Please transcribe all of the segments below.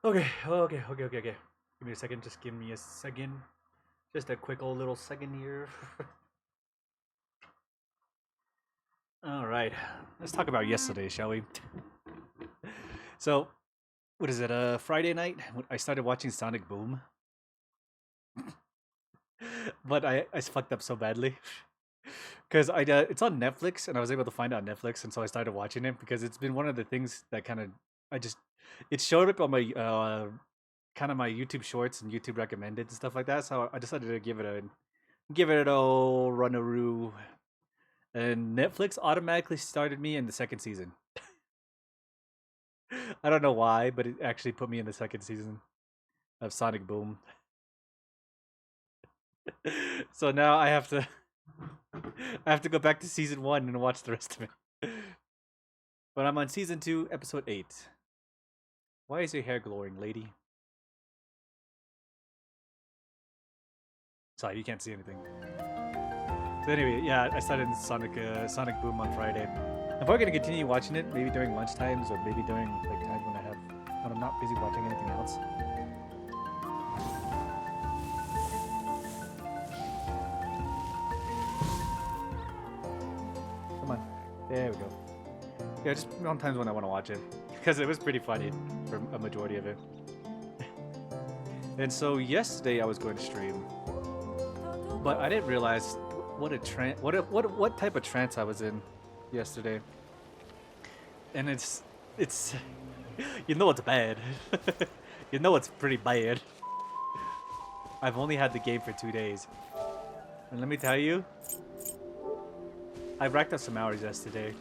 Okay. Give me a second. Just give me a second. Just a quick old little second here. All right. Let's talk about yesterday, shall we? So, what is it? Friday night. I started watching Sonic Boom, but I fucked up so badly because it's on Netflix and I was able to find it on Netflix, and so I started watching it because it's been one of the things that kind of I just it showed up on my kind of my YouTube Shorts and YouTube recommended and stuff like that. So I decided to give it a runaroo, and Netflix automatically started me in the second season. I don't know why, but it actually put me in the second season of Sonic Boom. So now I have to go back to season 1 and watch the rest of it. But I'm on season 2, episode 8. Why is your hair glowing, lady? Sorry, you can't see anything. But anyway, yeah, I started Sonic Boom on Friday. I'm probably gonna continue watching it, maybe during lunch times or maybe during like times when I'm not busy watching anything else. Come on, there we go. Yeah, just sometimes when I want to watch it. because it was pretty funny for a majority of it. And so yesterday I was going to stream, but I didn't realize what type of trance I was in yesterday. And it's you know it's bad. You know it's pretty bad. I've only had the game for 2 days. And let me tell you, I racked up some hours yesterday.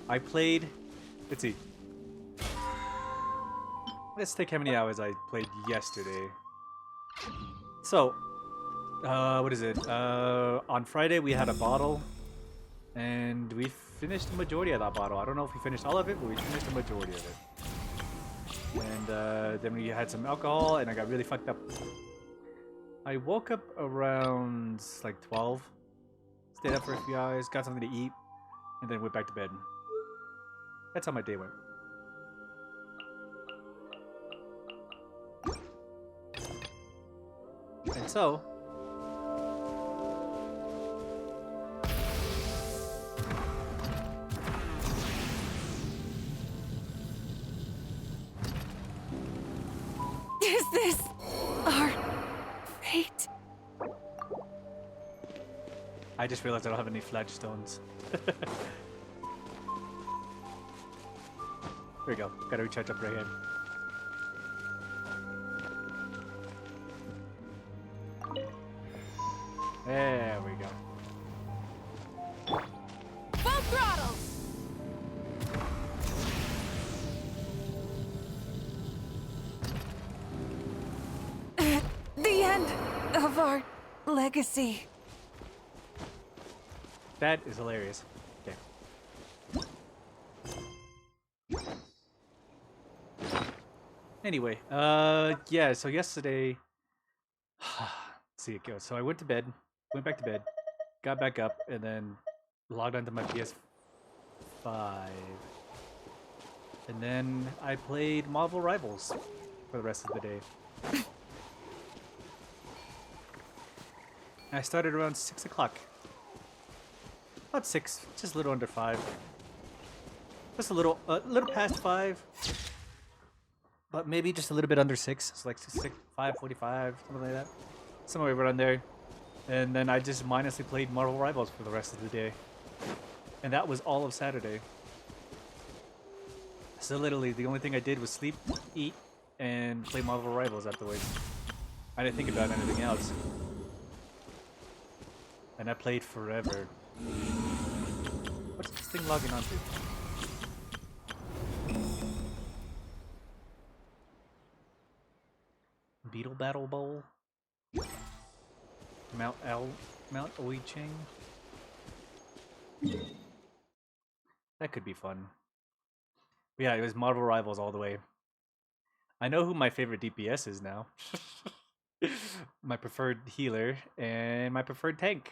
I played, let's see. Let's take how many hours I played yesterday. So, what is it? On Friday we had a bottle, and we finished the majority of that bottle. I don't know if we finished all of it, but we finished the majority of it. And then we had some alcohol, and I got really fucked up. I woke up around like 12, stayed up for a few hours, got something to eat, and then went back to bed. That's how my day went. And so, is this our fate? I just realized I don't have any flagstones. There we go. Gotta recharge up right here. There we go. Full throttle! The end of our legacy. That is hilarious. Okay. Anyway, yeah, so yesterday, let's see it goes. So I went to bed, went back to bed, got back up, and then logged onto my PS5. And then I played Marvel Rivals for the rest of the day. I started around 6 o'clock. Not 6, just a little under 5. Just a little past 5. But maybe just a little bit under 6. It's like 5:45, something like that. Somewhere around there. And then I just mindlessly played Marvel Rivals for the rest of the day. And that was all of Saturday. So literally, the only thing I did was sleep, eat, and play Marvel Rivals afterwards. I didn't think about anything else. And I played forever. What's this thing logging onto? Beetle Battle Bowl? Mount Oiching? That could be fun. But yeah, it was Marvel Rivals all the way. I know who my favorite DPS is now. My preferred healer and my preferred tank.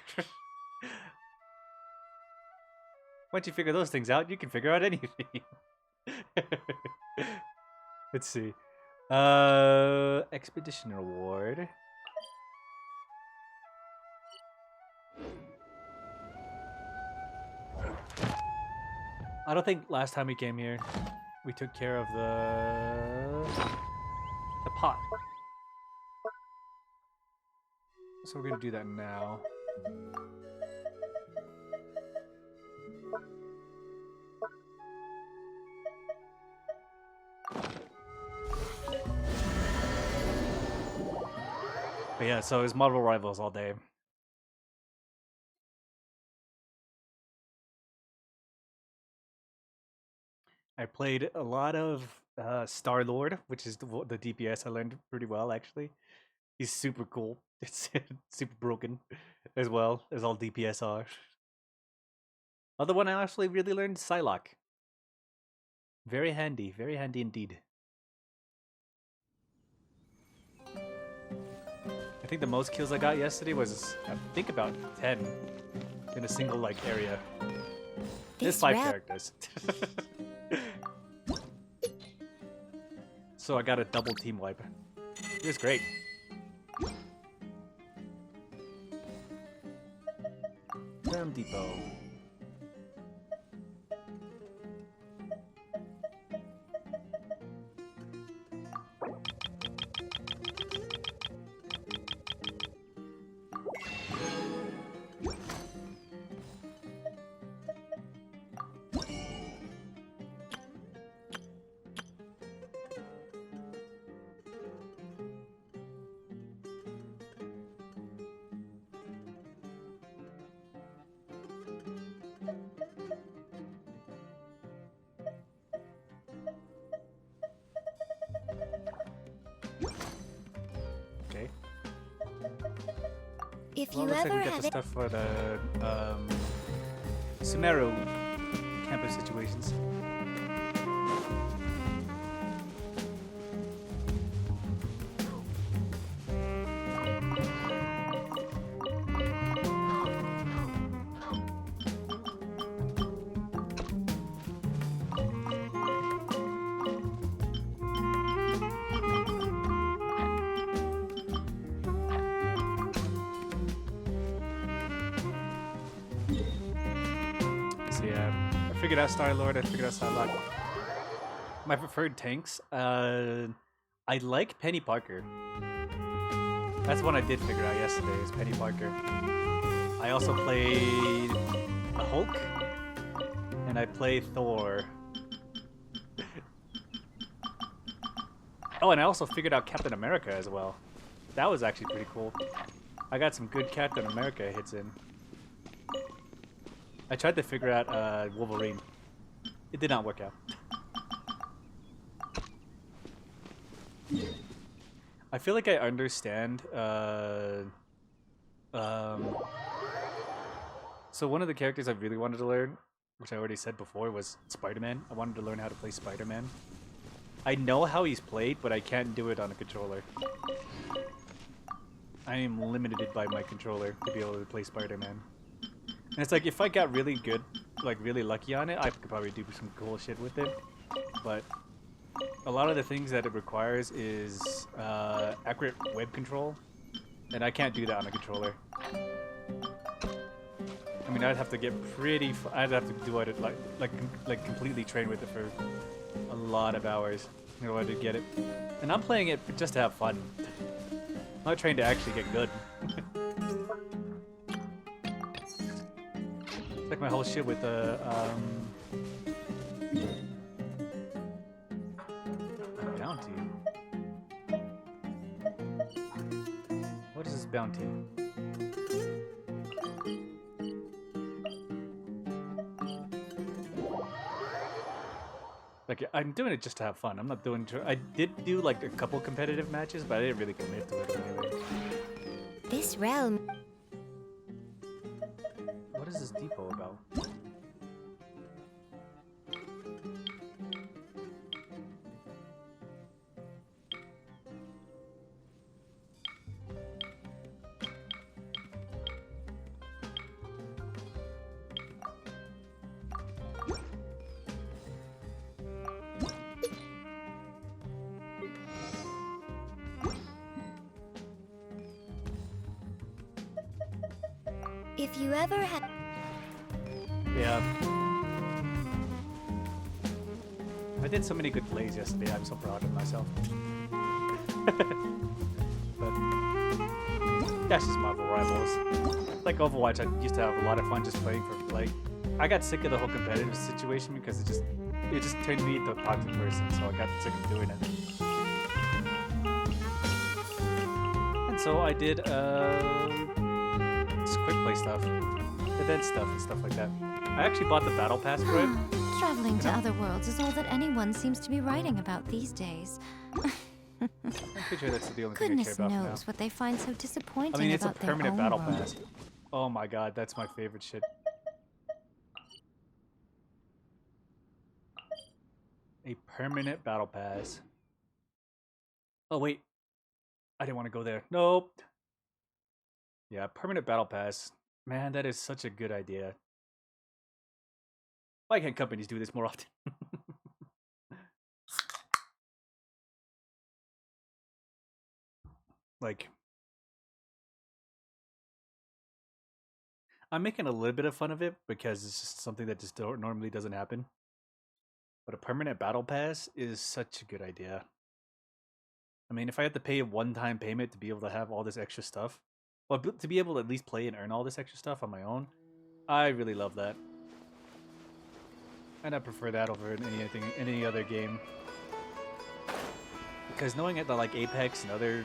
Once you figure those things out, you can figure out anything. Let's see. Expedition reward. I don't think last time we came here, we took care of the pot. So we're gonna do that now. But yeah, so it's Marvel Rivals all day. I played a lot of Star-Lord, which is the DPS I learned pretty well, actually. He's super cool. It's super broken as well, as all DPS are. Other one I actually really learned, Psylocke. Very handy indeed. I think the most kills I got yesterday was, I think, about 10 in a single, like, area. There's 5 characters. So I got a double team wipe. It was great. Depot. If Well, you looks like ever we got have the stuff for the Sumeru campus situations. So yeah, I figured out Star-Lord, I figured out Psylocke. My preferred tanks, I like Penny Parker. That's one I did figure out yesterday, is Penny Parker. I also played the Hulk, and I played Thor. Oh, and I also figured out Captain America as well. That was actually pretty cool. I got some good Captain America hits in. I tried to figure out Wolverine. It did not work out. I feel like I understand. So one of the characters I really wanted to learn, which I already said before, was Spider-Man. I wanted to learn how to play Spider-Man. I know how he's played, but I can't do it on a controller. I am limited by my controller to be able to play Spider-Man. And it's like, if I got really good, like really lucky on it, I could probably do some cool shit with it. But a lot of the things that it requires is accurate web control, and I can't do that on a controller. I mean, I'd have to get pretty. I'd have to do it like completely train with it for a lot of hours in order to get it. And I'm playing it just to have fun. I'm not trying to actually get good. It's like my whole shit with the bounty. What is this bounty? Like, I'm doing it just to have fun. I'm not doing. I did do like a couple competitive matches, but I didn't really commit to it anyway. this realm, What is this depot about? if you ever had. Yeah. I did so many good plays yesterday. I'm so proud of myself. But that's just Marvel Rivals. Like Overwatch, I used to have a lot of fun just playing for like. I got sick of the whole competitive situation because it just turned me into a toxic person. So I got sick of doing it. And so I did just quick play stuff, event stuff, and stuff like that. I actually bought the battle pass for it. Traveling to other worlds is all that anyone seems to be writing about these days. I'm pretty sure that's the only thing I care Goodness about for now. knows what they find so disappointing I mean, it's a about their permanent own battle world. pass. Oh my god, that's my favorite shit. A permanent battle pass. Oh wait, I didn't want to go there. Nope. Yeah, permanent battle pass. Man, that is such a good idea. Why can't companies do this more often? Like, I'm making a little bit of fun of it because it's just something that just normally doesn't happen. But a permanent battle pass is such a good idea. I mean, if I had to pay a one-time payment to be able to have all this extra stuff, well, to be able to at least play and earn all this extra stuff on my own, I really love that. And I prefer that over any other game. Because knowing that like Apex and other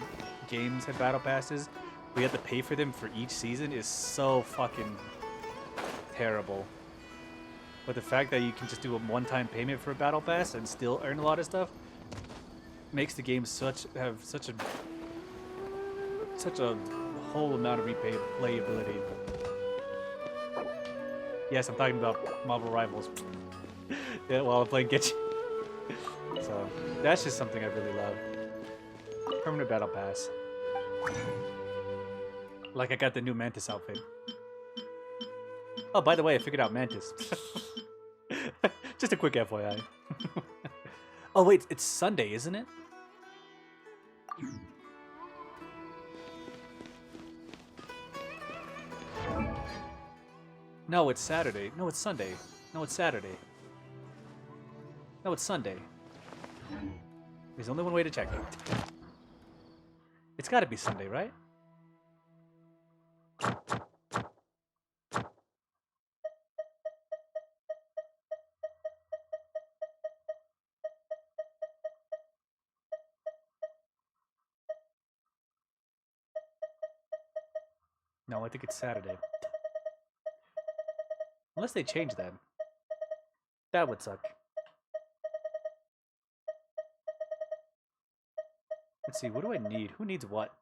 games have battle passes, we have to pay for them for each season is so fucking terrible. But the fact that you can just do a one-time payment for a battle pass and still earn a lot of stuff makes the game have such a whole amount of replayability. Yes, I'm talking about Marvel Rivals. Yeah, while I'm playing Genshin. So that's just something I really love. Permanent Battle Pass. Like I got the new Mantis outfit. Oh, by the way, I figured out Mantis. Just a quick FYI. Oh wait, it's Sunday, isn't it? No, it's Saturday. No, it's Sunday. No, it's Saturday. No, it's Sunday. There's only one way to check it. It's gotta be Sunday, right? No, I think it's Saturday. Unless they change that. That would suck. Let's see, what do I need? Who needs what?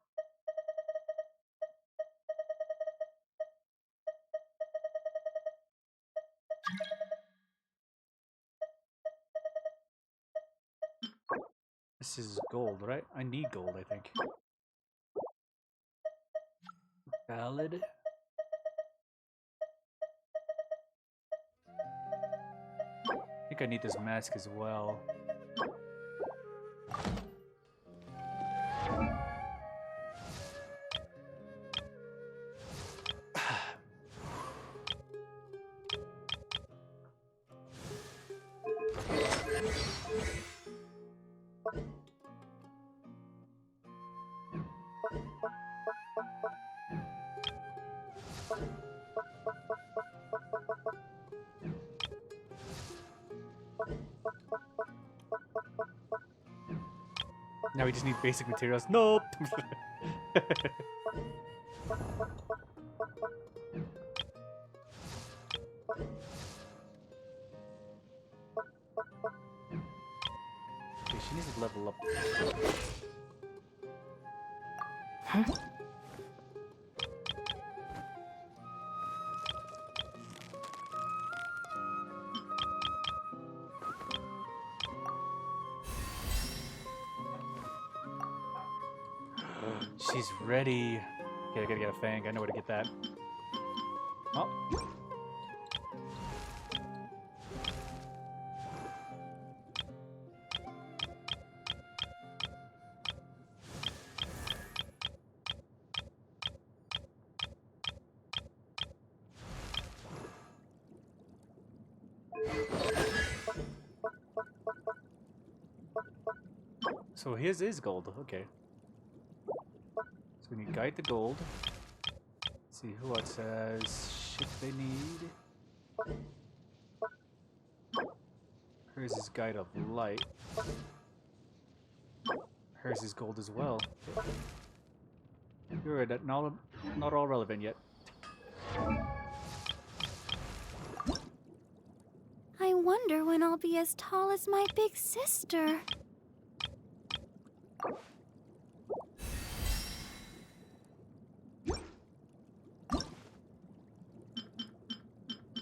This is gold, right? I need gold, I think. Valid. I think I need this mask as well. Now we just need basic materials. Nope! Okay, she needs to level up. Huh? She's ready. Okay, I gotta get a fang. I know where to get that. Oh. So his is gold. Okay. So we need guide the gold. Let's see who else says shit they need. Hers is guide of light. Hers is gold as well. You're right, not all relevant yet. I wonder when I'll be as tall as my big sister.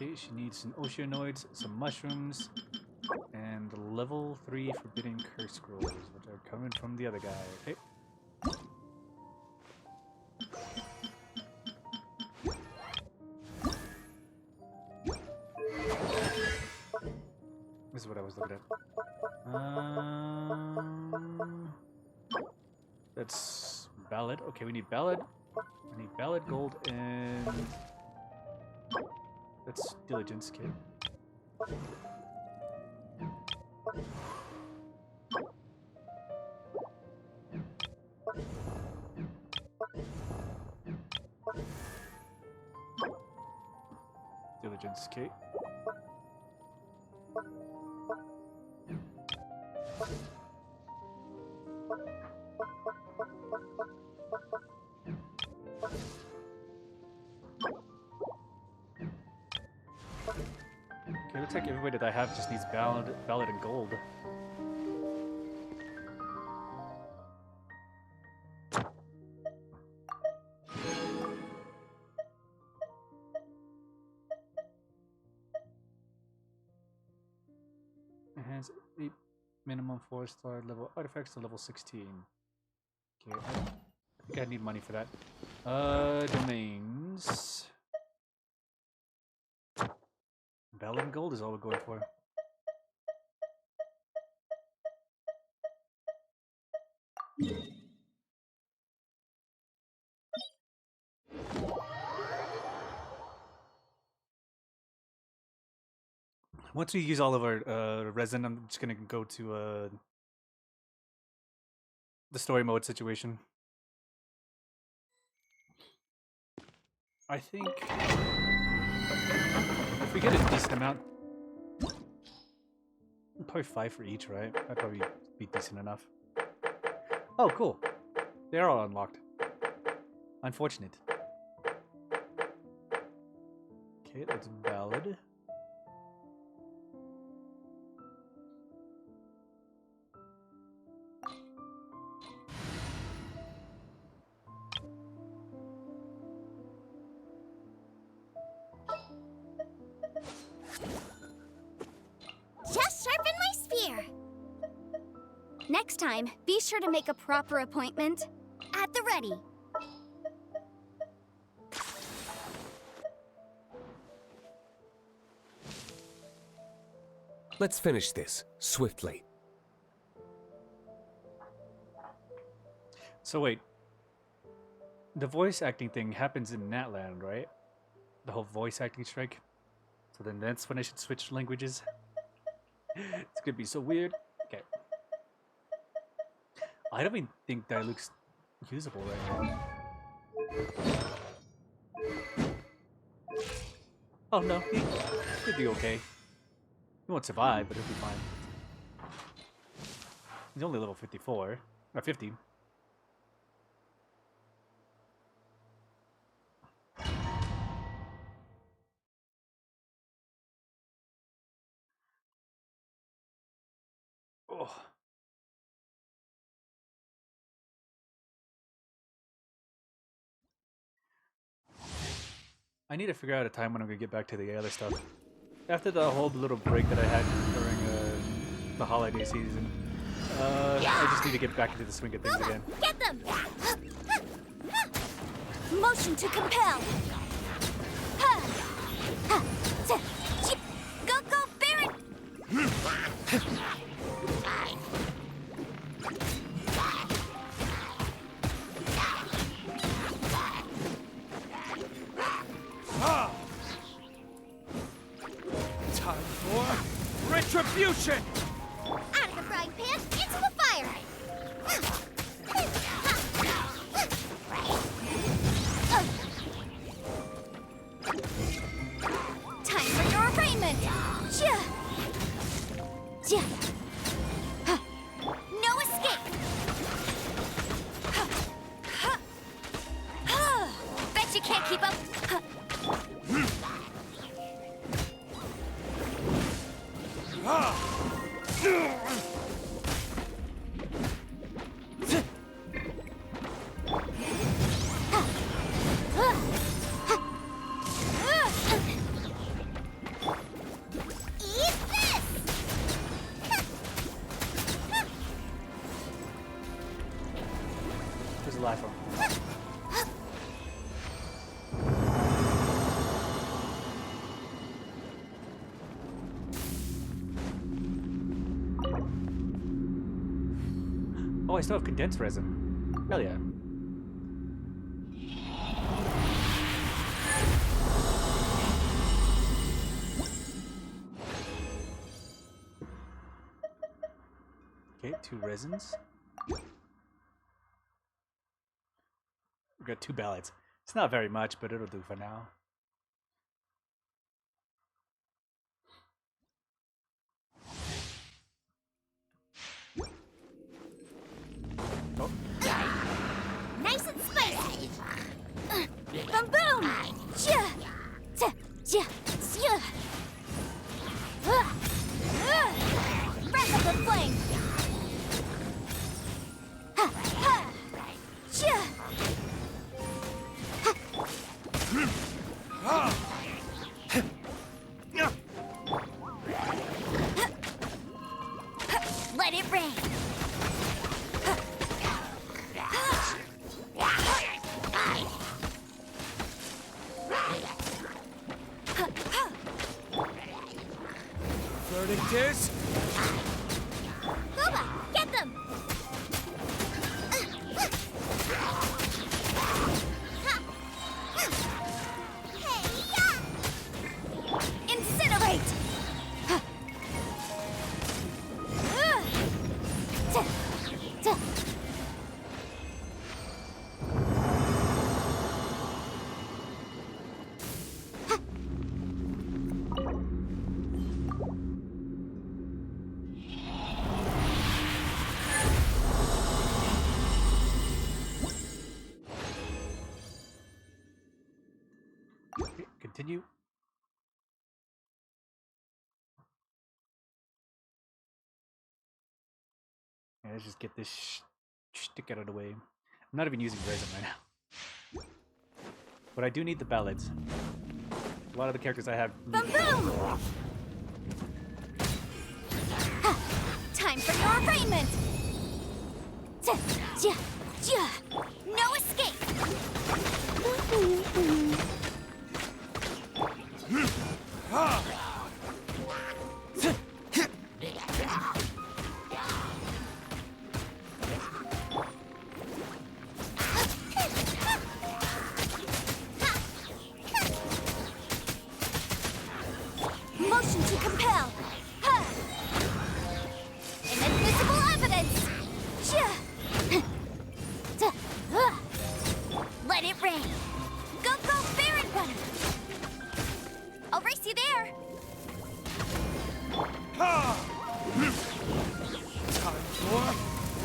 Okay, she needs some oceanoids, some mushrooms, and level 3 forbidden curse scrolls, which are coming from the other guy. Okay. This is what I was looking at. That's ballad. Okay, we need ballad. I need ballad, gold, and that's diligence kit. Diligence kit. Okay, looks like everybody that I have just needs ballad and gold. Grants 8 minimum 4-star level artifacts to level 16. Okay, I think I need money for that. Domains. Bellin gold is all we're going for. Once we use all of our resin, I'm just gonna go to the story mode situation. I think if we get a decent amount, probably 5 for each, right? That'd probably be decent enough. Oh, cool. They're all unlocked. Unfortunate. Okay, that's ballad. Just sharpen my spear. Next time, be sure to make a proper appointment. At the ready. Let's finish this, swiftly. So wait, the voice acting thing happens in Natland, right? The whole voice acting strike. So then that's when I should switch languages. It's gonna be so weird. Okay. I don't even think that looks usable right now. Oh no, he'll be okay. He won't survive, but he'll be fine. He's only level 54, or 50. Oh. I need to figure out a time when I'm gonna get back to the other stuff. After the whole little break that I had during the holiday season, I just need to get back into the swing of things again. Get them! Motion to compel. Go, go, Baron! Time for retribution! Out of the frying pan, into the fire. Time for your arraignment! No escape! Bet you can't keep up! Eat this! There's a life from. Oh, I still have condensed resin. Hell yeah. Okay, 2 resins. We got 2 ballads. It's not very much, but it'll do for now. Oh, Nice and spicy. Boom, boom! Wrap up the flame! Verdict is... Booba, get them! Incinerate! Okay, continue. Yeah, let's just get this stick out of the way. I'm not even using resin right now. But I do need the ballads. A lot of the characters I have. Boom boom! Time for your arraignment! No escape! Motion to compel! Inadmissible evidence! Let it rain! Go, go, Baron Runner! I'll race you there! Time for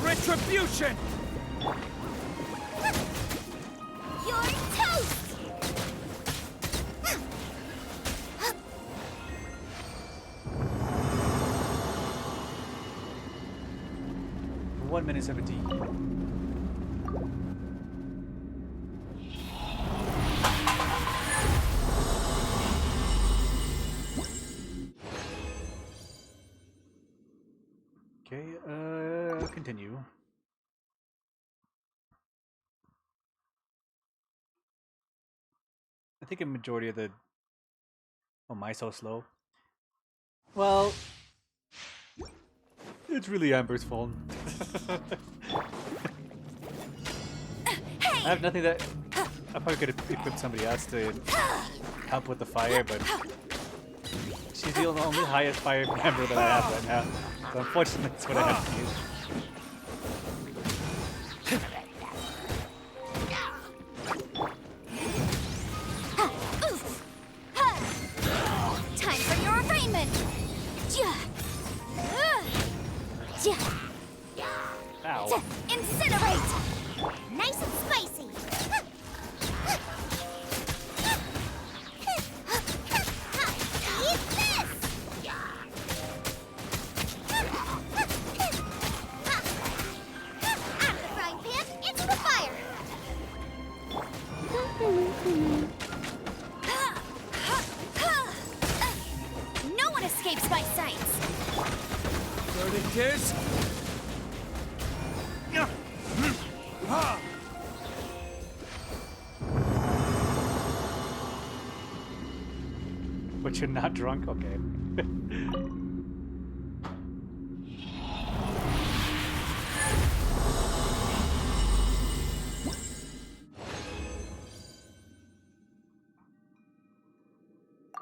retribution! You're toast! 1 minute 17. Okay, continue. I think a majority of the... Oh, am I so slow? Well... It's really Amber's fault. I have nothing that... I probably could have equipped somebody else to help with the fire, but... She's the only highest fire member that I have right now. So unfortunately, that's what I have to use. Time for your arraignment! Ow. Incinerate! Nice and spicy! Eat this! Out of the frying pan, into the fire! No one escapes my sights! Verdict is... But you're not drunk? Okay.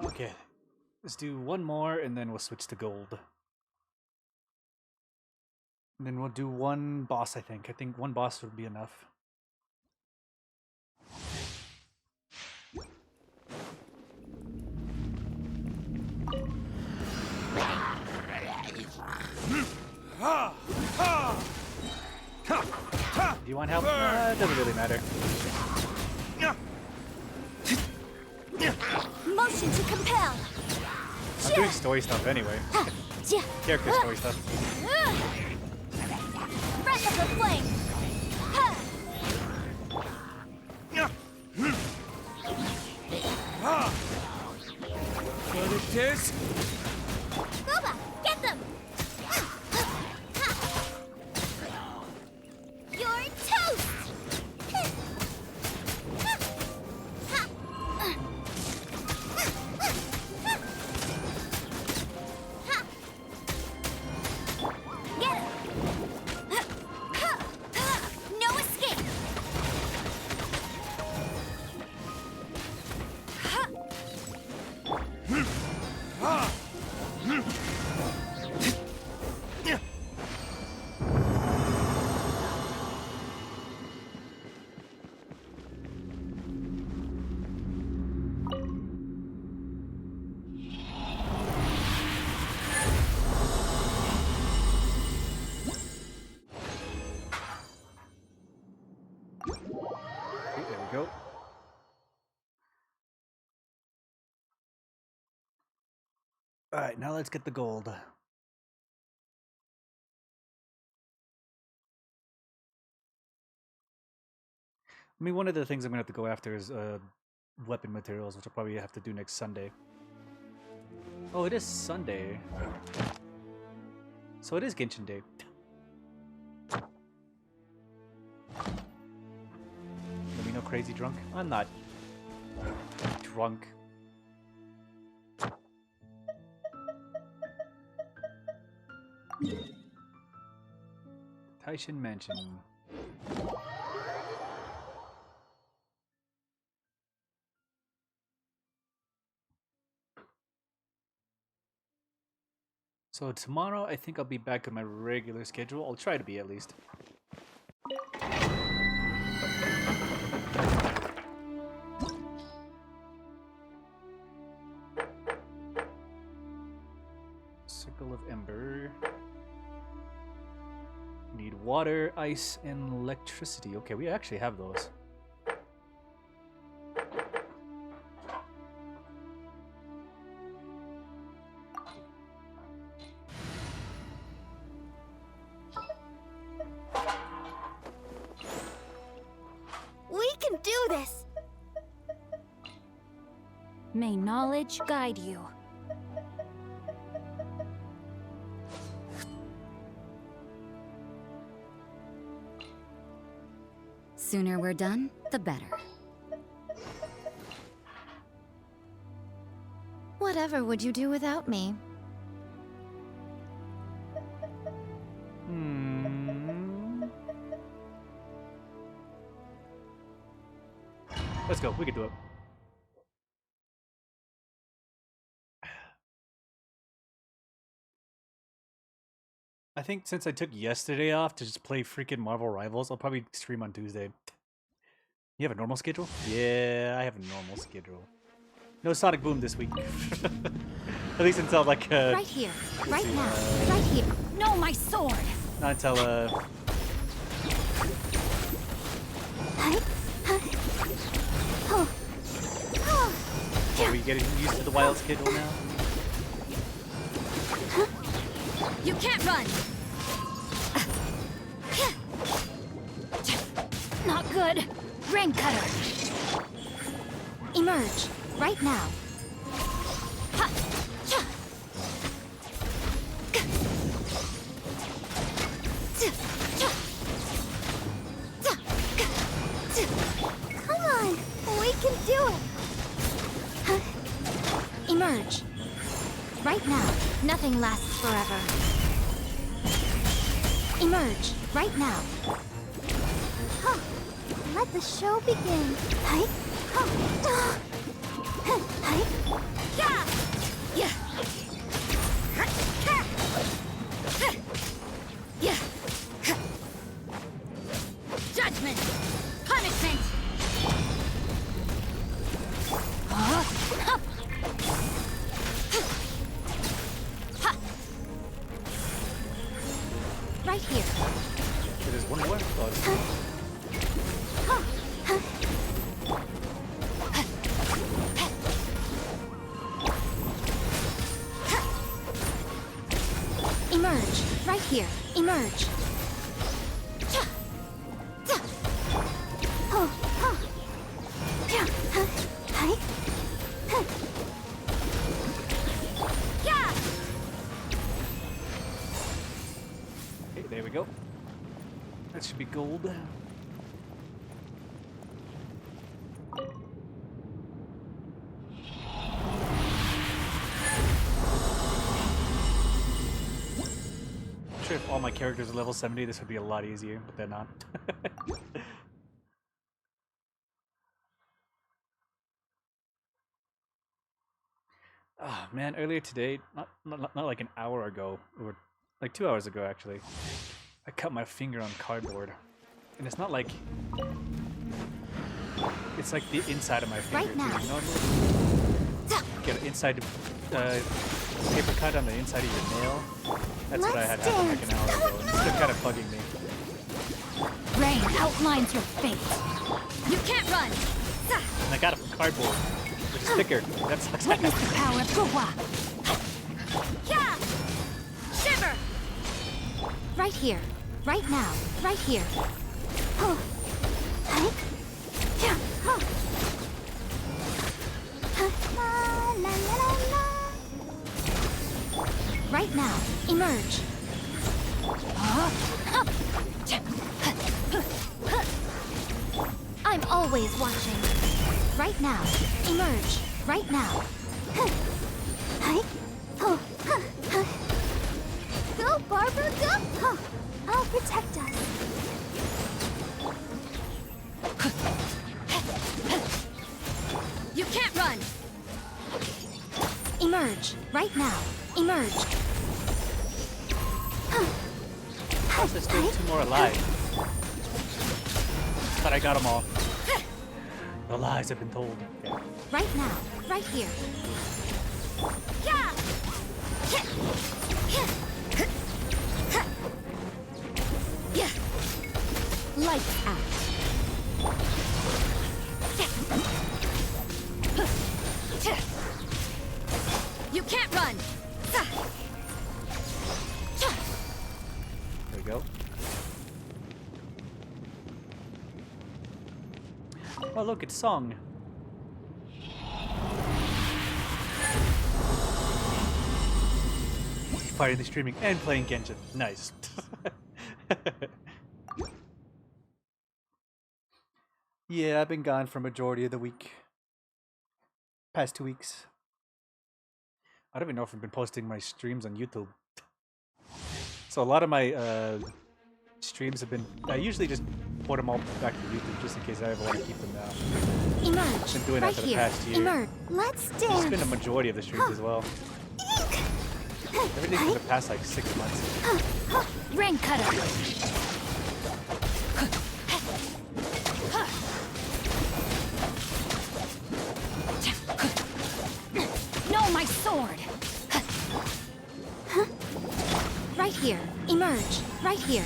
Okay. Let's do one more and then we'll switch to gold. And then we'll do one boss, I think. I think one boss would be enough. Do you want help? It doesn't really matter. Motion to compel! I'm doing story stuff anyway. Character story stuff. Breath of the flame! Verdict is... Booba, get them! You're toast! Okay, there we go. Alright, now let's get the gold. I mean, one of the things I'm gonna have to go after is weapon materials, which I'll probably have to do next Sunday. Oh, it is Sunday. So it is Genshin Day. Let me know, crazy drunk. I'm not drunk. Taishin Mansion. So tomorrow, I think I'll be back on my regular schedule. I'll try to be, at least. Circle of Ember. Need water, ice, and electricity. Okay, we actually have those. We can do this! May knowledge guide you. Sooner we're done, the better. Whatever would you do without me? Let's go. We can do it. I think since I took yesterday off to just play freaking Marvel Rivals, I'll probably stream on Tuesday. You have a normal schedule? Yeah, I have a normal schedule. No Sonic Boom this week. At least until like Right here, right now, right here. No, my sword! not until are we getting used to the wild schedule now? You can't run! Not good. Rain cutter. Emerge right now. Ha! Cha! Come on! We can do it! Emerge right now. Nothing lasts forever. Emerge right now. Huh. Let the show begin. Hi. Huh. Hi. Yeah! Yeah! Yeah! Judgment! Punishment! Right here. There's one more. Oh, Emerge right here. Emerge. Hi. Yeah! okay, there we go. That should be gold. I'm sure if all my characters are level 70, this would be a lot easier, but they're not. Oh man, earlier today, not like an hour ago, or like 2 hours ago actually, I cut my finger on cardboard, and it's not like it's like the inside of my finger. Right now. You normally get an inside paper cut on the inside of your nail. That's what I had happen like an hour ago. And it's still kind of bugging me. Rain outlines your fate. You can't run! And I got a cardboard, which is thicker. That sucks. Witness the power of Guhua. Yeah! Shiver! Right here. Right now. Right here. Oh. Huh? Yeah. Huh. La, la, la, la. Right now. Emerge. I'm always watching. Right now. Emerge. Right now. Huh? Oh. Huh. Huh. Go, Barbara, go! Huh. I'll protect us. You can't run! Emerge. Right now. Emerge. There's still 2 more alive. But I got them all. The lies have been told. Okay. Right now. Right here. Yeah! Yeah! Lights out. You can't run! There we go. Oh look, it's Song. Finally streaming and playing Genshin. Nice. Yeah, I've been gone for majority of the week. Past 2 weeks. I don't even know if I've been posting my streams on YouTube. So a lot of my streams have been... I usually just put them all back to YouTube just in case I ever want to keep them now. Emerge. I've been doing Right that for the here. past year. Emerge. Let's It's dance! been a majority of the streams as well. Everything for the past like 6 months. Rain cutter. No, my sword. Right here. Emerge. Right here.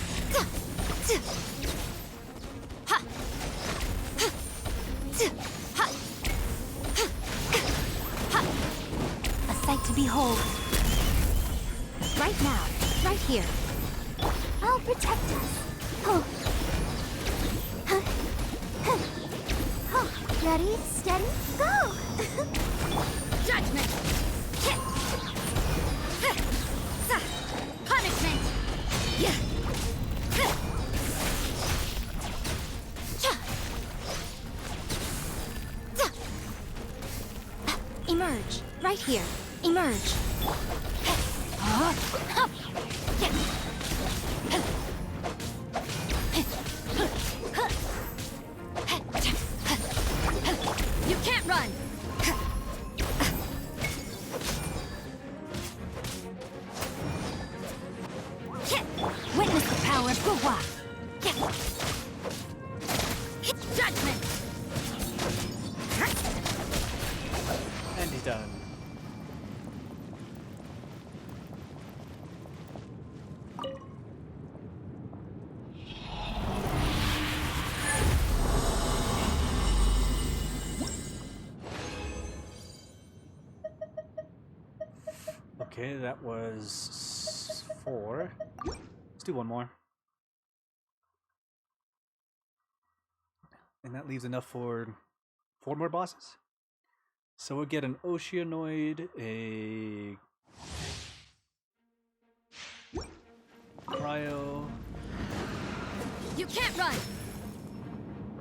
A sight to behold. Right now. Right here. I'll protect us. Oh. Huh. Huh. Oh. Ready, steady, go! Judgment! Punishment! Yeah. Emerge. Right here. Emerge. You can't run! Witness the power of Guhua. Judgment! And he's done. Okay, that was 4. Let's do one more. And that leaves enough for 4 more bosses. So we'll get an Oceanoid, a Cryo, You can't run!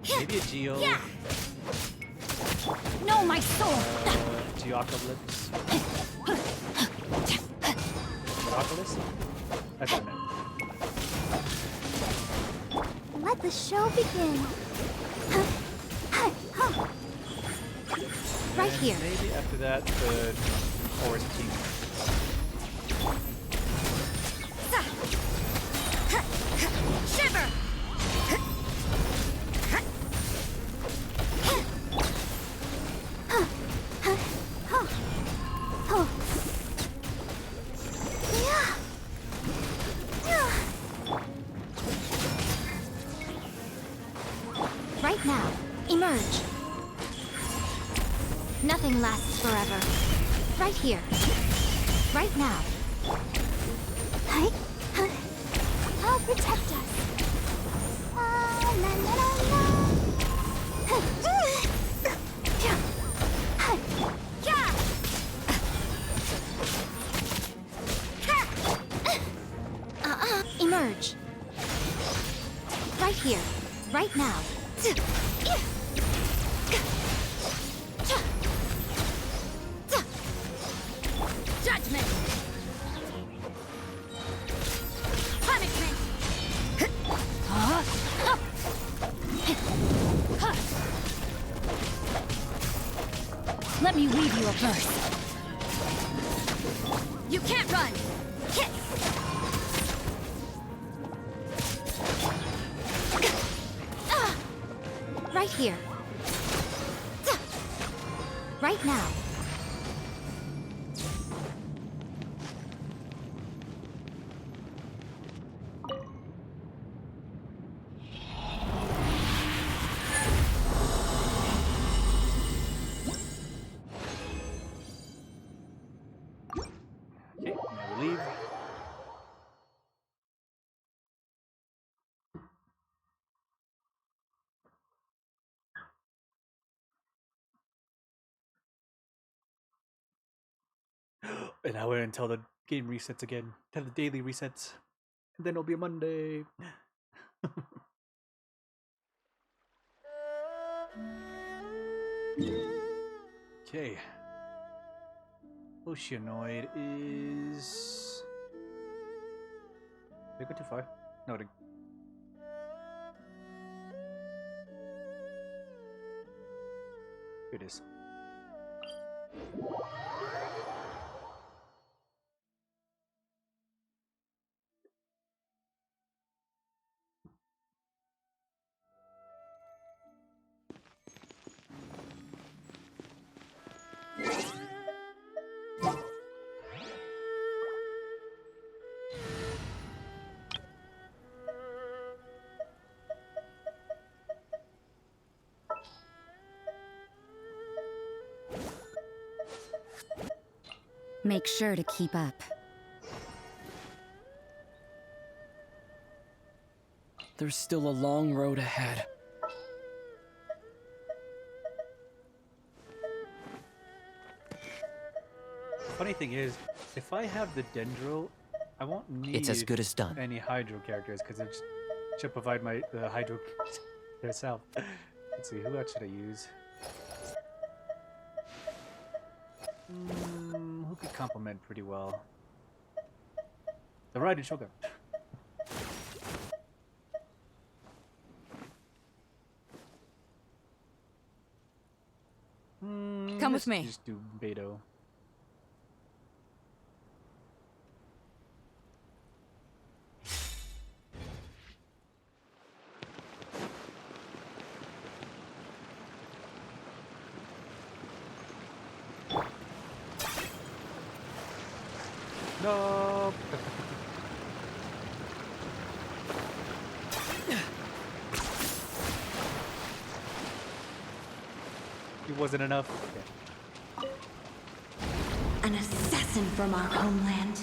maybe a Geo, Yeah! No, my sword. Geocalypse. Geocalypse? That's what I meant. Let the show begin. Right And here. maybe after that, the Forest King. Shiver! Right now, emerge. Nothing lasts forever. Right here. Right now. I'll protect us. La, la, la, la. Emerge. Right here. Right now. Judgment! Punishment! Let me weave you a verse. You can't run! Hit! Right here. Right now. Okay, now we leave. And I wait until the game resets again, until the daily resets, and then it'll be a Monday. Okay. Oceanoid is. Did I go too far? No, the. Here it is. Make sure to keep up. There's still a long road ahead. Funny thing is, if I have the Dendro, I won't need It's as good as done. any Hydro characters because it should provide my Hydro herself. Let's see, who else should I use? Who could complement pretty well? The Raiden Shogun. Come with let's me. Just do Beto. No. It wasn't enough. Okay. An assassin from our homeland,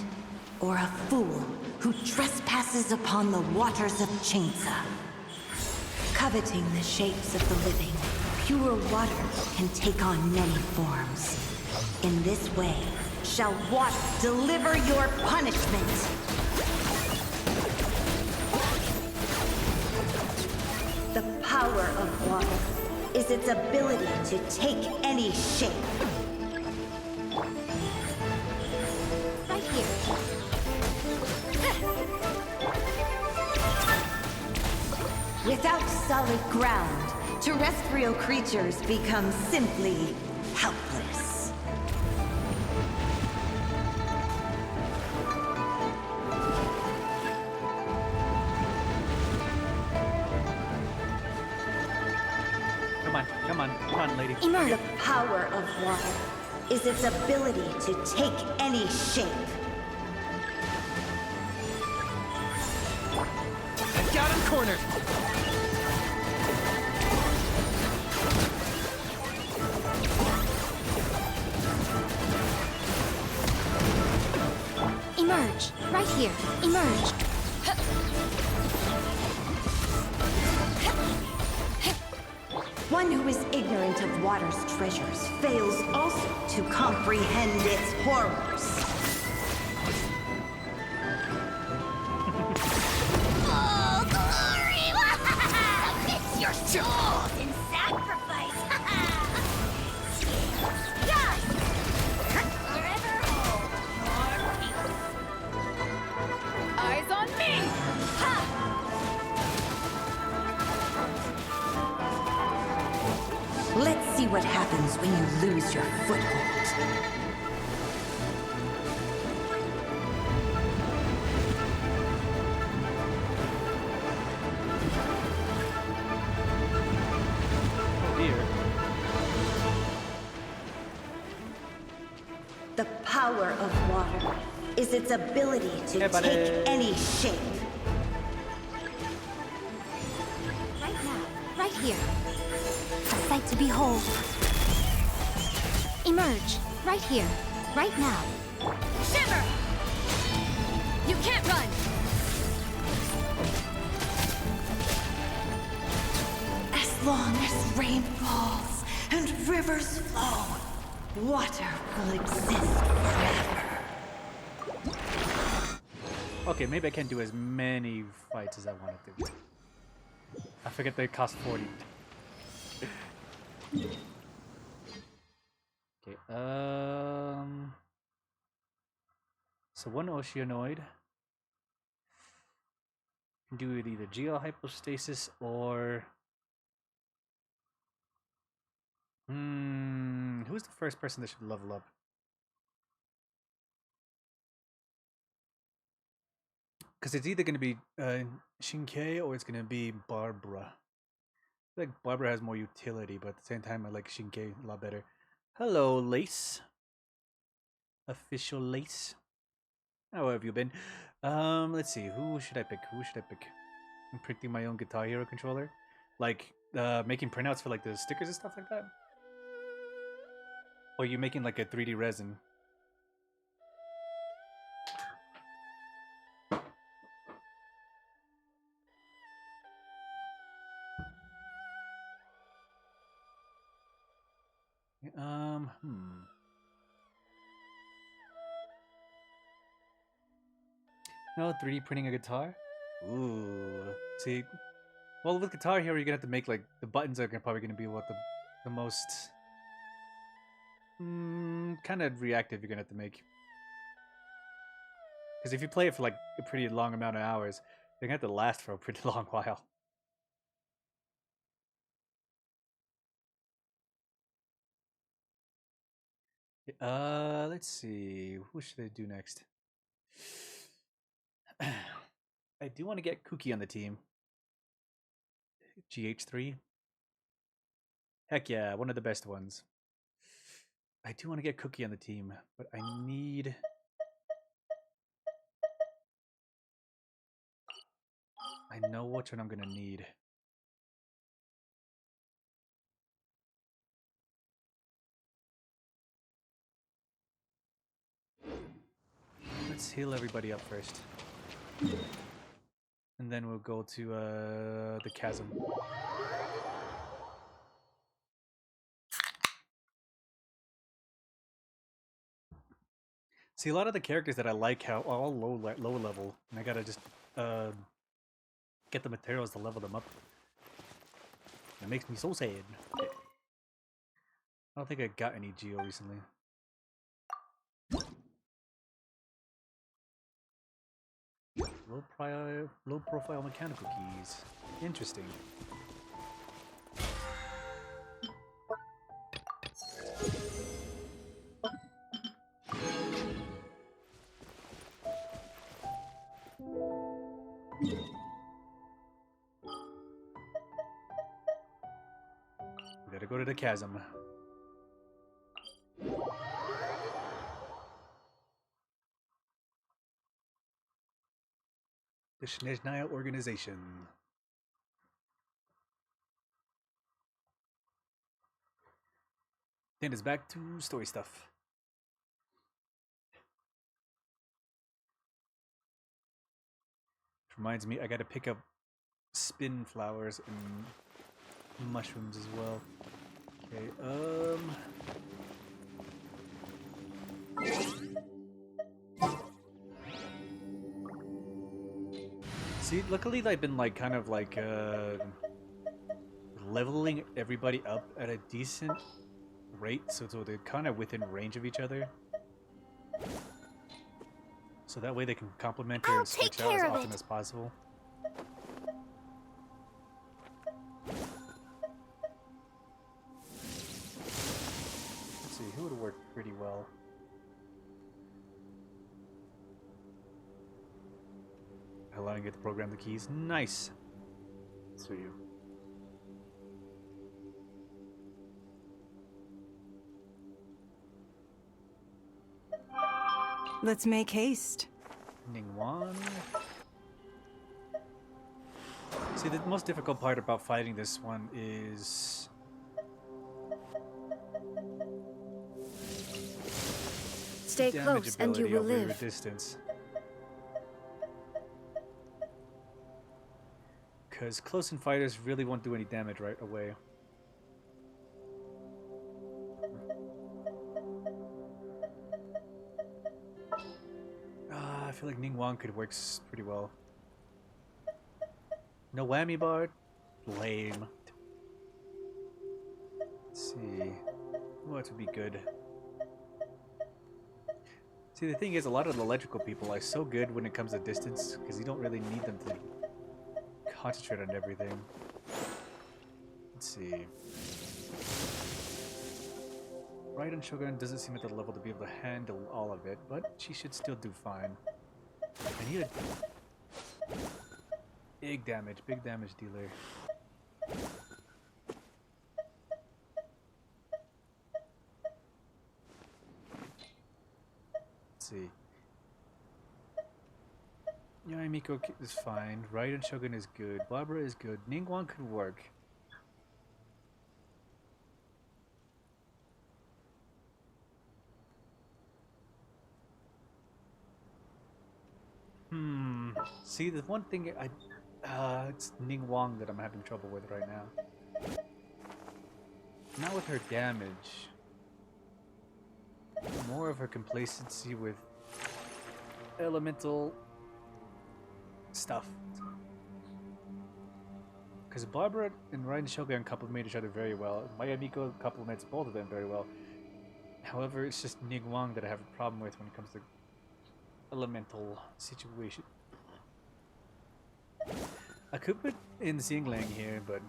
or a fool who trespasses upon the waters of Chainsa. Coveting the shapes of the living, pure water can take on many forms. In this way, shall water deliver your punishment. The power of water is its ability to take any shape. Right here. Without solid ground, terrestrial creatures become simply helpless. on, lady. Emerge. The power of water is its ability to take any shape. I've got him cornered. Emerge. Right here. Emerge. One who is ignorant of water's treasures fails also to comprehend its horrors. Oh, glory! It's your souls in sacrifice! Yes! Forever hold your peace. Eyes on me! Ha! Let's see what happens when you lose your foothold. Oh dear. The power of water is its ability to Hey, buddy. take any shape. Right now. Right here. A sight to behold. Emerge. Right here. Right now. Shiver! You can't run! As long as rain falls and rivers flow, water will exist forever. Okay, maybe I can't do as many fights as I wanted to. I forget they cost 40. Okay, so one Oceanoid can do it either Geohypostasis or who's the first person that should level up? Because it's either going to be Shinkei or it's going to be Barbara. I feel like Barbara has more utility, but at the same time, I like Shinkei a lot better. Hello, Lace. Official Lace. How have you been? Let's see. Who should I pick? Who should I pick? I'm printing my own Guitar Hero controller. Like, making printouts for like the stickers and stuff like that. Or you making like a 3D resin. No, 3D printing a guitar? Ooh. See, well, with Guitar Hero, you're gonna have to make, like, the buttons are probably gonna be what the most, kind of reactive you're gonna have to make. Because if you play it for, like, a pretty long amount of hours, they're gonna have to last for a pretty long while. Let's see. Who should I do next? I do want to get Cookie on the team. GH3. Heck yeah, one of the best ones. I do want to get Cookie on the team, but I need... I know which one I'm gonna need. Let's heal everybody up first. And then we'll go to the chasm. See, a lot of the characters that I like are all low level, and I gotta just get the materials to level them up. It makes me so sad. I don't think I got any Geo recently. Low profile mechanical keys. Interesting. We gotta go to the chasm. The Snezhnaya organization. Then it's back to story stuff. Which reminds me, I gotta pick up spin flowers and mushrooms as well. Okay, see, luckily I've been like kind of like leveling everybody up at a decent rate, so they're kind of within range of each other. So that way they can complement I'll and switch take out as care of often it. as possible. Let's see, who would work pretty well? Allowing it to program the keys. Nice. So you. Let's make haste. Ningguang. See, the most difficult part about fighting this one is Stay damage close and you ability will over live. distance. Because close-in fighters really won't do any damage right away. I feel like Ningguang could work pretty well. No whammy bar? Lame. Let's see. What would be good? See, the thing is, a lot of the electrical people are so good when it comes to distance, because you don't really need them to concentrate on everything. Let's see. Raiden Shogun doesn't seem at the level to be able to handle all of it, but she should still do fine. I need a big damage dealer. Let's see. Yaimiko is fine. Raiden Shogun is good. Barbara is good. Ningguang could work. See, the one thing it's Ningguang that I'm having trouble with right now. Not with her damage. More of her complacency with elemental stuff. Because Barbara and Raiden Shogun complement each other very well. Mayamiko complements both of them very well. However, it's just Ningguang that I have a problem with when it comes to elemental situation. I could put in Xinglang here, but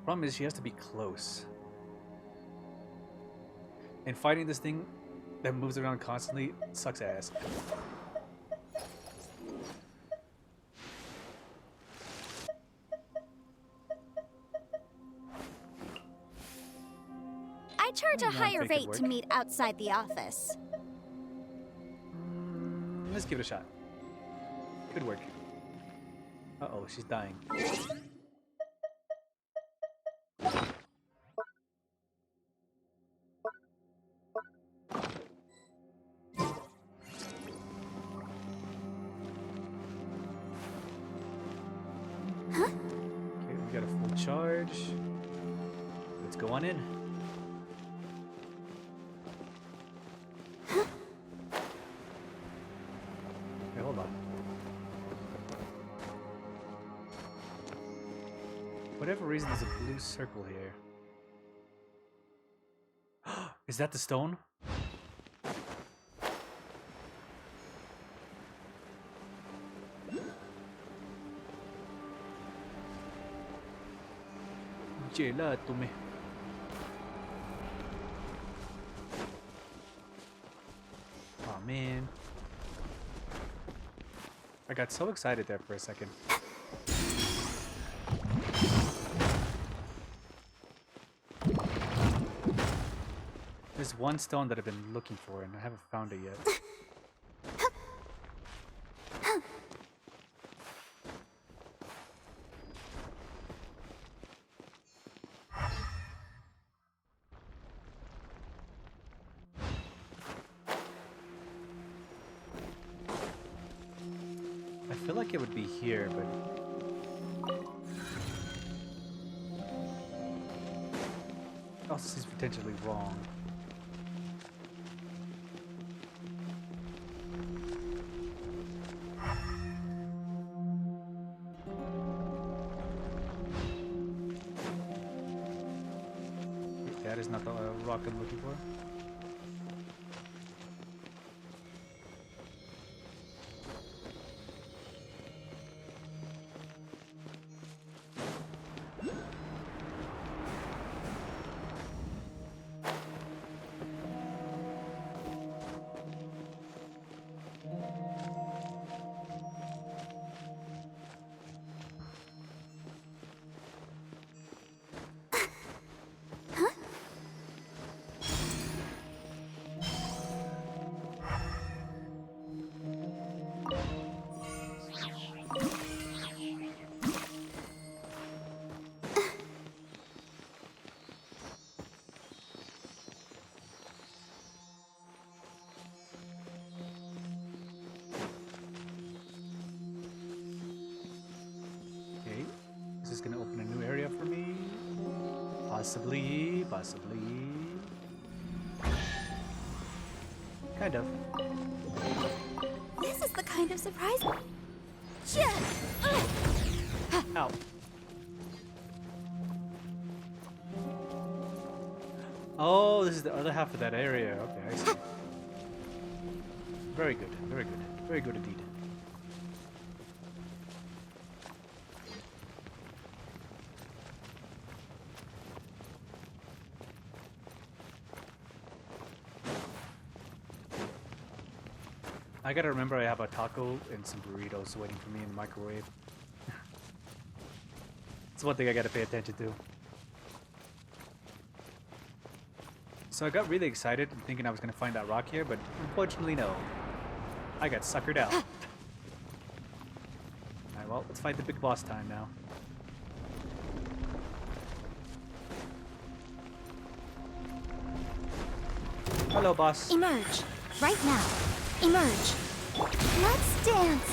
problem is she has to be close. And fighting this thing that moves around constantly sucks ass. I charge a I higher think it'd rate to work. meet outside the office. Let's give it a shot. Could work. Uh-oh, she's dying. Okay, we got a full charge. Let's go on in. Okay, hold on. Whatever reason, there's a blue circle here. Is that the stone? Gelato me. Oh man. I got so excited there for a second. There's one stone that I've been looking for and I haven't found it yet. I feel like it would be here, but it also seems potentially wrong. That is not the rock I'm looking for. Okay, is this gonna open a new area for me? Possibly, possibly. Kind of. This is the kind of surprise. Ow. Oh, this is the other half of that area. Okay, I see. Very good, very good. Very good indeed. I gotta remember I have a taco and some burritos waiting for me in the microwave. It's one thing I gotta pay attention to. So I got really excited and thinking I was gonna find that rock here, but unfortunately no. I got suckered out. Alright, well, let's fight the big boss time now. Hello, boss. Emerge. Right now. Emerge. Let's dance.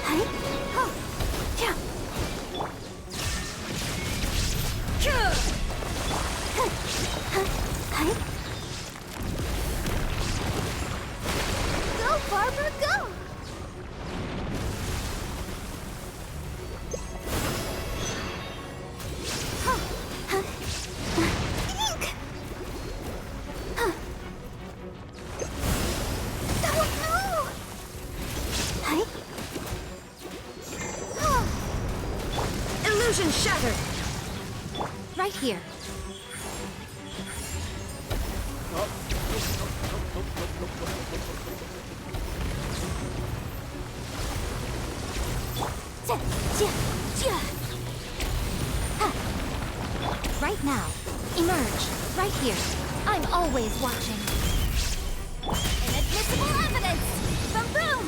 Hi. Oh. Yeah. Hi. Go, Barbara, go. Eek. Oh, no. Hi. Illusion shattered. Right here. Right now. Emerge. Right here. I'm always watching. Inadmissible evidence. Boom, boom.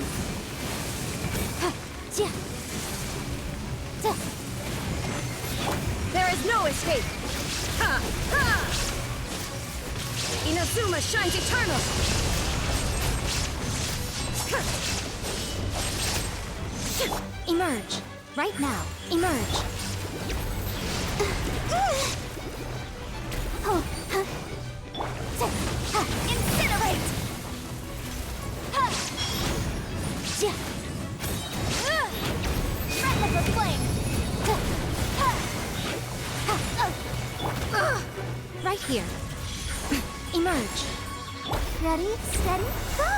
There is no escape! Ha! Ha! Inazuma shines eternal! Emerge. Right now. Emerge. Incinerate. Threat of a flame. Right here. Emerge. Ready, steady, go!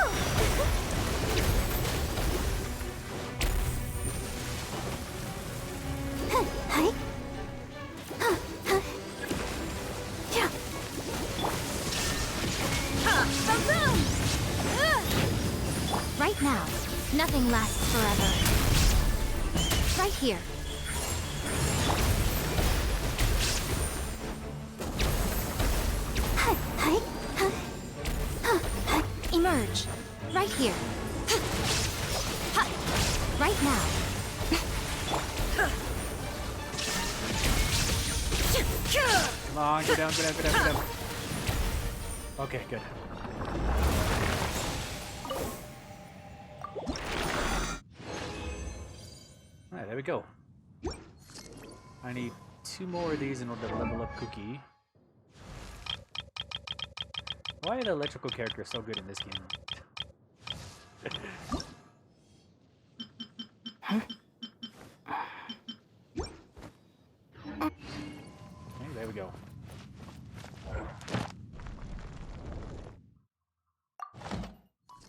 Hi. Yeah. Boom! Right now. Nothing lasts forever. Right here. Hi. emerge. Right here. Ha! Right now. Come on, go down, go down, go down, go down. Okay, good. Alright, there we go. I need 2 more of these in order to level up Cookie. Why are the electrical characters so good in this game? Okay, there we go.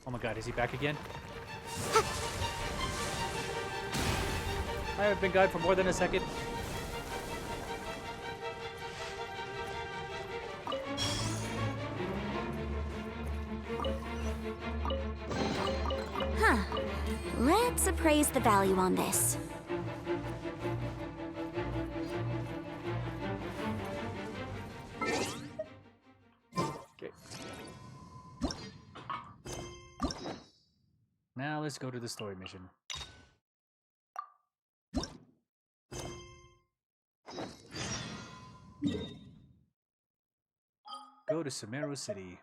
Oh my god, is he back again? I haven't been gone for more than a second. Huh. Let's appraise the value on this. Okay. Now let's go to the story mission. Go to Sumeru City.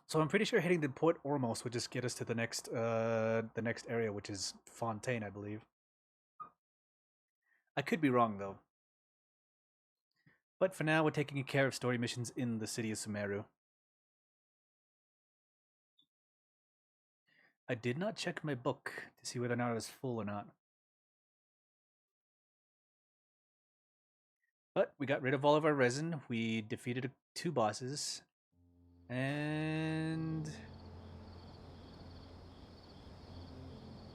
So I'm pretty sure heading to Port Ormos would just get us to the next area, which is Fontaine, I believe. I could be wrong though. But for now, we're taking care of story missions in the city of Sumeru. I did not check my book to see whether or not it was full or not. But we got rid of all of our resin. We defeated 2 bosses. And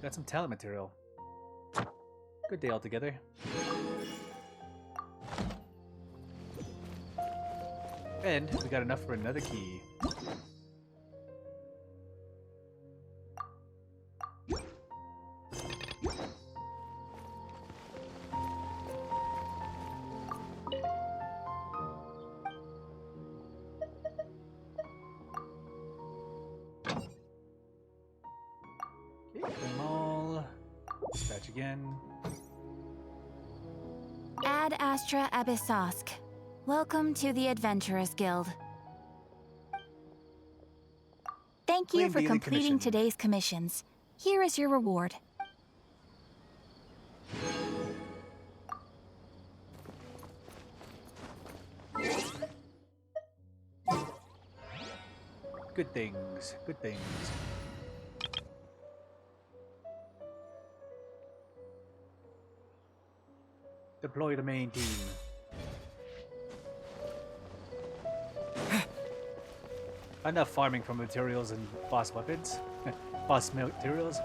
got some talent material. Good day altogether. And we got enough for another key. Dispatch again. Ad Astra Abyssosk. Welcome to the Adventurers Guild. Thank you Claim for daily completing commission. today's commissions. Here is your reward. Good things, good things. Deploy the main team. Enough farming for materials and boss weapons. Boss materials.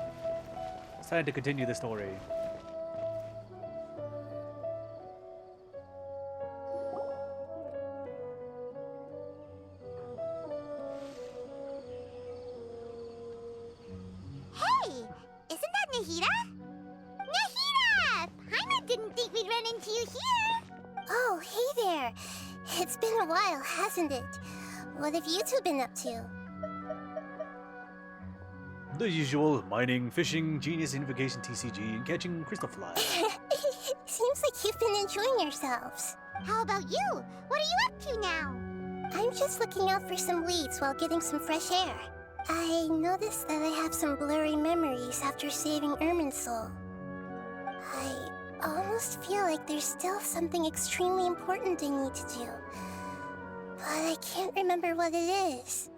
It's time to continue the story. Hey! Isn't that Nahida? Nahida! Paimon didn't think we'd run into you here! Oh, hey there. It's been a while, hasn't it? What have you two been up to? The usual mining, fishing, genius invocation TCG, and catching crystal flies. Seems like you've been enjoying yourselves. How about you? What are you up to now? I'm just looking out for some leads while getting some fresh air. I noticed that I have some blurry memories after saving Irminsul. I almost feel like there's still something extremely important I need to do. But I can't remember what it is.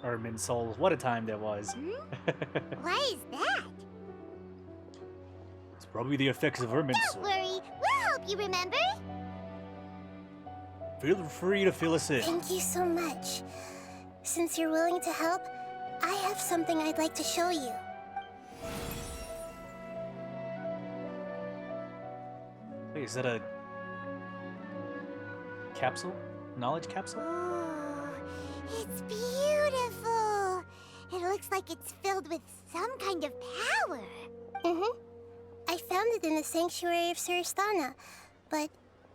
Irminsul, what a time that was. Why is that? It's probably the effects of Irminsul. Don't worry, we'll help you remember. Feel free to fill us in. Thank you so much. Since you're willing to help, I have something I'd like to show you. Wait, is that a capsule? Knowledge capsule? Oh, it's beautiful. It looks like it's filled with some kind of power. Mm-hmm. I found it in the sanctuary of Suristana, but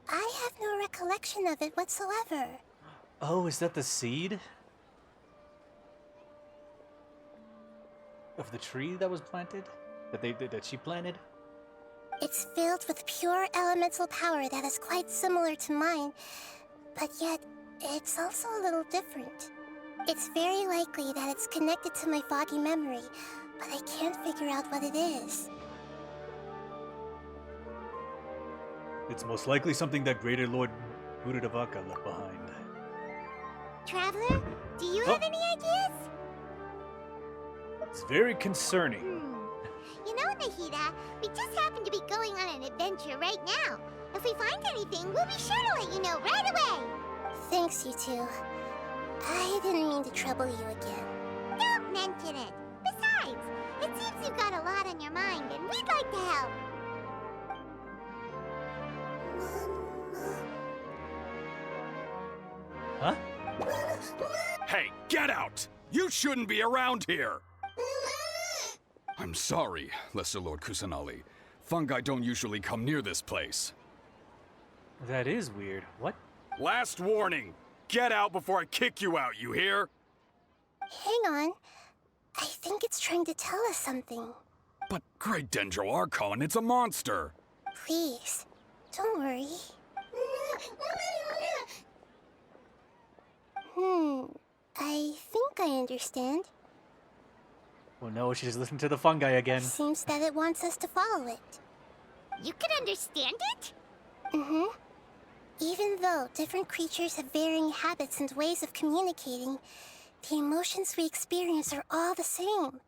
I have no recollection of it whatsoever. Oh, is that the seed? Of the tree that was planted? That she planted? It's filled with pure elemental power that is quite similar to mine, but yet it's also a little different. It's very likely that it's connected to my foggy memory, but I can't figure out what it is. It's most likely something that Greater Lord Buddha-Davaka left behind. Traveler, do you have any ideas? It's very concerning. You know, Nahida, we just happen to be going on an adventure right now. If we find anything, we'll be sure to let you know right away. Thanks, you two. I didn't mean to trouble you again. Don't mention it. Besides, it seems you've got a lot on your mind, and we'd like to help. Huh? Hey, get out! You shouldn't be around here! I'm sorry, Lesser Lord Kusanali. Fungi don't usually come near this place. That is weird. What? Last warning! Get out before I kick you out, you hear? Hang on. I think it's trying to tell us something. But Great Dendro Archon, it's a monster! Please, don't worry. I think I understand. Well, no, she just listened to the fungi again. Seems that it wants us to follow it. You can understand it? Mm-hmm. Even though different creatures have varying habits and ways of communicating, the emotions we experience are all the same.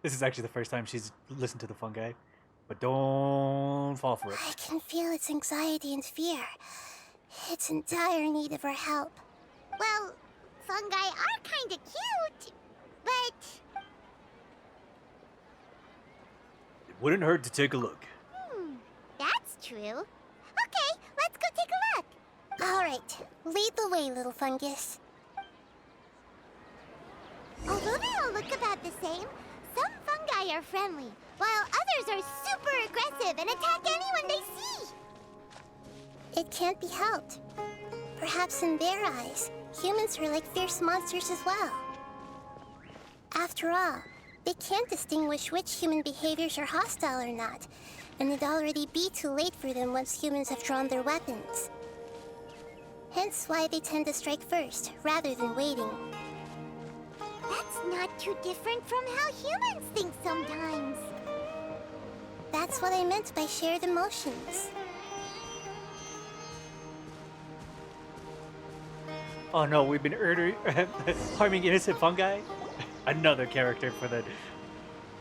This is actually the first time she's listened to the fungi. But don't fall for it. I can feel its anxiety and fear. It's in dire need of our help. Well, fungi are kinda cute, but... It wouldn't hurt to take a look. That's true. Okay, let's go take a look. All right, lead the way, little fungus. Although they all look about the same, some fungi are friendly, while others are super aggressive and attack anyone they see. It can't be helped. Perhaps in their eyes, humans are like fierce monsters as well. After all, they can't distinguish which human behaviors are hostile or not, and it'd already be too late for them once humans have drawn their weapons. Hence why they tend to strike first, rather than waiting. That's not too different from how humans think sometimes. That's what I meant by shared emotions. Oh no, we've been harming innocent fungi? Another character for the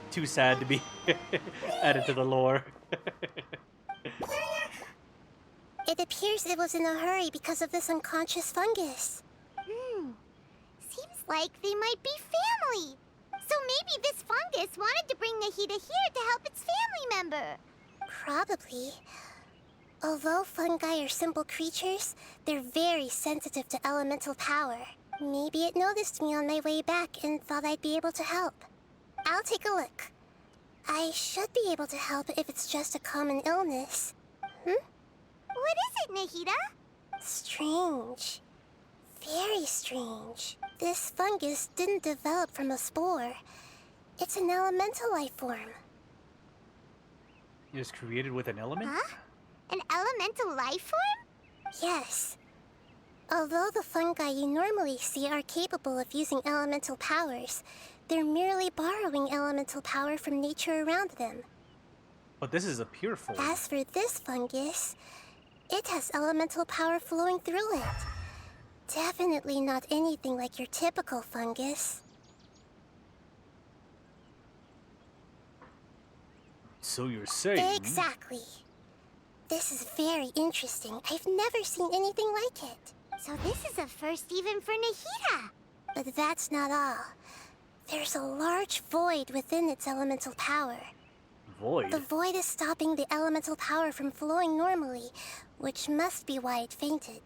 too sad to be added to the lore. It appears it was in a hurry because of this unconscious fungus. Seems like they might be family. So maybe this fungus wanted to bring Nahida here to help its family member. Probably. Although fungi are simple creatures, they're very sensitive to elemental power. Maybe it noticed me on my way back and thought I'd be able to help. I'll take a look. I should be able to help if it's just a common illness. What is it, Nahida? Strange. Very strange. This fungus didn't develop from a spore. It's an elemental life form. It was created with an element? Huh? An elemental life form? Yes. Although the fungi you normally see are capable of using elemental powers, they're merely borrowing elemental power from nature around them. But this is a pure form. As for this fungus, it has elemental power flowing through it. Definitely not anything like your typical fungus. So you're saying... Exactly. This is very interesting. I've never seen anything like it. So this is a first even for Nahida. But that's not all. There's a large void within its elemental power. Void? The void is stopping the elemental power from flowing normally, which must be why it fainted.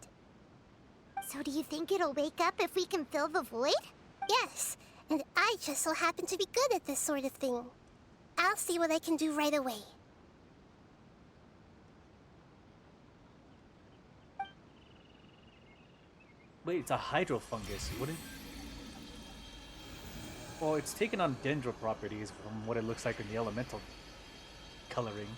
So do you think it'll wake up if we can fill the void? Yes, and I just so happen to be good at this sort of thing. I'll see what I can do right away. Wait, it's a hydrofungus. Wouldn't... Well, it's taken on dendro properties from what it looks like in the elemental coloring.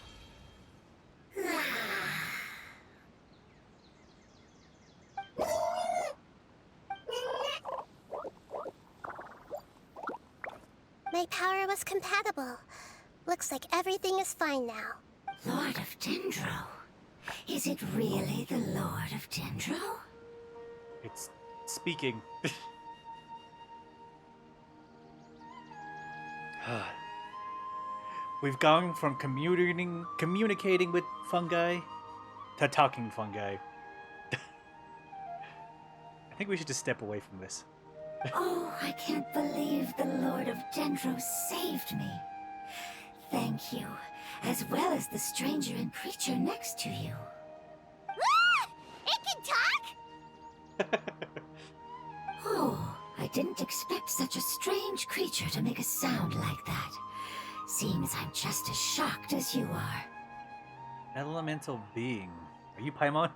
My power was compatible. Looks like everything is fine now. Lord of Dendro? Is it really the Lord of Dendro? It's speaking. We've gone from communicating with fungi to talking fungi. I think we should just step away from this. Oh, I can't believe the Lord of Dendro saved me. Thank you, as well as the stranger and creature next to you. Ah! It can talk? Oh, I didn't expect such a strange creature to make a sound like that. Seems I'm just as shocked as you are. Elemental being. Are you Paimon?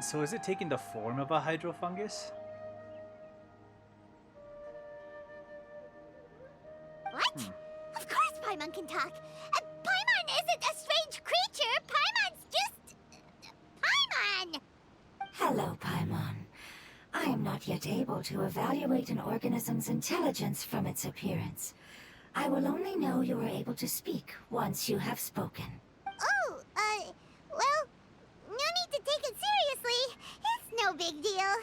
So is it taking the form of a hydrofungus? What? Of course Paimon can talk. Paimon isn't a strange creature. Paimon's just... Paimon! Hello, Paimon. I am not yet able to evaluate an organism's intelligence from its appearance. I will only know you are able to speak once you have spoken. Oh, well, no need to take it seriously. It's no big deal.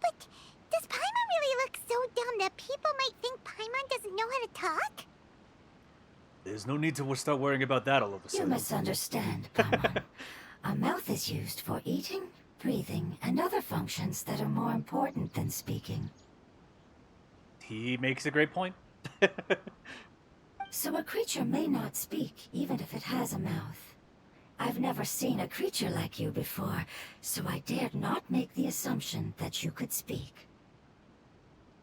But does Paimon really look so dumb that people might think Paimon doesn't know how to talk? There's no need to start worrying about that all of a You sudden. misunderstand, Paimon. A mouth is used for eating, breathing, and other functions that are more important than speaking. He makes a great point. So a creature may not speak, even if it has a mouth. I've never seen a creature like you before, so I dared not make the assumption that you could speak.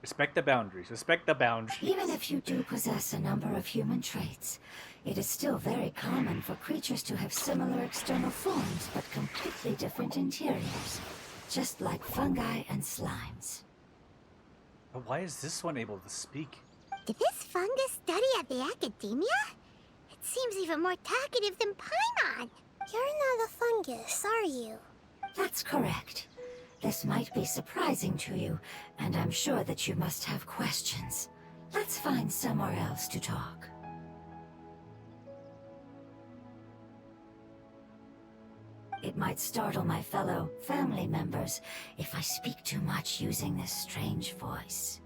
Respect the boundaries. Respect the boundaries. Even if you do possess a number of human traits, it is still very common for creatures to have similar external forms but completely different interiors, just like fungi and slimes. But why is this one able to speak? Did this fungus study at the academia? It seems even more talkative than Paimon. You're not a fungus, are you? That's correct. This might be surprising to you, and I'm sure that you must have questions. Let's find somewhere else to talk. It might startle my fellow family members if I speak too much using this strange voice.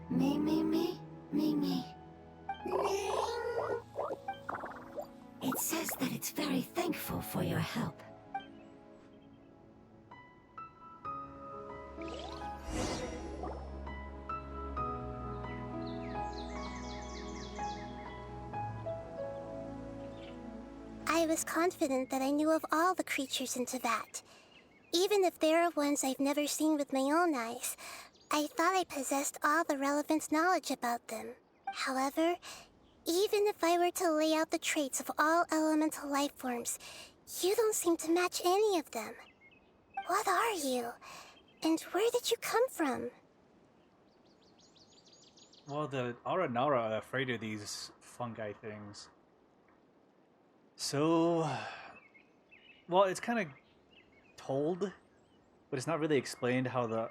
Me, me, me, me, me. It says that it's very thankful for your help. I was confident that I knew of all the creatures in Teyvat. Even if there are ones I've never seen with my own eyes, I thought I possessed all the relevant knowledge about them. However, even if I were to lay out the traits of all elemental life forms, you don't seem to match any of them. What are you? And where did you come from? Well, the Aranara are afraid of these fungi things. So, well, it's kind of told, but it's not really explained how the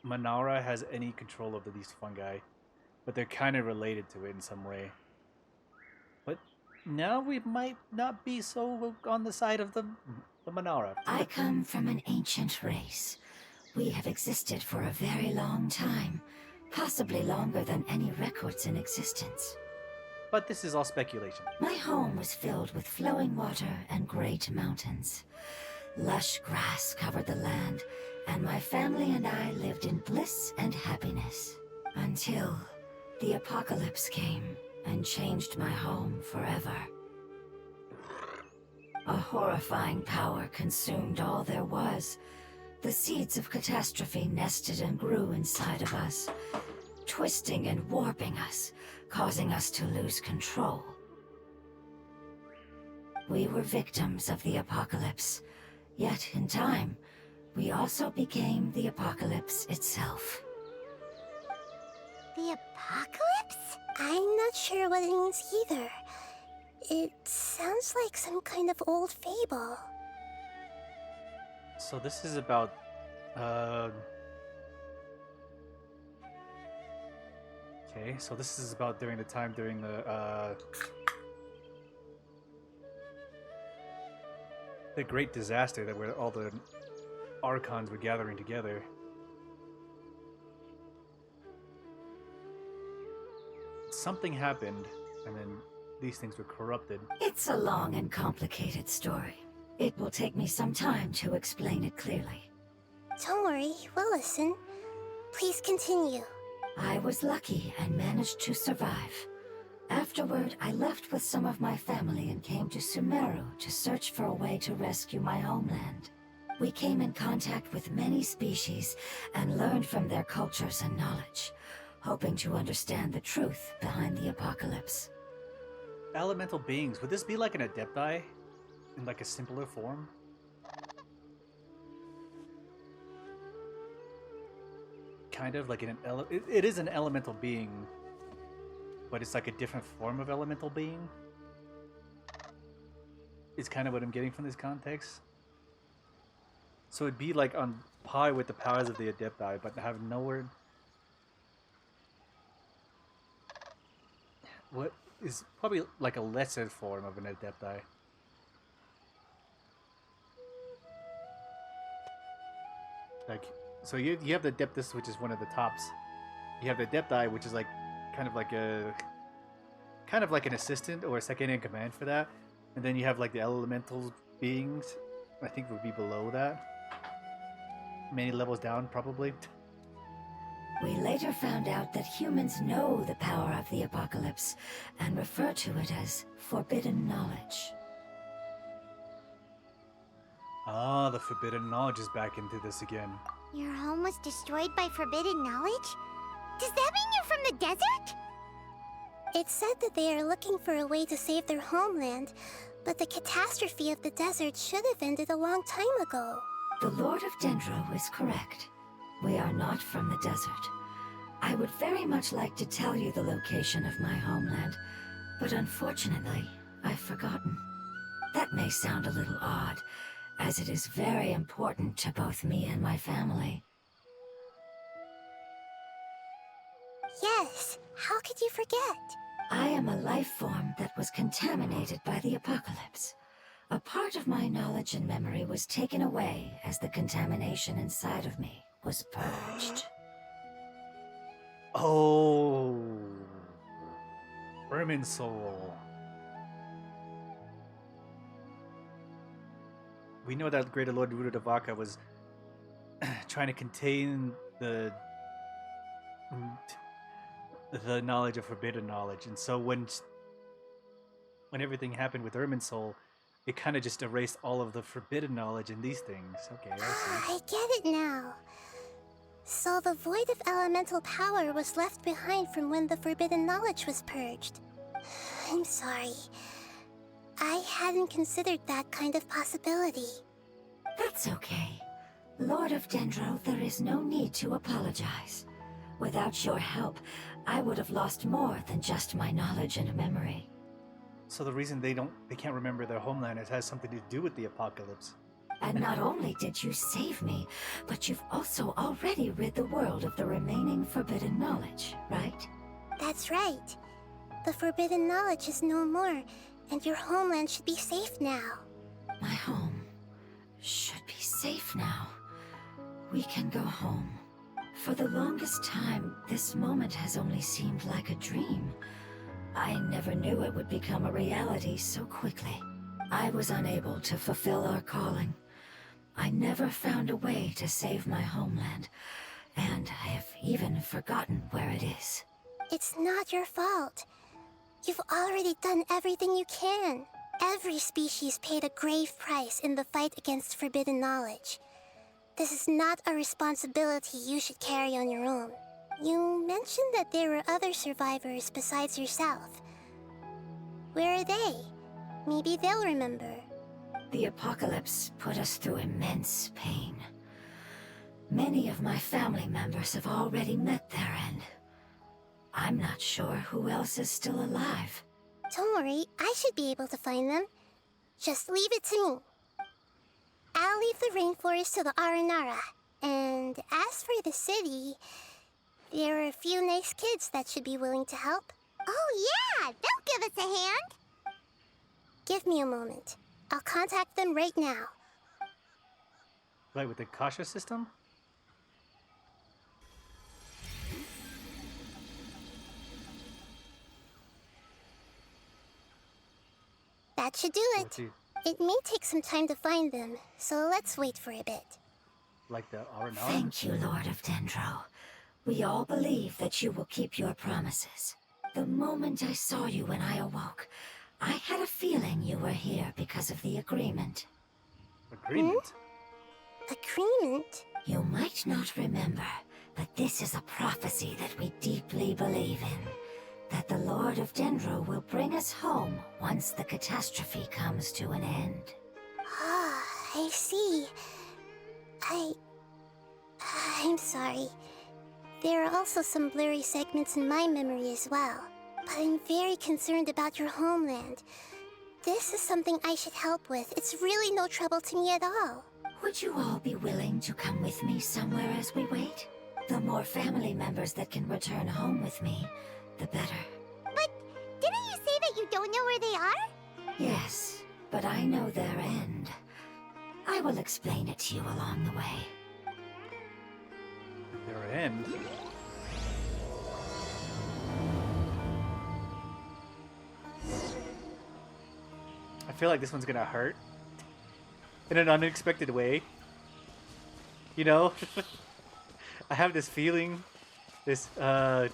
Manara has any control over these fungi, but they're kind of related to it in some way. But now we might not be so on the side of the Manara. I come from an ancient race. We have existed for a very long time, possibly longer than any records in existence. But this is all speculation. My home was filled with flowing water and great mountains. Lush grass covered the land, and my family and I lived in bliss and happiness. Until the apocalypse came and changed my home forever. A horrifying power consumed all there was. The seeds of catastrophe nested and grew inside of us, twisting and warping us, causing us to lose control. We were victims of the apocalypse. Yet, in time, we also became the apocalypse itself. The apocalypse? I'm not sure what it means either. It sounds like some kind of old fable. So this is about okay, so this is about during the great disaster that where all the Archons were gathering together. Something happened, and then these things were corrupted. It's a long and complicated story. It will take me some time to explain it clearly. Don't worry, we'll listen. Please continue. I was lucky and managed to survive. Afterward, I left with some of my family and came to Sumeru to search for a way to rescue my homeland. We came in contact with many species and learned from their cultures and knowledge, hoping to understand the truth behind the apocalypse. Elemental beings. Would this be like an Adepti in like a simpler form? Kind of like it is an elemental being, but it's like a different form of elemental being. It's kind of what I'm getting from this context. So it'd be like on par with the powers of the Adepti, but have nowhere. What is probably like a lesser form of an Adepti. Like, so you have the Adeptus, which is one of the tops. You have the Adepti, which is like kind of like an assistant or a second in command for that. And then you have like the elemental beings, I think would be below that. Many levels down, probably. We later found out that humans know the power of the apocalypse and refer to it as forbidden knowledge. Ah, the forbidden knowledge is back into this again. Your home was destroyed by forbidden knowledge? Does that mean you're from the desert? It said that they are looking for a way to save their homeland, but the catastrophe of the desert should have ended a long time ago. The Lord of Dendro is correct. We are not from the desert. I would very much like to tell you the location of my homeland, but unfortunately, I've forgotten. That may sound a little odd, as it is very important to both me and my family. Yes, how could you forget? I am a life form that was contaminated by the apocalypse. A part of my knowledge and memory was taken away as the contamination inside of me was purged. Oh, Irminsul. We know that Greater Lord Rudavaka was trying to contain the knowledge of forbidden knowledge, and so when everything happened with Irminsul, it kind of just erased all of the forbidden knowledge in these things. Okay, I see. I get it now. So the void of elemental power was left behind from when the forbidden knowledge was purged. I'm sorry. I hadn't considered that kind of possibility. That's okay. Lord of Dendro, there is no need to apologize. Without your help, I would have lost more than just my knowledge and memory. So the reason they can't remember their homeland, it has something to do with the apocalypse. And not only did you save me, but you've also already rid the world of the remaining forbidden knowledge, right? That's right. The forbidden knowledge is no more, and your homeland should be safe now. My home should be safe now. We can go home. For the longest time, this moment has only seemed like a dream. I never knew it would become a reality so quickly. I was unable to fulfill our calling. I never found a way to save my homeland, and I have even forgotten where it is. It's not your fault. You've already done everything you can. Every species paid a grave price in the fight against forbidden knowledge. This is not a responsibility you should carry on your own. You mentioned that there were other survivors besides yourself. Where are they? Maybe they'll remember. The apocalypse put us through immense pain. Many of my family members have already met their end. I'm not sure who else is still alive. Don't worry, I should be able to find them. Just leave it to me. I'll leave the rainforest to the Aranara. And as for the city, there are a few nice kids that should be willing to help. Oh yeah, they'll give us a hand. Give me a moment. I'll contact them right now. Right, with the Kasha system? That should do it. What's he- It may take some time to find them, so let's wait for a bit. Like the Aranara? Thank you, Lord of Dendro. We all believe that you will keep your promises. The moment I saw you when I awoke, I had a feeling you were here because of the agreement. Agreement? Agreement? You might not remember, but this is a prophecy that we deeply believe in. That the Lord of Dendro will bring us home once the catastrophe comes to an end. Ah, I see. I'm sorry. There are also some blurry segments in my memory as well. But I'm very concerned about your homeland. This is something I should help with. It's really no trouble to me at all. Would you all be willing to come with me somewhere as we wait? The more family members that can return home with me, the better. But didn't you say that you don't know where they are? Yes, but I know their end. I will explain it to you along the way. Their end? I feel like this one's gonna hurt. In an unexpected way. You know? I have this feeling, this kind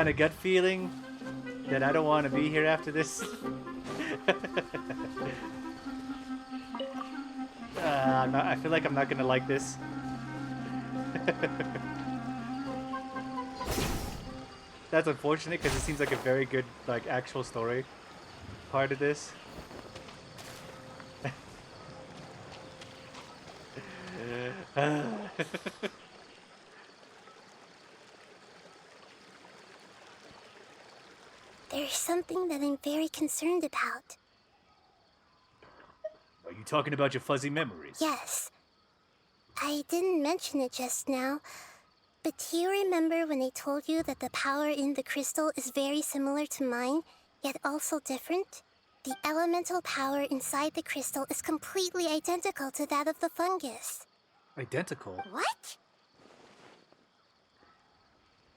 of gut feeling that I don't want to be here after this. I feel like I'm not gonna like this. That's unfortunate because it seems like a very good, like, actual story part of this. There's something that I'm very concerned about. Are you talking about your fuzzy memories? Yes. I didn't mention it just now, but do you remember when I told you that the power in the crystal is very similar to mine, yet also different? The elemental power inside the crystal is completely identical to that of the fungus. Identical? What?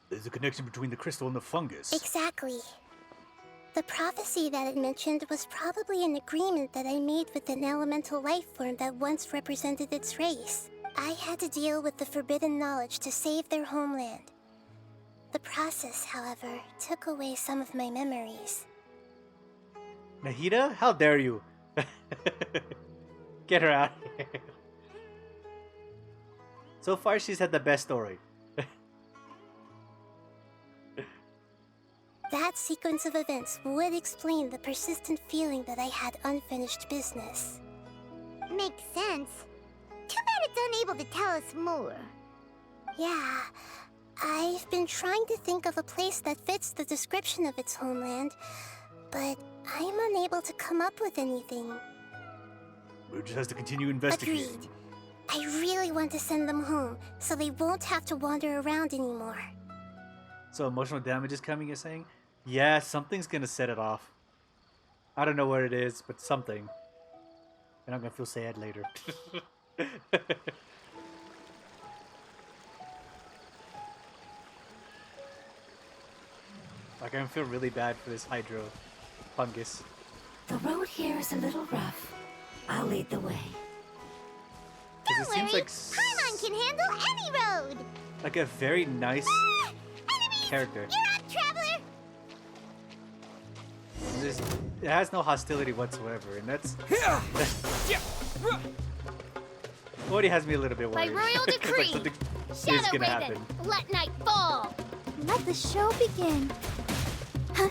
There's a connection between the crystal and the fungus. Exactly. The prophecy that it mentioned was probably an agreement that I made with an elemental life form that once represented its race. I had to deal with the forbidden knowledge to save their homeland. The process, however, took away some of my memories. Nahida? How dare you? Get her out of here. So far, she's had the best story. That sequence of events would explain the persistent feeling that I had unfinished business. Makes sense. Too bad it's unable to tell us more. Yeah, I've been trying to think of a place that fits the description of its homeland, but I'm unable to come up with anything. We'll just have to continue investigating. Agreed. I really want to send them home, so they won't have to wander around anymore. So emotional damage is coming, you're saying? Yeah, something's gonna set it off. I don't know what it is, but something. And I'm gonna feel sad later. Like, I'm gonna feel really bad for this hydro fungus. The road here is a little rough. I'll lead the way. 'Cause it seems like Paimon can handle any road! like a very nice Enemies! character. You're up, traveler! It has no hostility whatsoever, and that's already has me a little bit By worried. royal Like decree, something is Shadow gonna Raven, happen. let night fall. Let the show begin. Huh.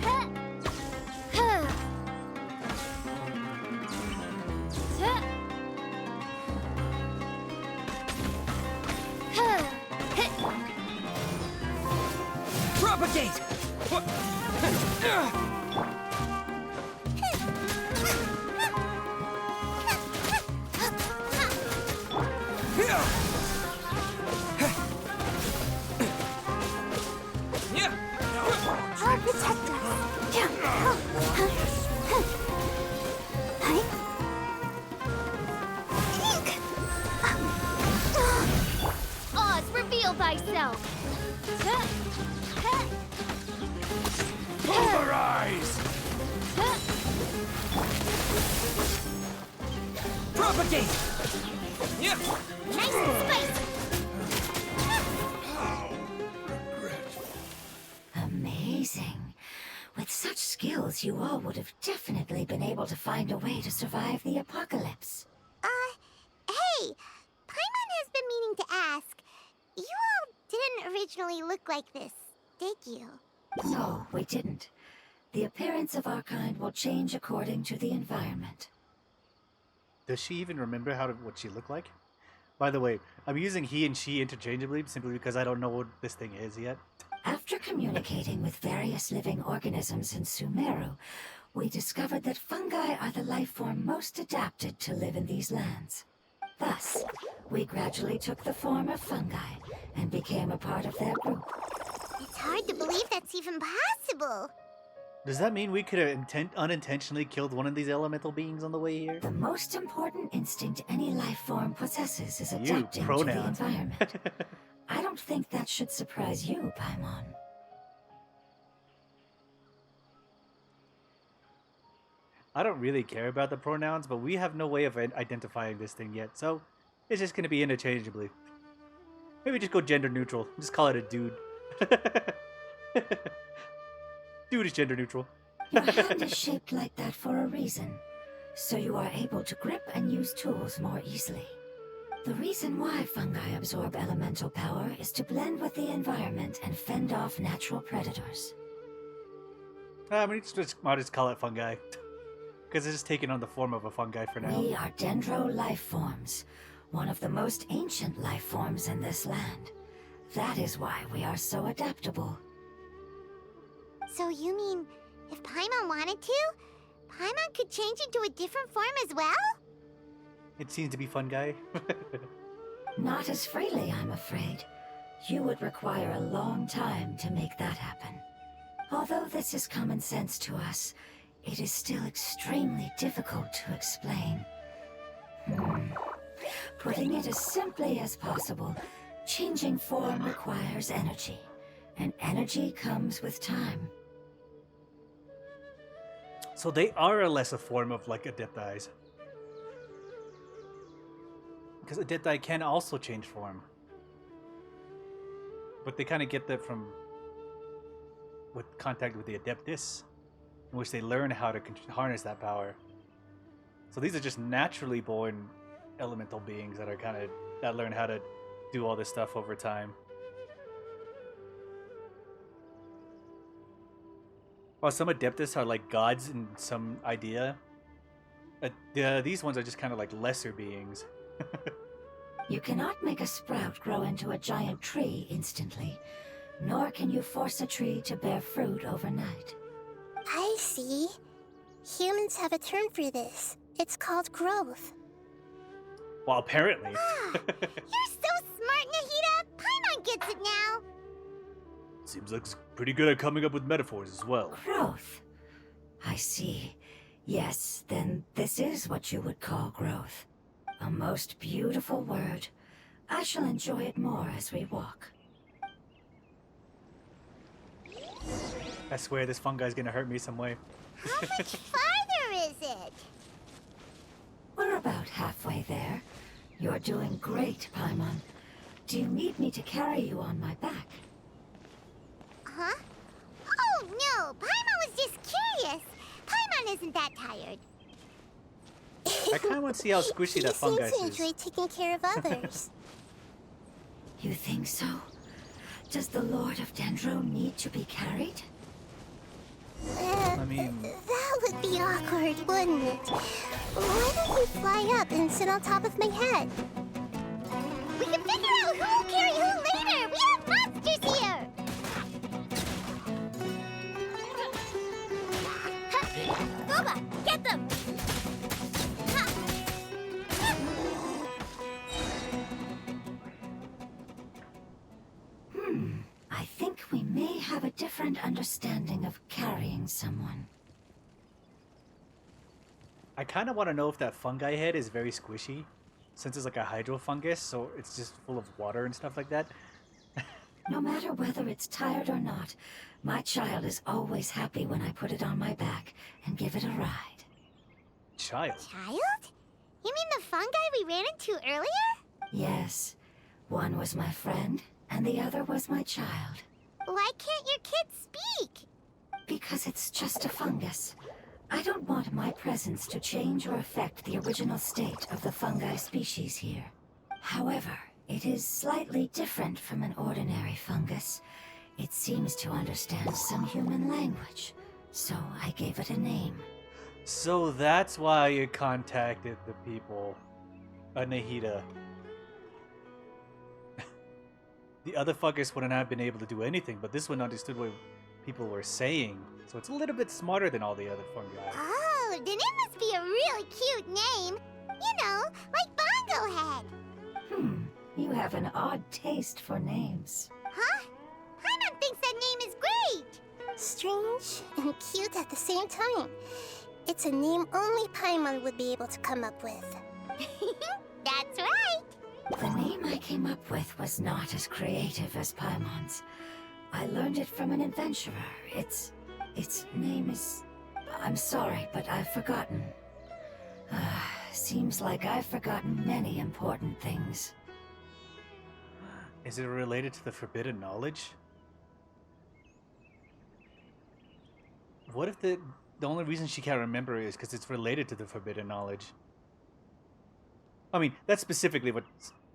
Huh. Propagate! What? I'll protect Oz, reveal thyself! Pulverize! Propagate! Yeah. Nice and spicy! Amazing. With such skills, you all would have definitely been able to find a way to survive the apocalypse. Hey! Paimon has been meaning to ask. You all didn't originally look like this, did you? No, we didn't. The appearance of our kind will change according to the environment. Does she even remember what she looked like? By the way, I'm using he and she interchangeably simply because I don't know what this thing is yet. After communicating with various living organisms in Sumeru, we discovered that fungi are the life form most adapted to live in these lands. Thus, we gradually took the form of fungi and became a part of their group. It's hard to believe that's even possible. Does that mean we could have unintentionally killed one of these elemental beings on the way here? The most important instinct any life form possesses is You adapting to the pronouns. environment. I don't think that should surprise you, Paimon. I don't really care about the pronouns, but we have no way of identifying this thing yet, so it's just going to be interchangeably. Maybe just go gender neutral. Just call it a dude. Dude is gender neutral. Your hand is shaped like that for a reason, so you are able to grip and use tools more easily. The reason why fungi absorb elemental power is to blend with the environment and fend off natural predators. I mean, I'll just call it fungi. Because it's just taking on the form of a fungi for now. We are dendro life forms, one of the most ancient life forms in this land. That is why we are so adaptable. So you mean, if Paimon wanted to, Paimon could change into a different form as well? It seems to be fungi. Not as freely, I'm afraid. You would require a long time to make that happen. Although this is common sense to us, it is still extremely difficult to explain. Putting it as simply as possible, changing form requires energy, and energy comes with time. So they are a lesser form of like Adepti. Because Adepti can also change form. But they kind of get that from with contact with the Adeptus, in which they learn how to harness that power. So these are just naturally born elemental beings that are that learn how to do all this stuff over time. While some Adeptus are like gods in some idea, these ones are just kind of like lesser beings. You cannot make a sprout grow into a giant tree instantly, nor can you force a tree to bear fruit overnight. I see. Humans have a term for this. It's called growth. Well, apparently. You're so smart, Nahida! Paimon gets it now! Seems like it's pretty good at coming up with metaphors as well. Growth. I see. Yes, then this is what you would call growth. A most beautiful word. I shall enjoy it more as we walk. I swear this fungi's gonna hurt me some way. How much farther is it? We're about halfway there. You're doing great, Paimon. Do you need me to carry you on my back? Huh? Oh, no! Paimon was just curious! Paimon isn't that tired. I kind of want to see how squishy that fungi He seems to is. enjoy taking care of others. You think so? Does the Lord of Dendro need to be carried? I mean, That would be awkward, wouldn't it? Why don't you fly up and sit on top of my head? We can figure out who will carry who later! We have monsters here! we may have a different understanding of carrying someone. I kind of want to know if that fungi head is very squishy, since it's like a hydro fungus, so it's just full of water and stuff like that. No matter whether it's tired or not, my child is always happy when I put it on my back and give it a ride. Child? Child? You mean the fungi we ran into earlier? Yes, one was my friend, and the other was my child. Why can't your kid speak? Because it's just a fungus. I don't want my presence to change or affect the original state of the fungi species here. However, it is slightly different from an ordinary fungus. It seems to understand some human language, so I gave it a name. So that's why you contacted the people, Nahida. The other fungus wouldn't have been able to do anything, but this one understood what people were saying, so it's a little bit smarter than all the other fungi. Oh, then it must be a really cute name. You know, like Bongo Head. You have an odd taste for names. Huh? Paimon thinks that name is great. Strange and cute at the same time. It's a name only Paimon would be able to come up with. That's right. The name I came up with was not as creative as Paimon's. I learned it from an adventurer. Its name is... I'm sorry, but I've forgotten. Seems like I've forgotten many important things. Is it related to the forbidden knowledge? What if the only reason she can't remember is because it's related to the forbidden knowledge? I mean, that's specifically what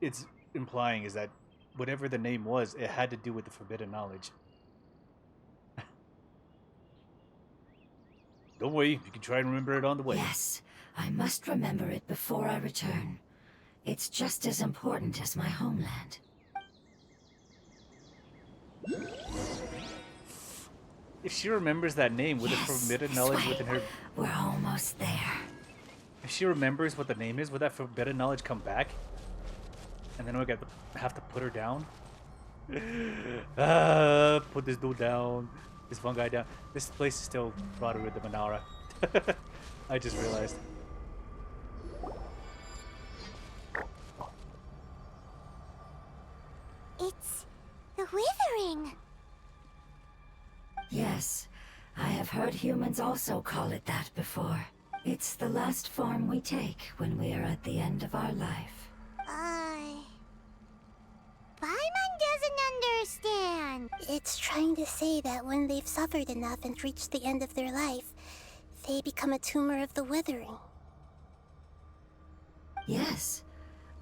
it's implying, is that whatever the name was, it had to do with the forbidden knowledge. Don't worry, you can try and remember it on the way. Yes, I must remember it before I return. It's just as important as my homeland. If she remembers that name with the forbidden knowledge this way. within her... We're almost there. If she remembers what the name is, would that forbidden knowledge come back? And then we have to put her down? Put this dude down. This one guy down. This place is still rotted with the Manara. I just realized. It's the Withering. Yes, I have heard humans also call it that before. It's the last form we take when we are at the end of our life. Paimon doesn't understand. It's trying to say that when they've suffered enough and reached the end of their life, they become a tumor of the Withering. Yes,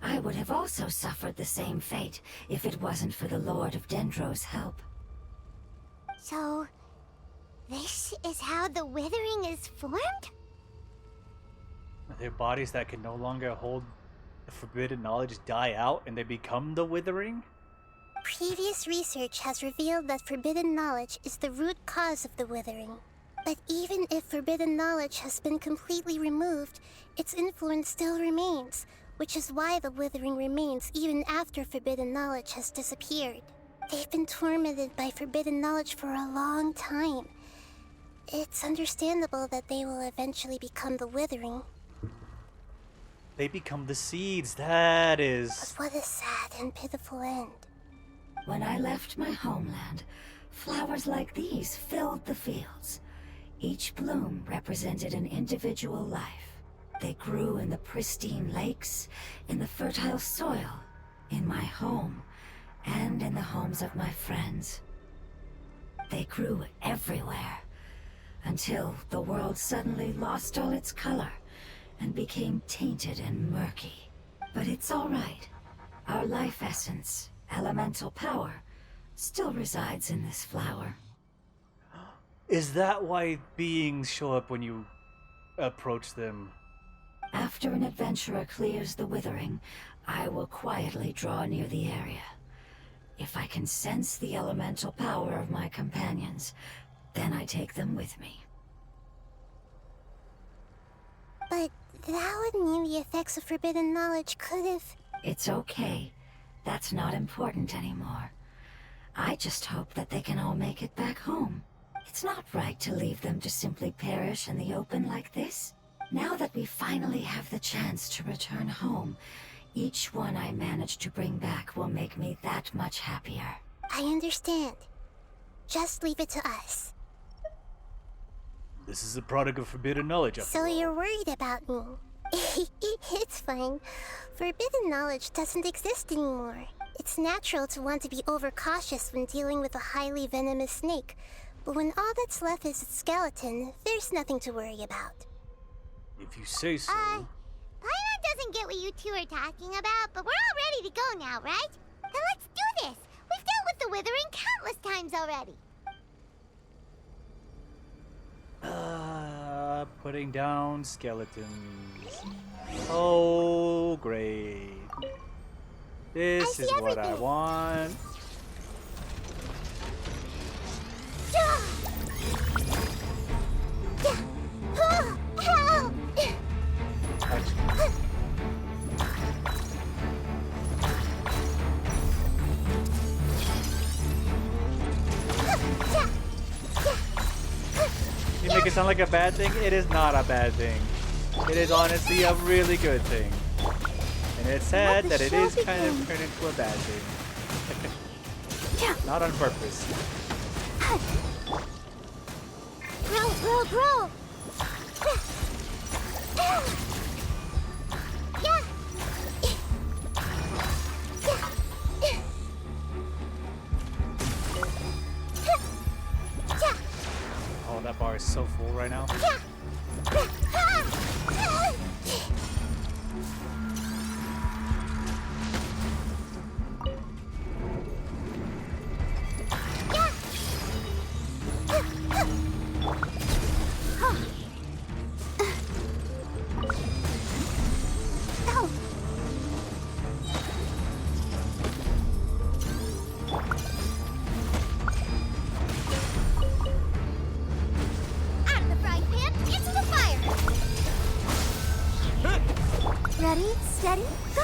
I would have also suffered the same fate if it wasn't for the Lord of Dendro's help. So, this is how the Withering is formed? Their bodies that can no longer hold the forbidden knowledge die out and they become the Withering? Previous research has revealed that forbidden knowledge is the root cause of the Withering. But even if forbidden knowledge has been completely removed, its influence still remains, which is why the Withering remains even after forbidden knowledge has disappeared. They've been tormented by forbidden knowledge for a long time. It's understandable that they will eventually become the Withering. They become the seeds, that is... But what a sad and pitiful end. When I left my homeland, flowers like these filled the fields. Each bloom represented an individual life. They grew in the pristine lakes, in the fertile soil, in my home, and in the homes of my friends. They grew everywhere, until the world suddenly lost all its color and became tainted and murky. But it's all right. Our life essence, elemental power, still resides in this flower. Is that why beings show up when you approach them? After an adventurer clears the Withering, I will quietly draw near the area. If I can sense the elemental power of my companions, then I take them with me. But that would mean the effects of forbidden knowledge could have... It's okay. That's not important anymore. I just hope that they can all make it back home. It's not right to leave them to simply perish in the open like this. Now that we finally have the chance to return home, each one I manage to bring back will make me that much happier. I understand. Just leave it to us. This is a product of forbidden knowledge. So you're worried about me? It's fine. Forbidden knowledge doesn't exist anymore. It's natural to want to be overcautious when dealing with a highly venomous snake, but when all that's left is its skeleton, there's nothing to worry about. If you say so. Paimon doesn't get what you two are talking about, but we're all ready to go now, right? Then let's do this! We've dealt with the Withering countless times already! Putting down skeletons. Oh, great. This is what I want. You make it sound like a bad thing? It is not a bad thing. It is honestly a really good thing. And it's sad that it is kind of turned into a bad thing. Not on purpose. Bro! Oh, that bar is so full right now. Ready, steady, go!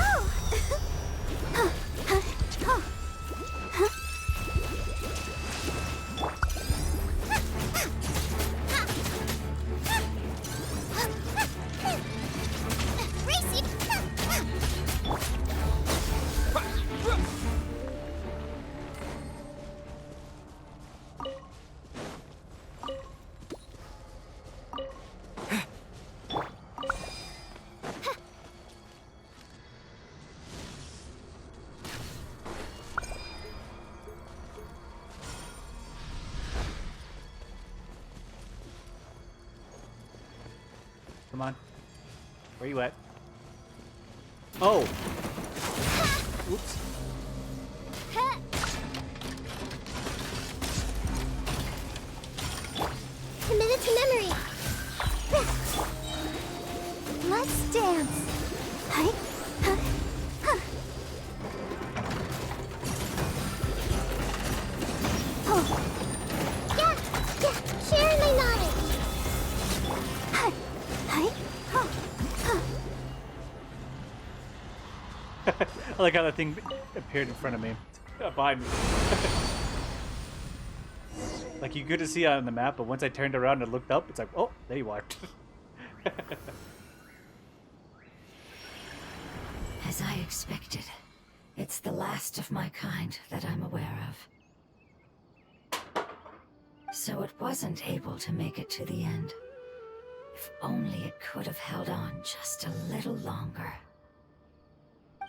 Come on. Where you at? Oh! Oops. Committed to memory. Let's dance. Hi. Oh. Yeah. Sharing my knowledge. I like how that thing appeared in front of me. Behind me. Like you could see it on the map, but once I turned around and looked up, it's like, oh, there you are. As I expected, it's the last of my kind that I'm aware of. So it wasn't able to make it to the end. If only it could have held on just a little longer.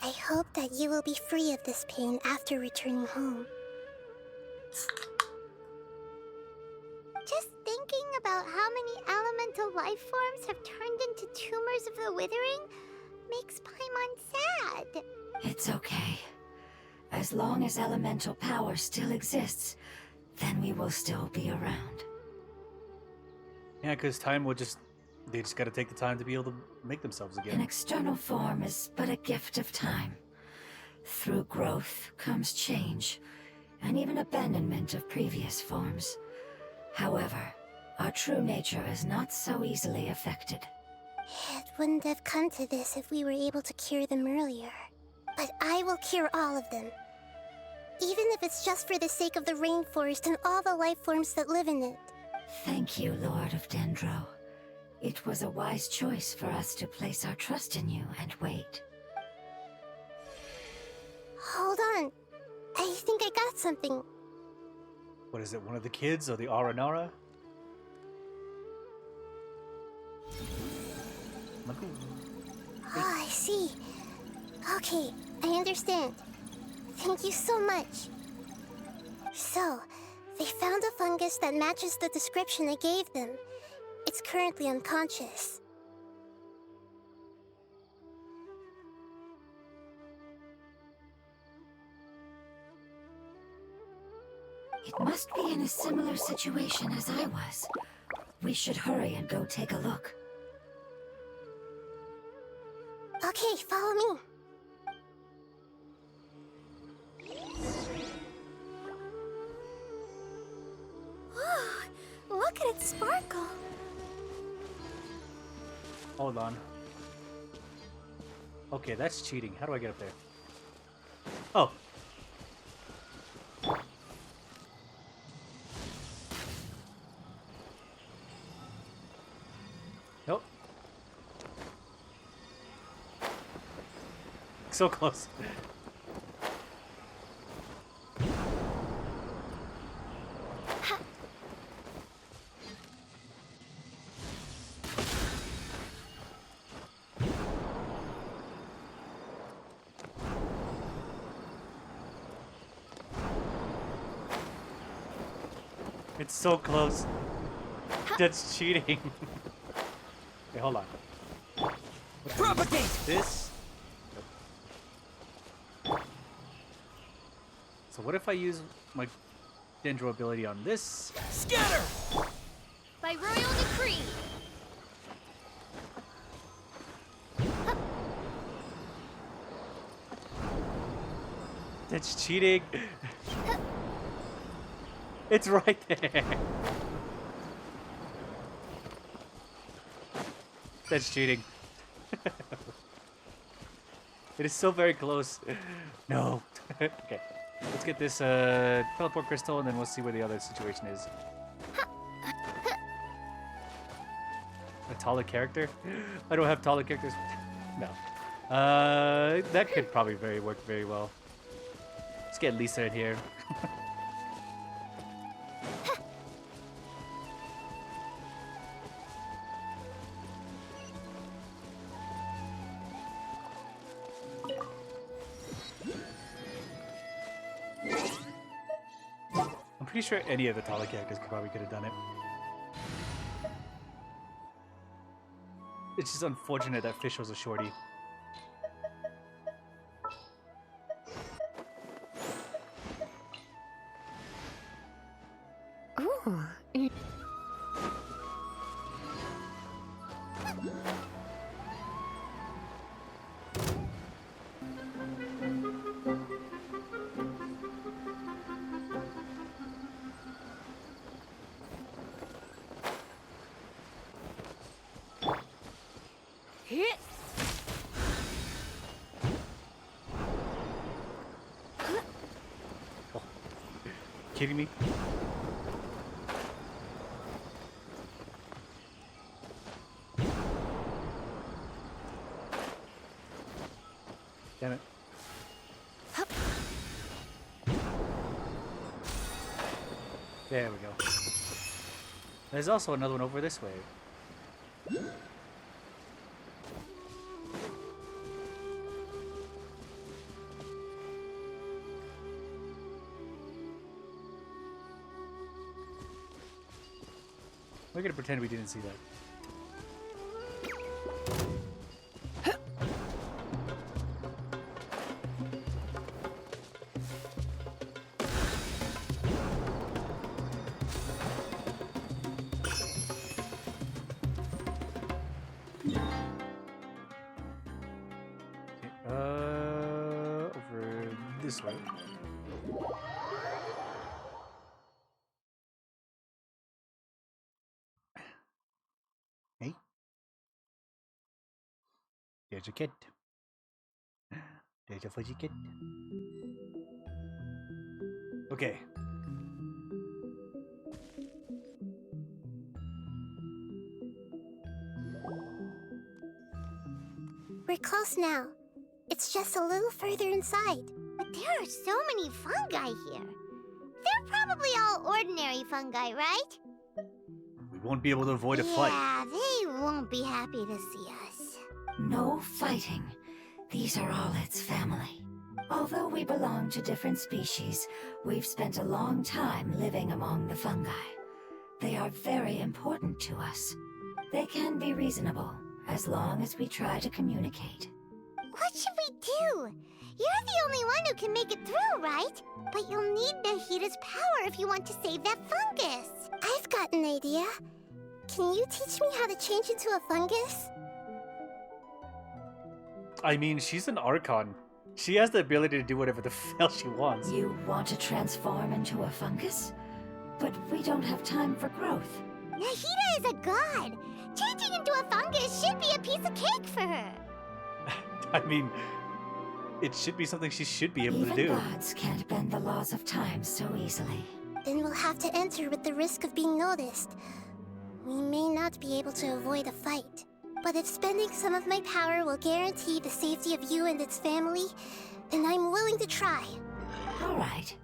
I hope that you will be free of this pain after returning home. Just thinking about how many elemental life forms have turned into tumors of the Withering makes Paimon sad. It's okay. As long as elemental power still exists, then we will still be around. Yeah, because time will just... They just gotta take the time to be able to make themselves An again. external form is but a gift of time. Through growth comes change, and even abandonment of previous forms. However, our true nature is not so easily affected. It wouldn't have come to this if we were able to cure them earlier. But I will cure all of them. even if it's just for the sake of the rainforest and all the life forms that live in it. Thank you, Lord of Dendro. It was a wise choice for us to place our trust in you and wait. Hold on. I think I got something. What is it? One of the kids or the Aranara? Oh, I see. Okay, I understand. Thank you so much. So, they found a fungus that matches the description I gave them. It's currently unconscious. It must be in a similar situation as I was. We should hurry and go take a look. Okay, follow me. Whoa, look at it sparkle. Hold on. Okay, that's cheating. How do I get up there? Oh. Nope. So close. It's so close. That's cheating. Okay, hold on. Propagate! This. So what if I use my Dendro ability on this? Scatter! By royal decree. That's cheating. It's right there. That's cheating. It is so very close. No. Okay. Let's get this teleport crystal and then we'll see where the other situation is. A taller character? I don't have taller characters. No. That could probably work very well. Let's get Lisa in here. I'm pretty sure any of the taller characters could have done it. It's just unfortunate that Fish was a shorty. Ooh. Oh. Kidding me? Damn it. There we go. There's also another one over this way. We're gonna pretend we didn't see that. Over this way. Hey. There's a kid. There's a fuzzy kid. Okay. We're close now. It's just a little further inside. But there are so many fungi here. They're probably all ordinary fungi, right? We won't be able to avoid a fight. Yeah, they won't be happy to see us. No fighting. These are all its family. Although we belong to different species, we've spent a long time living among the fungi. They are very important to us. They can be reasonable, as long as we try to communicate. What should we do? You're the only one who can make it through, right? But you'll need Nahita's power if you want to save that fungus. I've got an idea. Can you teach me how to change into a fungus? I mean, she's an Archon. She has the ability to do whatever the hell she wants. You want to transform into a fungus? But we don't have time for growth. Nahita is a god. Changing into a fungus should be a piece of cake for her. I mean, it should be something she should be able Even to do. gods can't bend the laws of time so easily. Then we'll have to enter with the risk of being noticed. We may not be able to avoid a fight. But if spending some of my power will guarantee the safety of you and its family, then I'm willing to try. All right.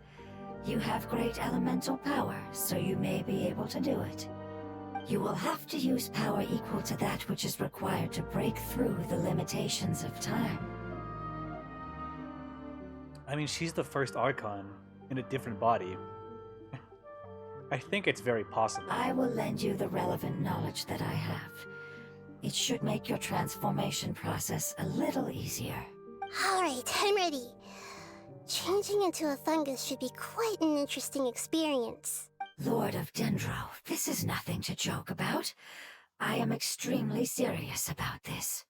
You have great elemental power, so you may be able to do it. You will have to use power equal to that which is required to break through the limitations of time. I mean, she's the first Archon in a different body. I think it's very possible. I will lend you the relevant knowledge that I have. It should make your transformation process a little easier. Alright, I'm ready. Changing into a fungus should be quite an interesting experience. Lord of Dendro, this is nothing to joke about. I am extremely serious about this.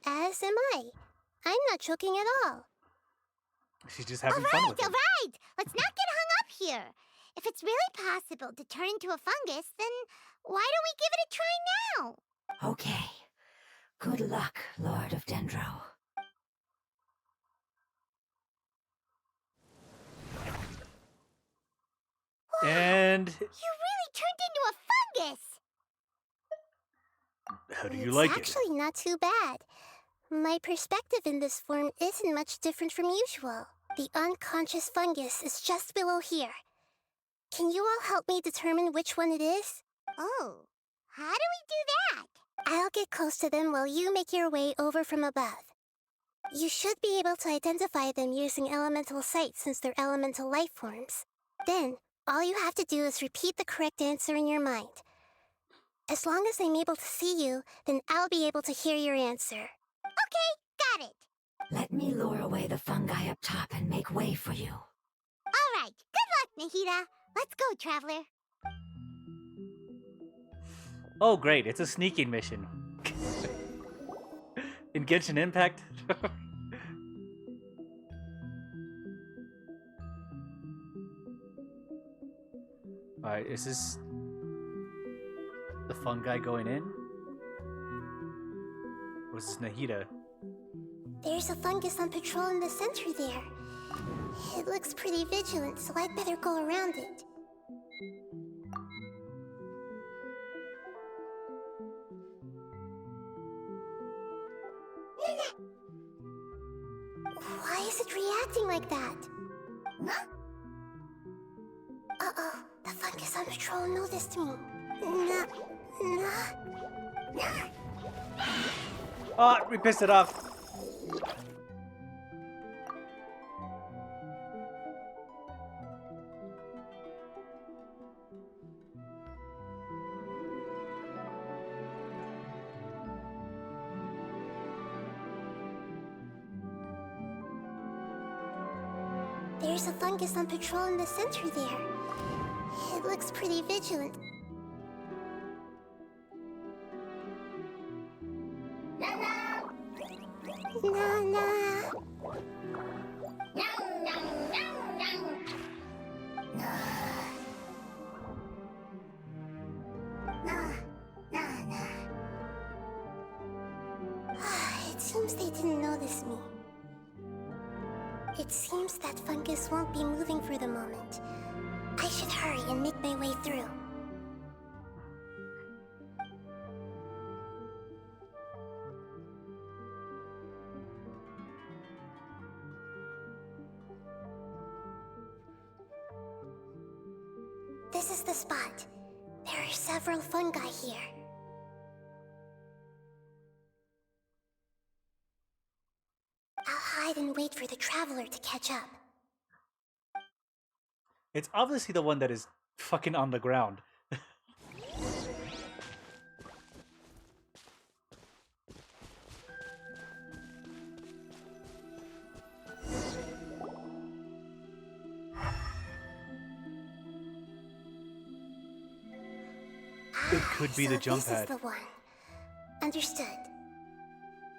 As am I. I'm not joking at all. She's just having fun with it. Alright! Let's not get hung up here. If it's really possible to turn into a fungus, then why don't we give it a try now? Okay. Good luck, Lord of Dendro. And You really turned into a fungus! how do you like It's it? actually not too bad. My perspective in this form isn't much different from usual. The unconscious fungus is just below here. Can you all help me determine which one it is? Oh, how do we do that? I'll get close to them while you make your way over from above. You should be able to identify them using elemental sight since they're elemental life forms. Then, all you have to do is repeat the correct answer in your mind. As long as I'm able to see you, then I'll be able to hear your answer. Okay, got it. Let me lure away the fungi up top and make way for you. Alright, good luck, Nahita. Let's go, Traveler. Oh, great. It's a sneaking mission. In Genshin Impact? Alright, is this the fungi going in? Or is this Nahita? There's a fungus on patrol in the center there. It looks pretty vigilant, so I'd better go around it. Why is it reacting like that? Uh-oh, the fungus on patrol noticed me. Ah, we pissed it off. There's a fungus on patrol in the center there. It looks pretty vigilant. Nana! It seems they didn't notice me. It seems that fungus won't be moving for the moment. I should hurry and make my way through. This is the spot. There are several fungi here. I'll hide and wait for the traveler to catch up. It's obviously the one that is fucking on the ground. It could be the jump pad. This is the one. Understood.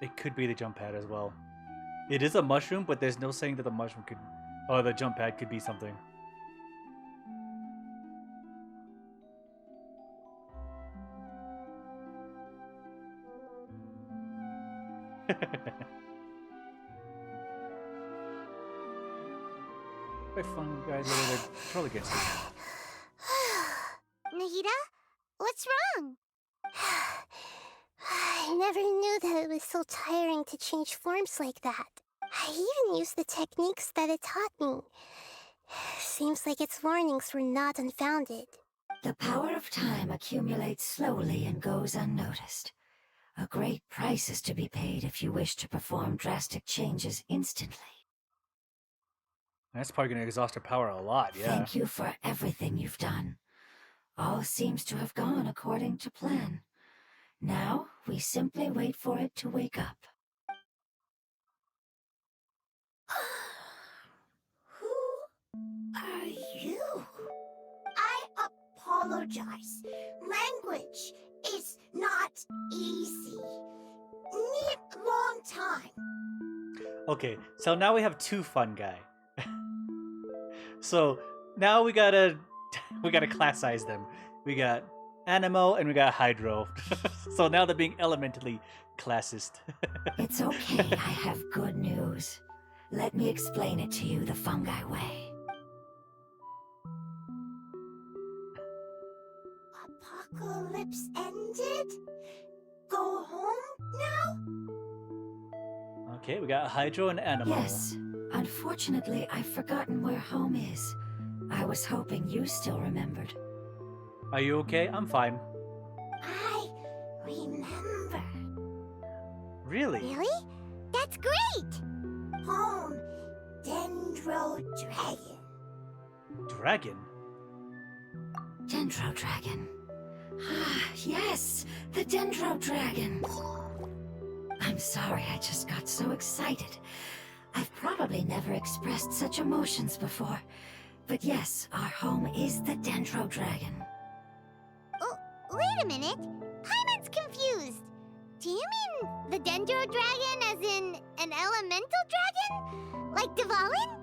It could be the jump pad as well. It is a mushroom, but there's no saying that the mushroom could... Oh, the jump pad could be something. Quite fun guys over there control against it. Nahida? What's wrong? I never knew that it was so tiring to change forms like that. I even used the techniques that it taught me. Seems like its warnings were not unfounded. The power of time accumulates slowly and goes unnoticed. A great price is to be paid if you wish to perform drastic changes instantly. That's probably going to exhaust her power a lot, yeah. Thank you for everything you've done. All seems to have gone according to plan. Now, we simply wait for it to wake up. Who are you? I apologize. Language is not easy. Need long time. Okay, so now we have two fungi. So now we gotta class size them. We got Anemo and we got Hydro. So now they're being elementally classist. It's okay, I have good news. Let me explain it to you the fungi way. Apocalypse ended? Go home now? Okay, we got Hydro and Anemo. Yes. Unfortunately, I've forgotten where home is. I was hoping you still remembered. Are you okay? I'm fine. I remember. Really? Really? That's great! Home, Dendro Dragon. Dragon? Dendro Dragon. Ah, yes, the Dendro Dragon. I'm sorry, I just got so excited. I've probably never expressed such emotions before. But yes, our home is the Dendro Dragon. Oh, wait a minute. Paimon's confused. Do you mean the Dendro Dragon as in an elemental dragon? Like Dvalin?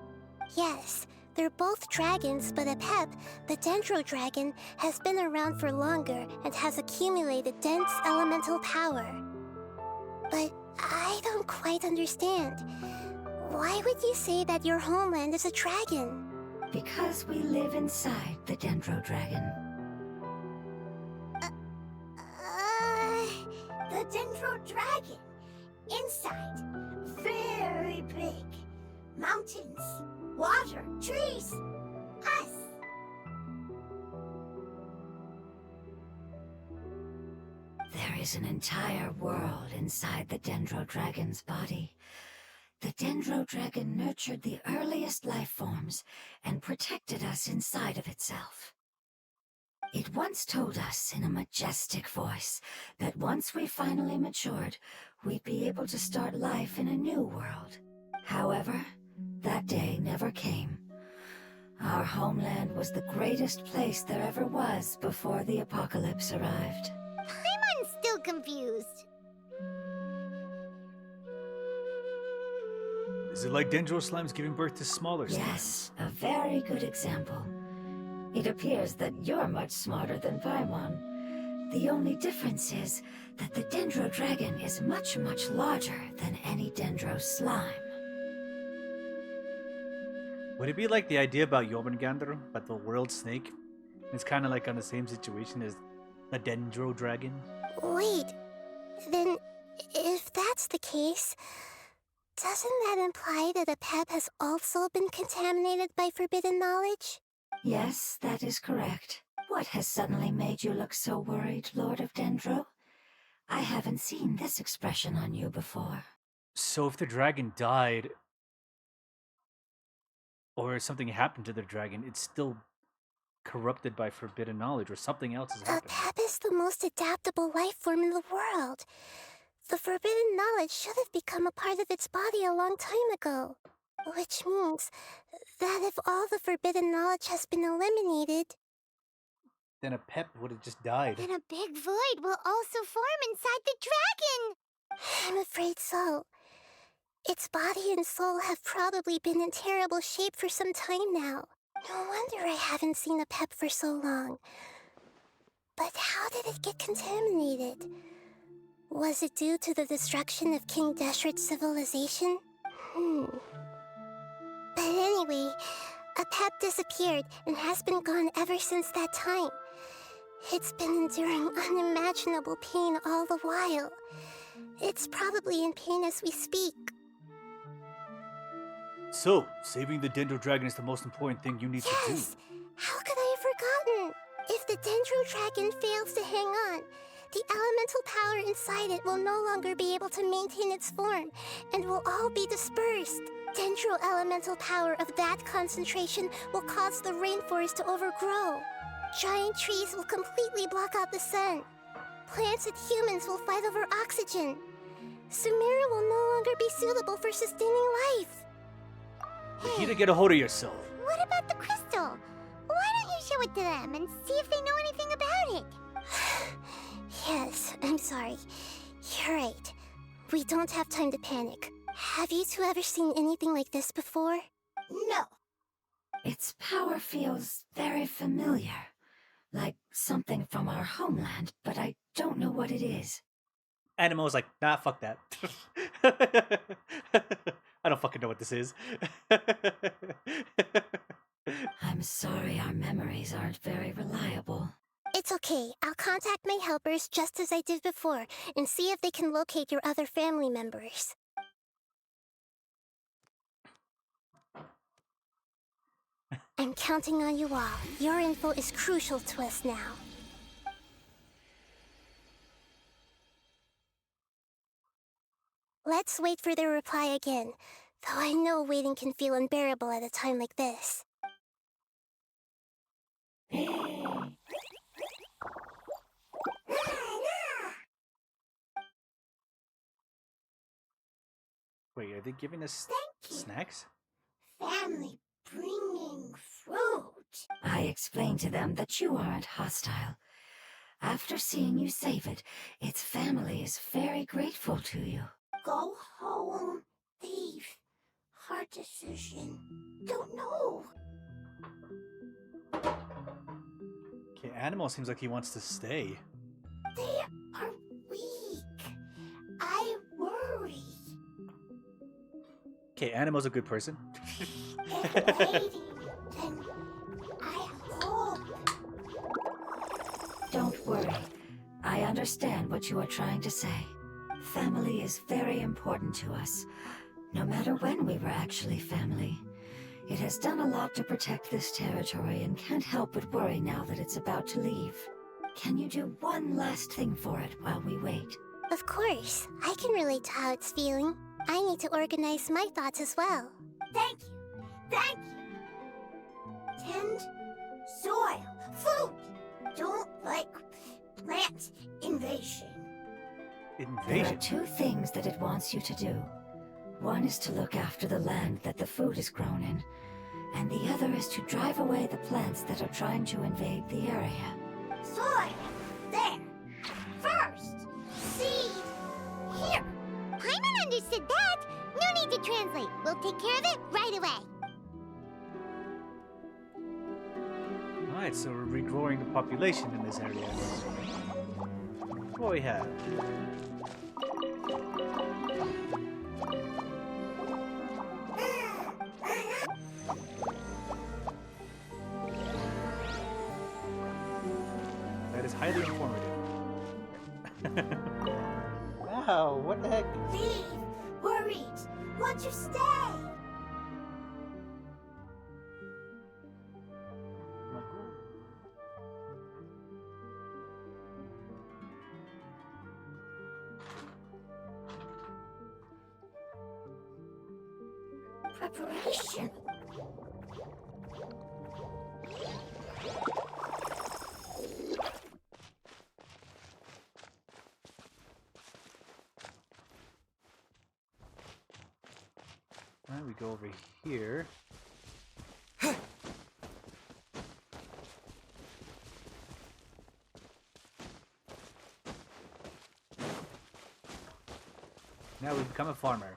Yes, they're both dragons, but Apep, the Dendro Dragon, has been around for longer and has accumulated dense elemental power. But I don't quite understand. Why would you say that your homeland is a dragon? Because we live inside the Dendro Dragon. The Dendro Dragon. Inside. Very big. Mountains, water, trees. Us. There is an entire world inside the Dendro Dragon's body. The Dendro Dragon nurtured the earliest life forms and protected us inside of itself. It once told us in a majestic voice that once we finally matured, we'd be able to start life in a new world. However, that day never came. Our homeland was the greatest place there ever was before the apocalypse arrived. Paimon's still confused. Is it like Dendro Slimes giving birth to smaller slimes? Yes, a very good example. It appears that you're much smarter than Paimon. The only difference is that the Dendro Dragon is much, much larger than any Dendro slime. Would it be like the idea about Jormungandr, but the world snake? It's kind of like on the same situation as a Dendro dragon. Wait, then if that's the case, doesn't that imply that Apep has also been contaminated by forbidden knowledge? Yes, that is correct. What has suddenly made you look so worried, Lord of Dendro? I haven't seen this expression on you before. So if the dragon died, or something happened to the dragon, it's still corrupted by forbidden knowledge, or something else has happened. Apep is the most adaptable life form in the world. The forbidden knowledge should have become a part of its body a long time ago. Which means that if all the forbidden knowledge has been eliminated, Then Apep would have just died. Then a big void will also form inside the dragon! I'm afraid so. Its body and soul have probably been in terrible shape for some time now. No wonder I haven't seen Apep for so long. But how did it get contaminated? Was it due to the destruction of King Deshret's civilization? But anyway, Apep disappeared and has been gone ever since that time. It's been enduring unimaginable pain all the while. It's probably in pain as we speak. So, saving the Dendro dragon is the most important thing you need to do. Yes! How could I have forgotten? If the Dendro dragon fails to hang on, the elemental power inside it will no longer be able to maintain its form and will all be dispersed. Dendro elemental power of that concentration will cause the rainforest to overgrow. Giant trees will completely block out the sun. Plants and humans will fight over oxygen. Sumeru will no longer be suitable for sustaining life. You need to get a hold of yourself. What about the crystal? Why don't you show it to them and see if they know anything about it? Yes, I'm sorry. You're right. We don't have time to panic. Have you two ever seen anything like this before? No. Its power feels very familiar. Like something from our homeland, but I don't know what it is. Animo's like, nah, fuck that. I don't fucking know what this is. I'm sorry our memories aren't very reliable. It's okay. I'll contact my helpers just as I did before and see if they can locate your other family members. I'm counting on you all. Your info is crucial to us now. Let's wait for their reply again, though I know waiting can feel unbearable at a time like this. Wait, are they giving us snacks? Family bringing fruit. I explained to them that you aren't hostile. After seeing you save it, its family is very grateful to you. Go home, thief. Hard decision. Don't know. Okay, Animo seems like he wants to stay. They are weak. I worry. Okay, Animo's a good person. If waiting, then I hope. Don't worry. I understand what you are trying to say. Family is very important to us, no matter when we were actually family. It has done a lot to protect this territory and can't help but worry now that it's about to leave. Can you do one last thing for it while we wait? Of course. I can relate to how it's feeling. I need to organize my thoughts as well. Thank you. Thank you. Tend soil. Food. Don't like plant invasion. There Invasion? are two things that it wants you to do. One is to look after the land that the food is grown in, and the other is to drive away the plants that are trying to invade the area. Soil. There. First. Seed. Here. Paimon understood that. No need to translate. We'll take care of it right away. Alright, so we're regrowing the population in this area. What do we have? That is highly informative. Wow, what the heck? Leave! Worried! Want to stay? Preparation. Alright, we go over here. Now we become a farmer.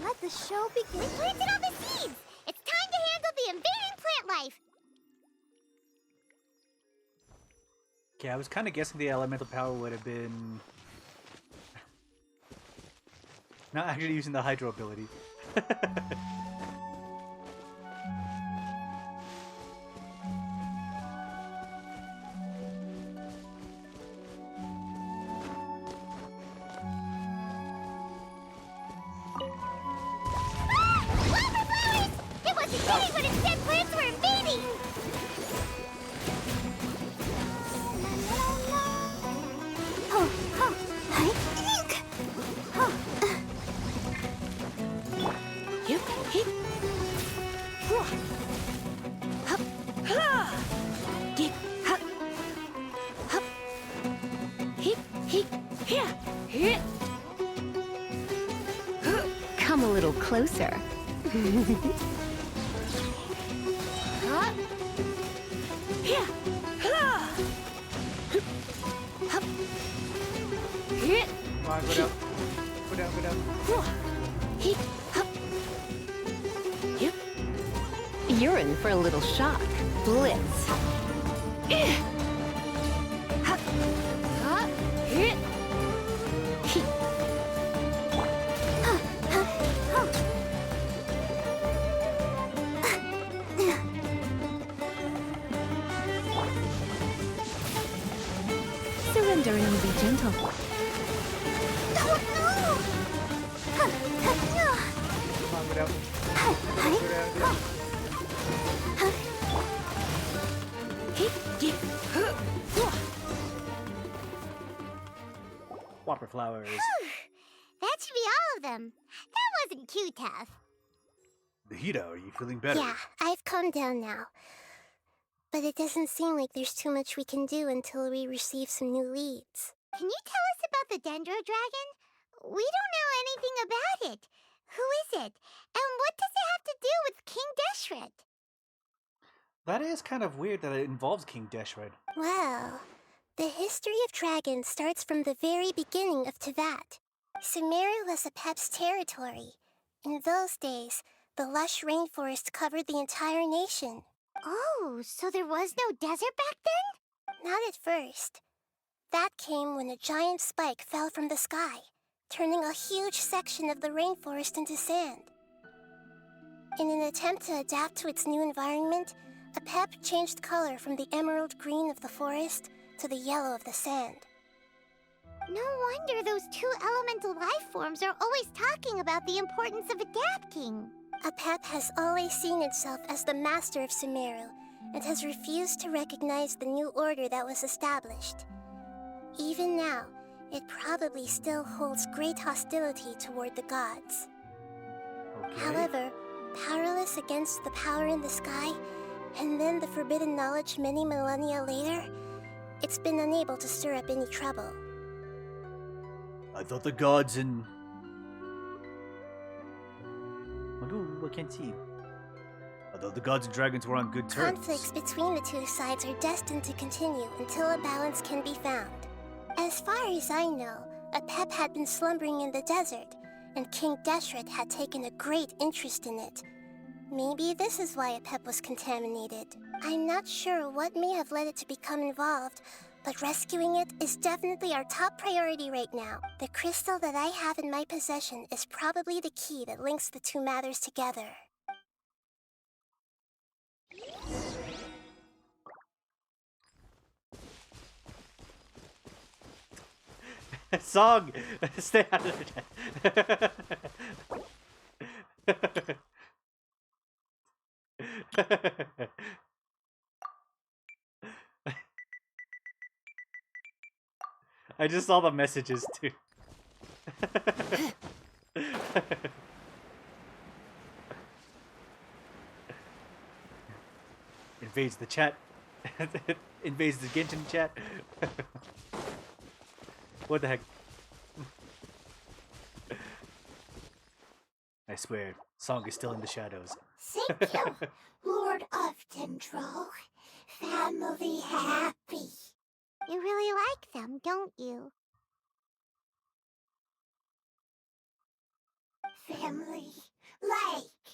Let the show begin. We planted all the seeds! It's time to handle the invading plant life! Okay, I was kind of guessing the elemental power would have been... not actually using the hydro ability. Wildflowers! It wasn't kidding when it said plants were invading! Oh, oh, hi. Oh. Yep, hip. Hup. Dip, hup. Hup. Hip, hip, here. Here. Come a little closer. Hup. Here. Hup. Here. Come on, go down. Go down, go down. Hip, hup. Yep. You're in for a little shock. Blitz. Hup. Hup. Here. Hip. Surrender and be gentle. Oh no! Come on, go down. Hi. Go down, go down. Hip, dip. Whopper flowers. That should be all of them. That wasn't too tough. Nahida, are you feeling better? Yeah, I've calmed down now. But it doesn't seem like there's too much we can do until we receive some new leads. Can you tell us about the Dendro Dragon? We don't know anything about it. Who is it? And what does it have to do with King Deshret? That is kind of weird that it involves King Deshret. Well, the history of dragons starts from the very beginning of Teyvat. Sumeru was Apep's territory. In those days, the lush rainforest covered the entire nation. Oh, so there was no desert back then? Not at first. That came when a giant spike fell from the sky, turning a huge section of the rainforest into sand. In an attempt to adapt to its new environment, Apep changed color from the emerald green of the forest to the yellow of the sand. No wonder those two elemental life forms are always talking about the importance of adapting. Apep has always seen itself as the master of Sumeru and has refused to recognize the new order that was established. Even now, it probably still holds great hostility toward the gods. Okay. However, powerless against the power in the sky, and then the forbidden knowledge many millennia later, it's been unable to stir up any trouble. I thought the gods in... Magoo, I can't see. Although the gods and dragons were on good terms. Conflicts between the two sides are destined to continue until a balance can be found. As far as I know, Apep had been slumbering in the desert, and King Deshret had taken a great interest in it. Maybe this is why Apep was contaminated. I'm not sure what may have led it to become involved, but rescuing it is definitely our top priority right now. The crystal that I have in my possession is probably the key that links the two matters together. Song! Stay out of the I just saw the messages too. Invades the chat. Invades the Genshin chat. What the heck? I swear, Song is still in the shadows. Thank you, Lord of Dendro. Family happy. You really like them, don't you? Family like.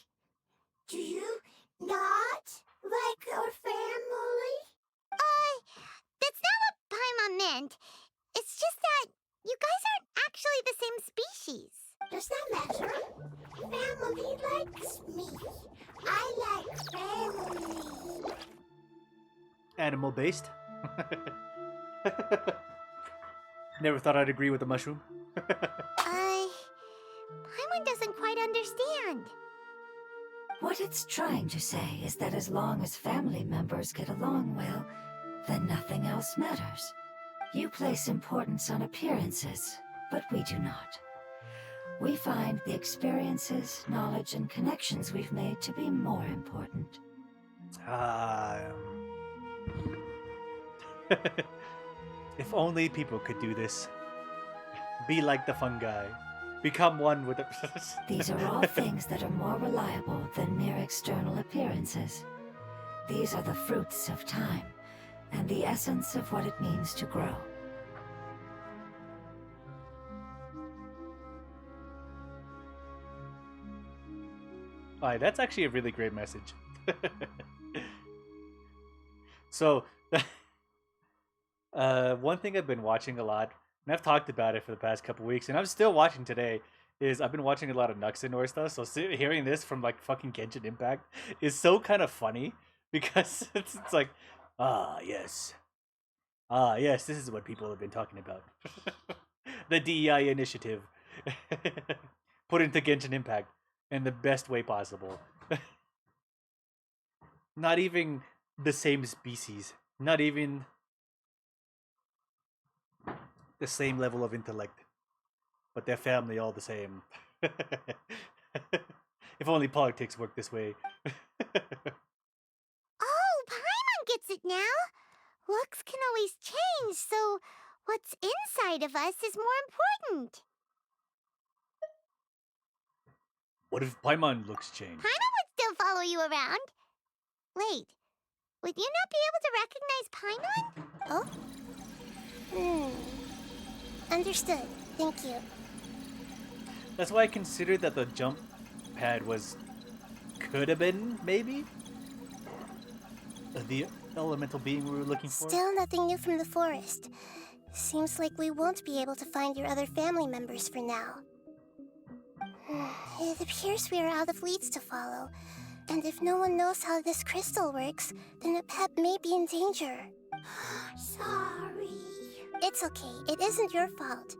Do you not like your family? That's not what Paimon meant. It's just that you guys aren't actually the same species. Does that matter? Family likes me. I like family. Animal based. Never thought I'd agree with the mushroom. Paimon doesn't quite understand. What it's trying to say is that as long as family members get along well, then nothing else matters. You place importance on appearances, but we do not. We find the experiences, knowledge, and connections we've made to be more important. If only people could do this. Be like the fungi. Become one with the... These are all things that are more reliable than mere external appearances. These are the fruits of time, and the essence of what it means to grow. Alright, that's actually a really great message. So, one thing I've been watching a lot, and I've talked about it for the past couple weeks, and I'm still watching today, is I've been watching a lot of Nuxanor stuff, so hearing this from like fucking Genshin Impact is so kind of funny, because it's like, yes, this is what people have been talking about. The DEI initiative. Put into Genshin Impact in the best way possible. Not even the same species. Not even the same level of intellect. But their family all the same. If only politics worked this way. Oh, Paimon gets it now. Looks can always change, so what's inside of us is more important. What if Paimon looks change? Paimon would still follow you around. Wait, would you not be able to recognize Paimon? Oh? Understood. Thank you. That's why I considered that the jump pad could have been, maybe? The elemental being we were looking for? Still nothing new from the forest. Seems like we won't be able to find your other family members for now. It appears we are out of leads to follow. And if no one knows how this crystal works, then Apep may be in danger. Sorry. It's okay. It isn't your fault.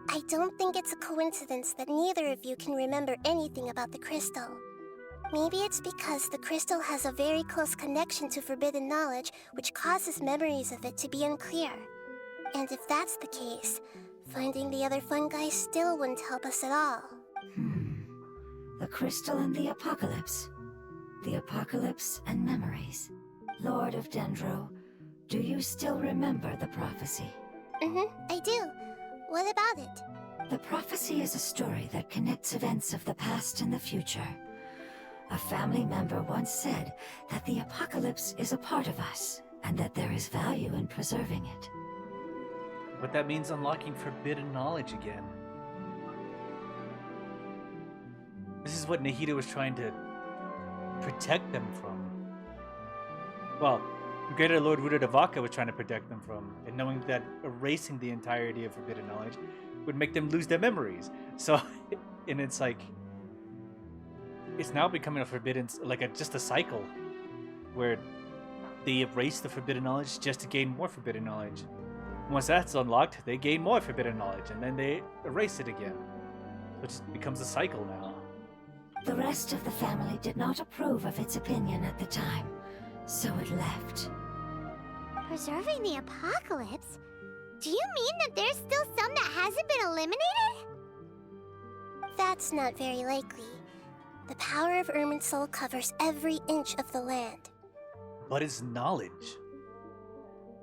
I don't think it's a coincidence that neither of you can remember anything about the crystal. Maybe it's because the crystal has a very close connection to forbidden knowledge, which causes memories of it to be unclear. And if that's the case, finding the other fungi still wouldn't help us at all. The crystal and the apocalypse. The apocalypse and memories. Lord of Dendro, do you still remember the prophecy? I do. What about it? The prophecy is a story that connects events of the past and the future. A family member once said that the apocalypse is a part of us, and that there is value in preserving it. But that means unlocking forbidden knowledge again. This is what Nahida was trying to protect them from. Well, Greater Lord Rudadavaka was trying to protect them from, and knowing that erasing the entirety of forbidden knowledge would make them lose their memories. So, and it's like, it's now becoming a forbidden, like just a cycle, where they erase the forbidden knowledge just to gain more forbidden knowledge. Once that's unlocked, they gain more forbidden knowledge, and then they erase it again. So it just becomes a cycle now. The rest of the family did not approve of its opinion at the time, so it left. Preserving the apocalypse? Do you mean that there's still some that hasn't been eliminated? That's not very likely. The power of Irminsul covers every inch of the land. But it's knowledge.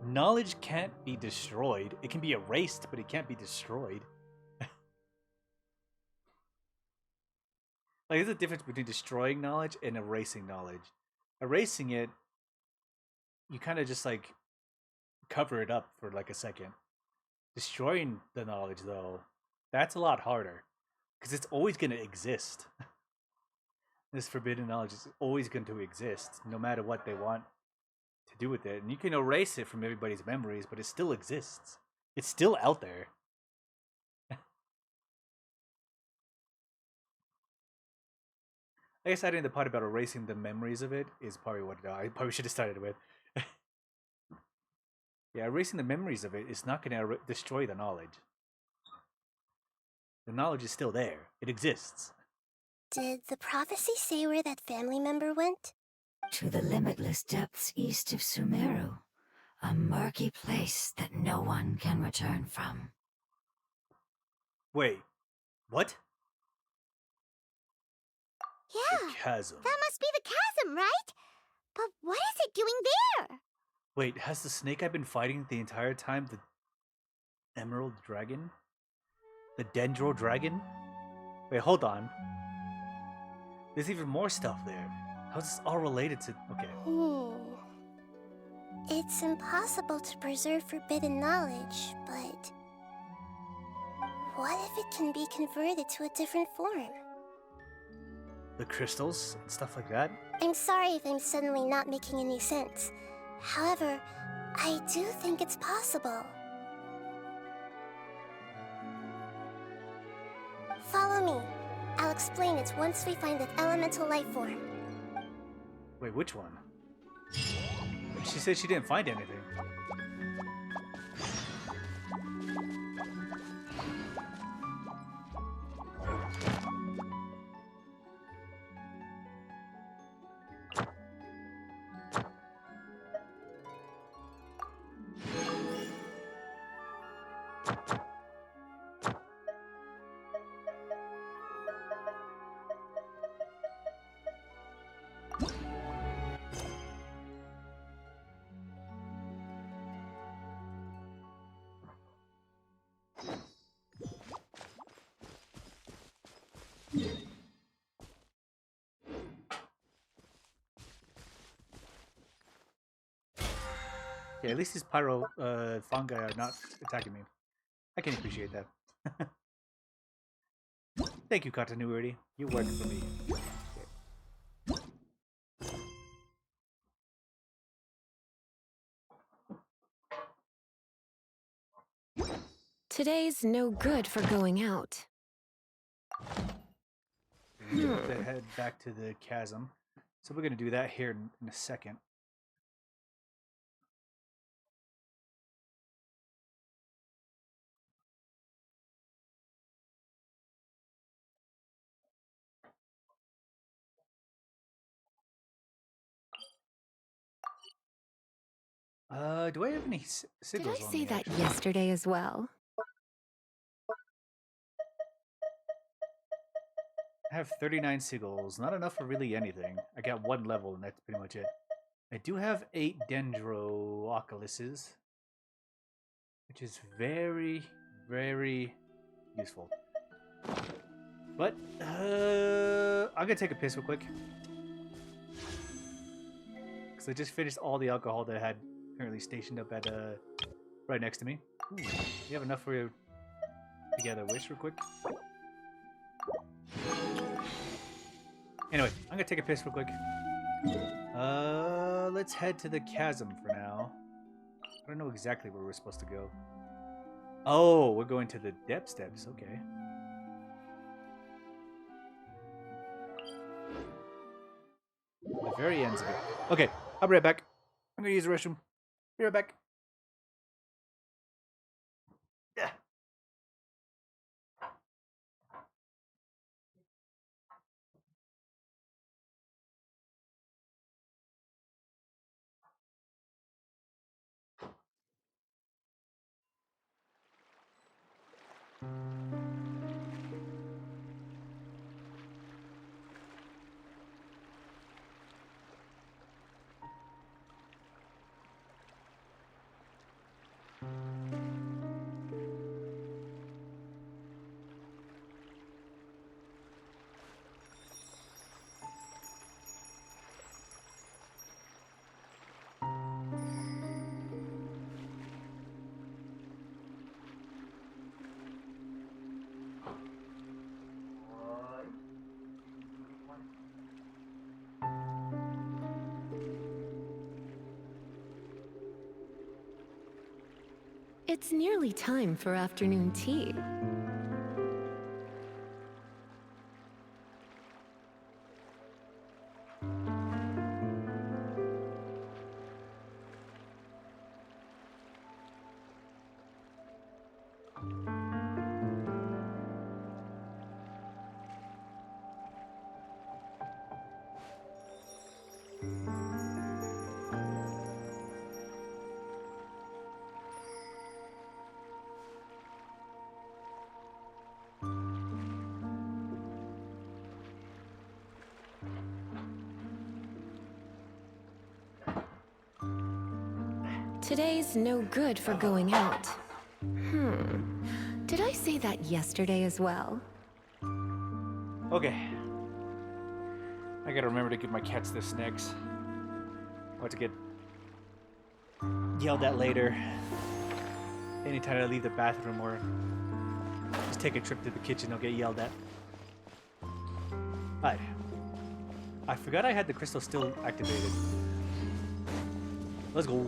Knowledge can't be destroyed. It can be erased, but it can't be destroyed. Like, there's a difference between destroying knowledge and erasing knowledge. Erasing it, you kind of just like cover it up for like a second. Destroying the knowledge, though, that's a lot harder because it's always going to exist. This forbidden knowledge is always going to exist, no matter what they want to do with it. And you can erase it from everybody's memories, but it still exists. It's still out there. I guess adding the part about erasing the memories of it is probably what I probably should have started with. Yeah, erasing the memories of it is not going to destroy the knowledge. The knowledge is still there. It exists. Did the prophecy say where that family member went? To the limitless depths east of Sumeru, a murky place that no one can return from. Wait, what? Yeah, The chasm. that must be the chasm, right? But what is it doing there? Wait, has the snake I've been fighting the entire time the Emerald Dragon? The Dendro Dragon? Wait, hold on. There's even more stuff there. How's this all related to... Okay. It's impossible to preserve forbidden knowledge, but... what if it can be converted to a different form? The crystals and stuff like that? I'm sorry if I'm suddenly not making any sense. However, I do think it's possible. Follow me. I'll explain it once we find that elemental life form. Wait, which one? She said she didn't find anything. Yeah, at least these pyro fungi are not attacking me. I can appreciate that. Thank you, continuity. You work for me. Today's no good for going out. We have to head back to the chasm. So we're going to do that here in a second. Do I have any Did sigils I on say me, that actually? yesterday as well? I have 39 sigils. Not enough for really anything. I got 1 level, and that's pretty much it. I do have 8 Dendro Oculuses, which is very, very useful. But, I'm gonna take a piss real quick. because I just finished all the alcohol that I had currently stationed up at right next to me. Ooh, you have enough for you to get a wish real quick? Anyway, I'm gonna take a piss real quick. Let's head to the chasm for now. I don't know exactly where we're supposed to go. Oh, we're going to the depth steps. Okay. The very ends of it. Okay, I'll be right back. I'm gonna use the restroom. Be right back. Yeah. It's nearly time for afternoon tea. Today's no good for going out. Did I say that yesterday as well? Okay. I gotta remember to give my cats their snacks. Or to get yelled at later. Anytime I leave the bathroom or just take a trip to the kitchen, I'll get yelled at. Alright. I forgot I had the crystal still activated. Let's go.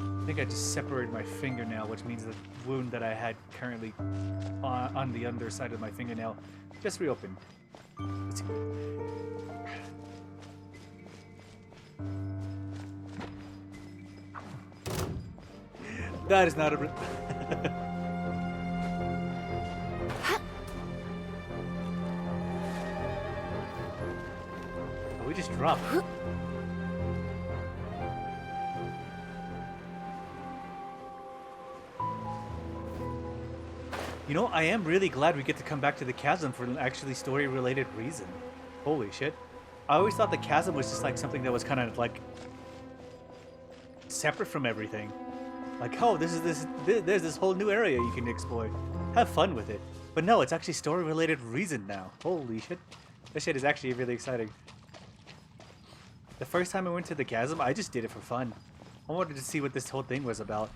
I think I just separated my fingernail, which means the wound that I had currently on the underside of my fingernail just reopened. Let's see. That is not a... We just dropped. You know, I am really glad we get to come back to the chasm for an actually story-related reason. Holy shit. I always thought the chasm was just like something that was kind of like separate from everything. Like, oh, there's this whole new area you can explore. Have fun with it. But no, it's actually story-related reason now. Holy shit. This shit is actually really exciting. The first time I went to the chasm, I just did it for fun. I wanted to see what this whole thing was about.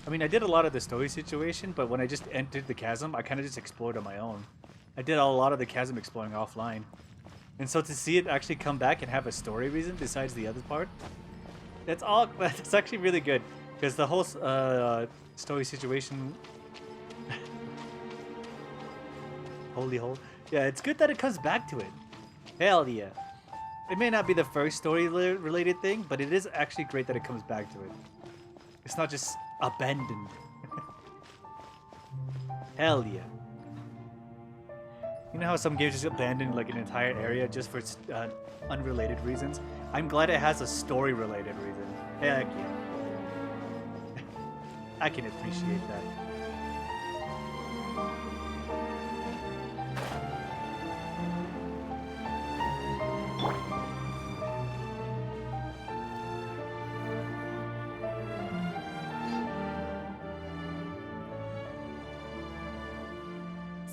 I mean, I did a lot of the story situation, but when I just entered the chasm, I kind of just explored on my own. I did a lot of the chasm exploring offline. And so to see it actually come back and have a story reason besides the other part, that's actually really good. Because the whole story situation... Holy hole. Yeah, it's good that it comes back to it. Hell yeah. It may not be the first story-related thing, but it is actually great that it comes back to it. It's not just abandoned. Hell yeah. You know how some games just abandon like an entire area just for unrelated reasons? I'm glad it has a story-related reason. Heck yeah. I can appreciate that.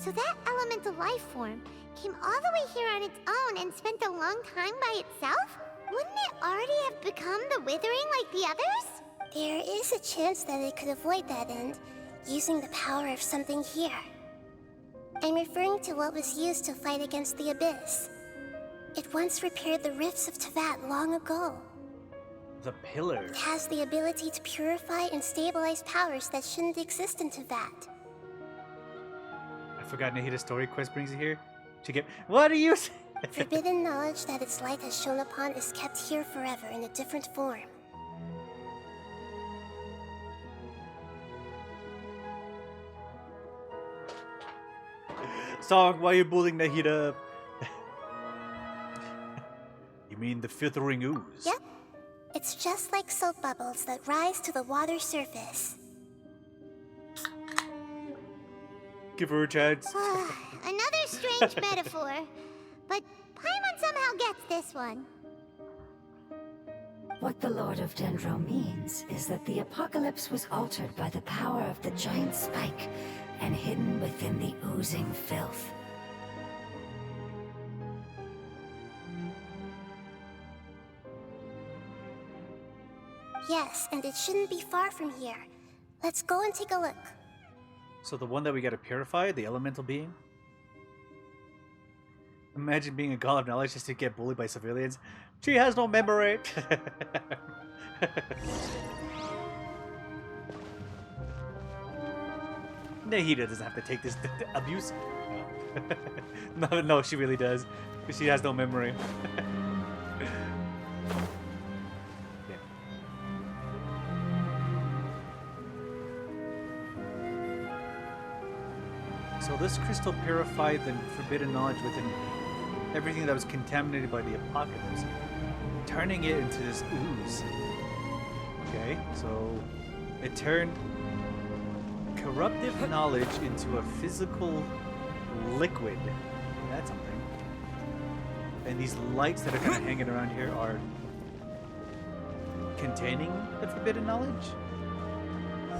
So that elemental life form came all the way here on its own and spent a long time by itself? Wouldn't it already have become the Withering like the others? There is a chance that it could avoid that end, using the power of something here. I'm referring to what was used to fight against the Abyss. It once repaired the rifts of Teyvat long ago. The pillar. It has the ability to purify and stabilize powers that shouldn't exist in Teyvat. I forgot Nahida's story quest brings you here. To get. What are you saying? Forbidden knowledge that its light has shone upon is kept here forever in a different form. Song, why are you bullying Nahida? You mean the filtering ooze? Yep. It's just like soap bubbles that rise to the water's surface. Give her a chance. Another strange metaphor. But Paimon somehow gets this one. What the Lord of Dendro means is that the apocalypse was altered by the power of the giant spike and hidden within the oozing filth. Yes, and it shouldn't be far from here. Let's go and take a look. So the one that we gotta purify, the elemental being? Imagine being a god of knowledge just to get bullied by civilians. She has no memory. Nahida doesn't have to take this abuse. No, she really does. She has no memory. Yeah. So this crystal purified the forbidden knowledge within everything that was contaminated by the apocalypse, turning it into this ooze. Okay, so it turned corruptive knowledge into a physical liquid. That's something. And these lights that are kind of hanging around here are containing the forbidden knowledge.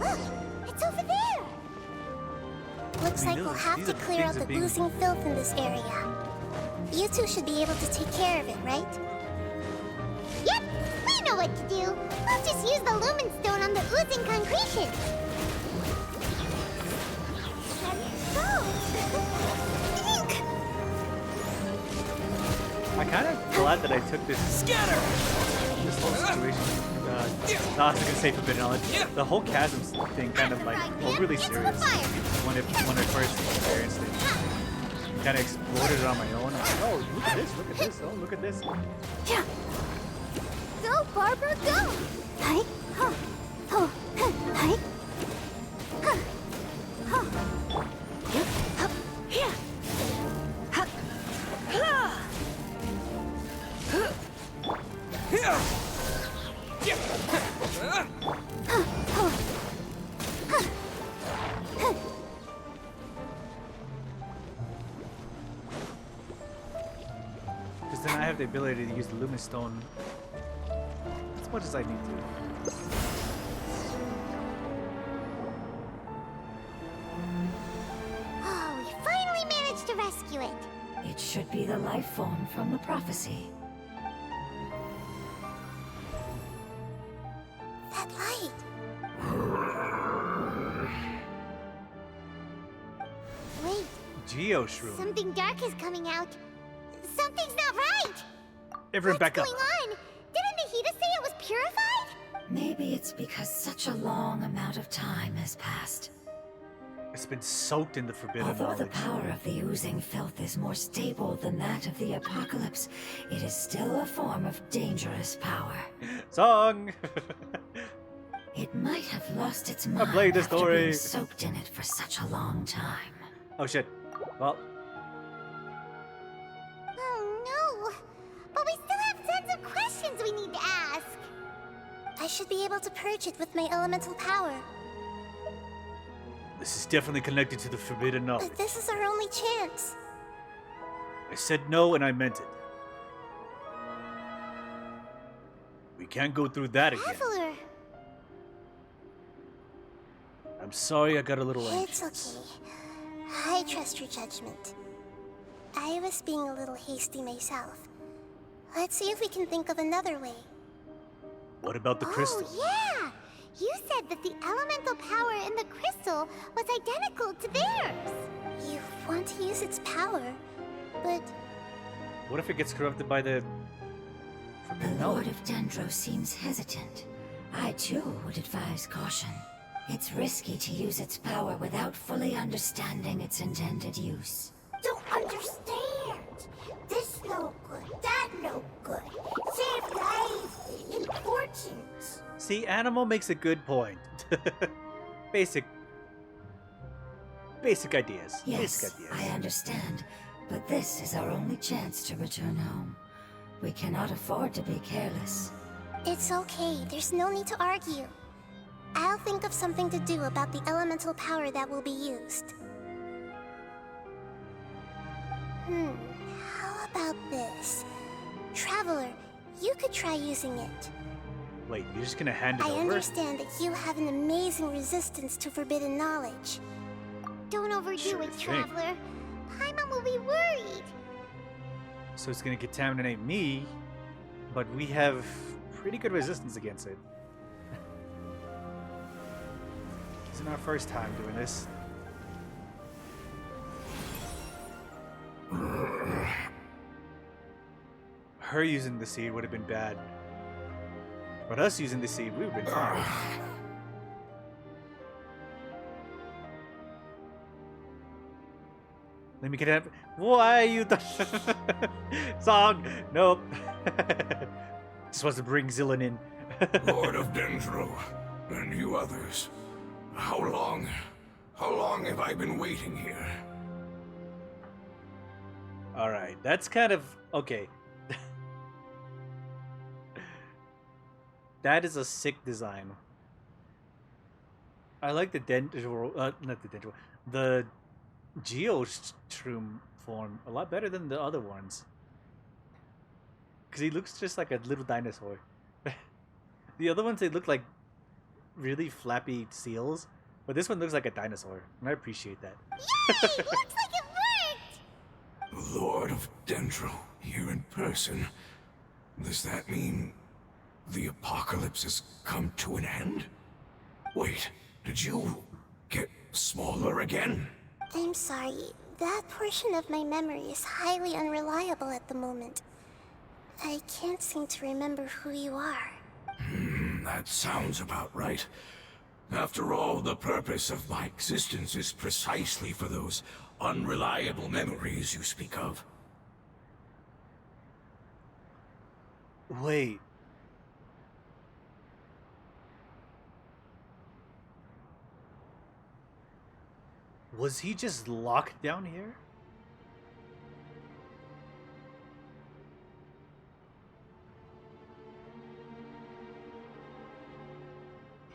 Look, it's over there. Looks like we'll have to clear out the oozing filth in this area. You two should be able to take care of it, right? Yep, we know what to do. We'll just use the lumen stone on the oozing concretion. I'm kind of glad that I took this whole situation. No, I was gonna say forbidden knowledge. The whole chasm thing kind of like overly serious when I first experienced it. Kind of explored it on my own. Like, oh, look at this! Look at this! Oh, look at this! Yeah. Go, Barbara, go! Hi. Huh. Oh. Hi. Huh. Huh. Huh. Here. Huh. Huh. Because then I have the ability to use the lumen stone as much as I need to. Oh, we finally managed to rescue it. It should be the life form from the prophecy. That light. Wait, Geoshroom. something dark is coming out. Something's not right! Everyone back up. What's going on? Didn't Nahida say it was purified? Maybe it's because such a long amount of time has passed. It's been soaked in the forbidden Although the knowledge. power of the oozing filth is more stable than that of the apocalypse, it is still a form of dangerous power. Song! It might have lost its mind played the after story. being soaked in it for such a long time. Oh shit. Well, Oh no! But we still have tons of questions we need to ask. I should be able to purge it with my elemental power. this is definitely connected to the forbidden knowledge. But this is our only chance. I said no and I meant it. We can't go through that again. Traveler, I'm sorry I got a little It's anxious. okay. I trust your judgment. I was being a little hasty myself. Let's see if we can think of another way. What about the crystal? Oh, yeah! You said that the elemental power in the crystal was identical to theirs. You want to use its power, but What if it gets corrupted by the... The Lord of Dendro seems hesitant. I too would advise caution. It's risky to use its power without fully understanding its intended use. don't understand. This no good, that no good. Save lives, important. See, Animal makes a good point. Basic ideas. Yes, Basic ideas. I understand, but this is our only chance to return home. We cannot afford to be careless. It's okay, there's no need to argue. I'll think of something to do about the elemental power that will be used. How about this? Traveler, you could try using it. Wait, you're just gonna hand it I over? understand that you have an amazing resistance to forbidden knowledge. Don't overdo Sure it, thing. Traveler. Paimon will be worried. So it's gonna contaminate me, but we have pretty good resistance against it. Isn't our first time doing this? Her using the seed would have been bad. But us using the seed, we would have been fine. Let me get it. Why are you Song! Nope. Just wants to bring Zillan in. Lord of Dendro, and you others. How long have I been waiting here? Alright, that's kind of... okay. That is a sick design. I like the Dendro... not the Dendro. The Geoshroom form a lot better than the other ones. Because he looks just like a little dinosaur. The other ones, they look like really flappy seals. But this one looks like a dinosaur. And I appreciate that. Yay! Looks like it worked! Lord of Dendro, here in person. Does that mean the apocalypse has come to an end? Wait, did you get smaller again? I'm sorry, that portion of my memory is highly unreliable at the moment. I can't seem to remember who you are. That sounds about right. After all, the purpose of my existence is precisely for those unreliable memories you speak of. Wait. Was he just locked down here?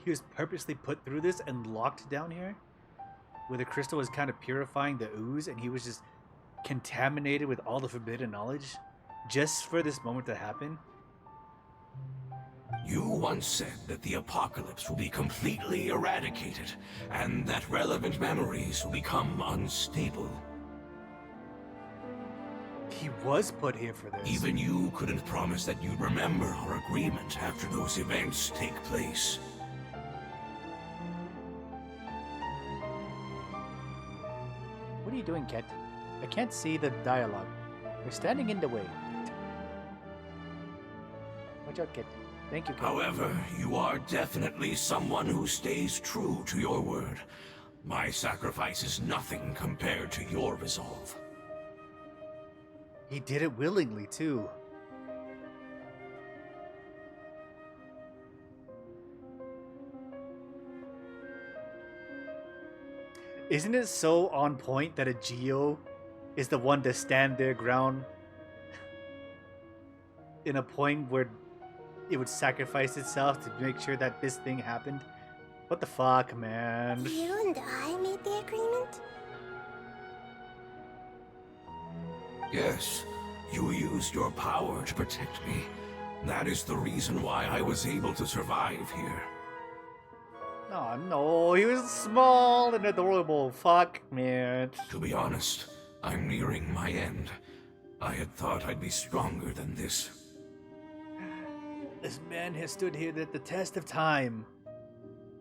He was purposely put through this and locked down here? Where the crystal was kind of purifying the ooze and he was just contaminated with all the forbidden knowledge? Just for this moment to happen? You once said that the apocalypse will be completely eradicated, and that relevant memories will become unstable. He was put here for this. Even you couldn't promise that you'd remember our agreement after those events take place. What are you doing, Ket? I can't see the dialogue. You're standing in the way. Watch out, Ket. Thank you, Ket. However, you are definitely someone who stays true to your word. My sacrifice is nothing compared to your resolve. He did it willingly, too. Isn't it so on point that a Geo is the one to stand their ground in a point where it would sacrifice itself to make sure that this thing happened? What the fuck, man? You and I made the agreement? Yes, you used your power to protect me. That is the reason why I was able to survive here. Oh no, he was small and adorable. Fuck, man. To be honest, I'm nearing my end. I had thought I'd be stronger than this. This man has stood here at the test of time,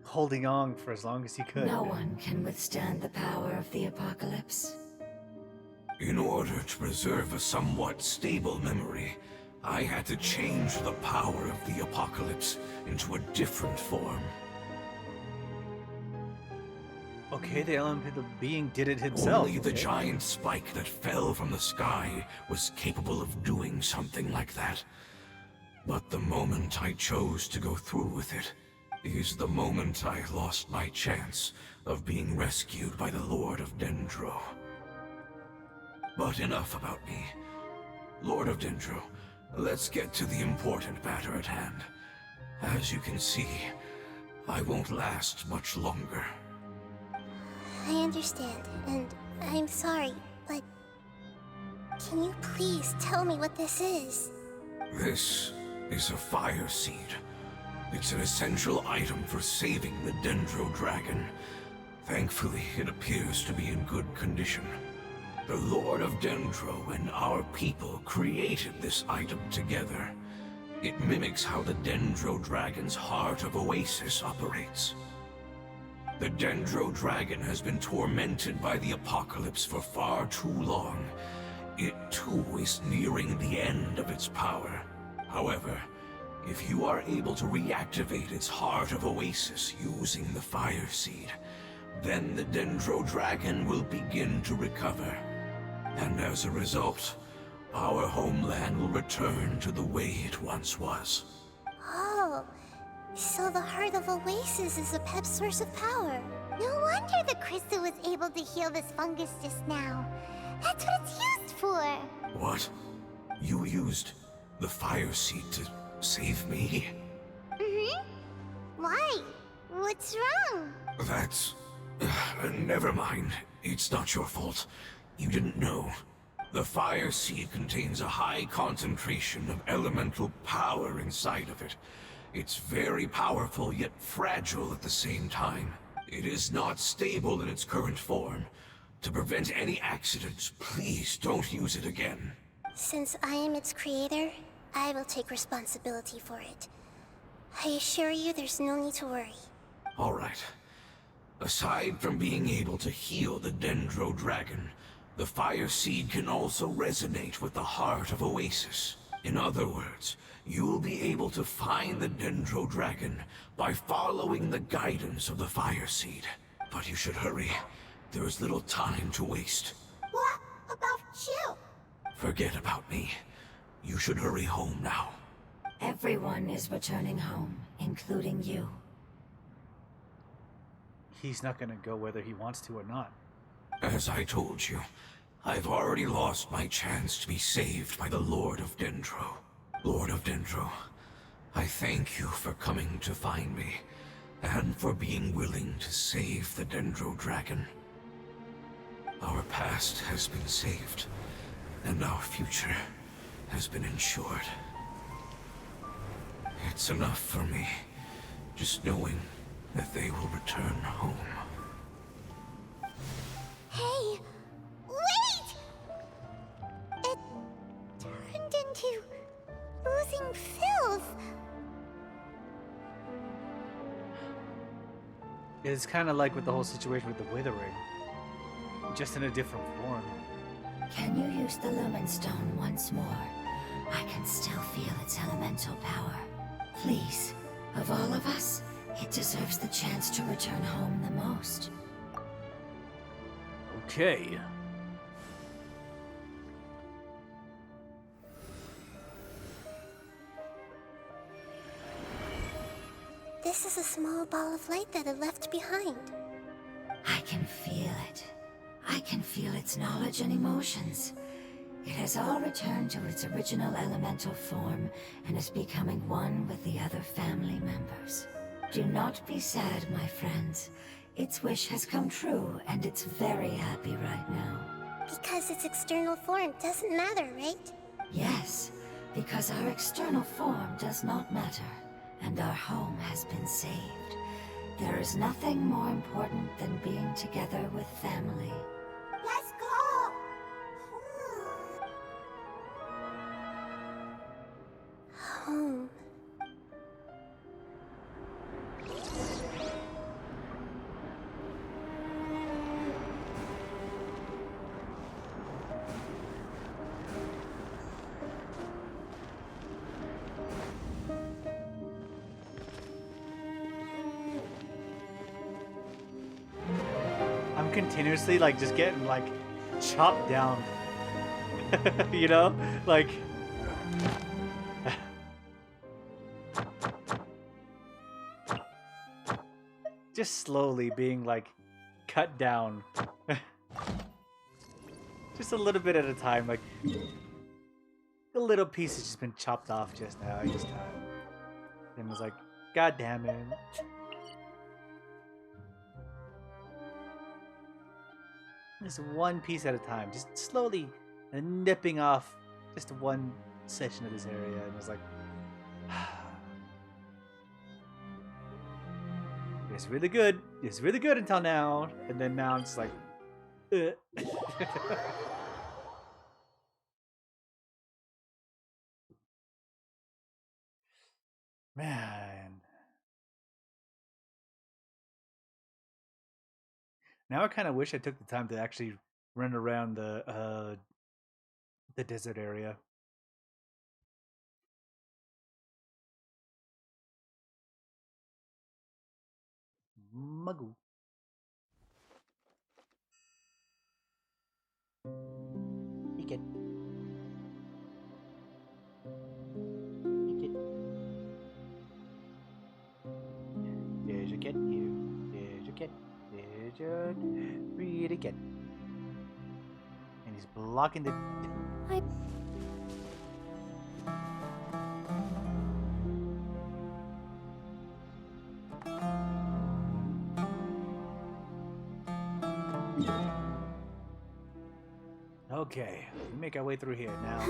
holding on for as long as he could. No one can withstand the power of the apocalypse. In order to preserve a somewhat stable memory, I had to change the power of the apocalypse into a different form. Okay, the elemental being did it himself. Only the okay. giant spike that fell from the sky was capable of doing something like that. But the moment I chose to go through with it is the moment I lost my chance of being rescued by the Lord of Dendro. But enough about me. Lord of Dendro, let's get to the important matter at hand. As you can see, I won't last much longer. I understand, and I'm sorry, but can you please tell me what this is? This is a fire seed. It's an essential item for saving the Dendro Dragon. Thankfully, it appears to be in good condition. The Lord of Dendro and our people created this item together. It mimics how the Dendro Dragon's Heart of Oasis operates. The Dendro Dragon has been tormented by the apocalypse for far too long. It too is nearing the end of its power. However, if you are able to reactivate its Heart of Oasis using the Fire Seed, then the Dendro Dragon will begin to recover. And as a result, our homeland will return to the way it once was. Oh, so the Heart of Oasis is a Pep's source of power. No wonder the crystal was able to heal this fungus just now. That's what it's used for. What? You used the Fire Seed to save me? Mm-hmm. Why? What's wrong? That's... never mind. It's not your fault. You didn't know. The Fire Seed contains a high concentration of elemental power inside of it. It's very powerful, yet fragile at the same time. It is not stable in its current form. To prevent any accidents, please don't use it again. Since I am its creator, I will take responsibility for it. I assure you there's no need to worry. Alright. Aside from being able to heal the Dendro Dragon, the Fire Seed can also resonate with the Heart of Oasis. In other words, you'll be able to find the Dendro Dragon by following the guidance of the Fire Seed. But you should hurry. There is little time to waste. What about you? Forget about me. You should hurry home now. Everyone is returning home, including you. He's not gonna go whether he wants to or not. As I told you, I've already lost my chance to be saved by the Lord of Dendro. Lord of Dendro, I thank you for coming to find me, and for being willing to save the Dendro Dragon. Our past has been saved, and our future has been ensured. It's enough for me, just knowing that they will return home. Hey, wait! It turned into oozing filth. It's kind of like with the whole situation with the Withering, just in a different form. Can you use the Lumen Stone once more? I can still feel its elemental power. Please, of all of us, it deserves the chance to return home the most. Okay. This is a small ball of light that it left behind. I can feel it. I can feel its knowledge and emotions. It has all returned to its original elemental form and is becoming one with the other family members. Do not be sad, my friends. Its wish has come true, and it's very happy right now. Because its external form doesn't matter, right? Yes, because our external form does not matter, and our home has been saved. There is nothing more important than being together with family. Let's go! Home. I'm continuously like just getting like chopped down. You know? Like just slowly being like cut down. Just a little bit at a time, like a little piece has just been chopped off just now, each time. And was like, God damn it. Just one piece at a time, just slowly nipping off just one section of this area, and it was like, it's really good. It's really good until now, and then now I'm just like, man. Now I kind of wish I took the time to actually run around the desert area. Muggle. You get. There's your kid. There's your kid. There's your pretty kid. And he's blocking the. Okay, we make our way through here now.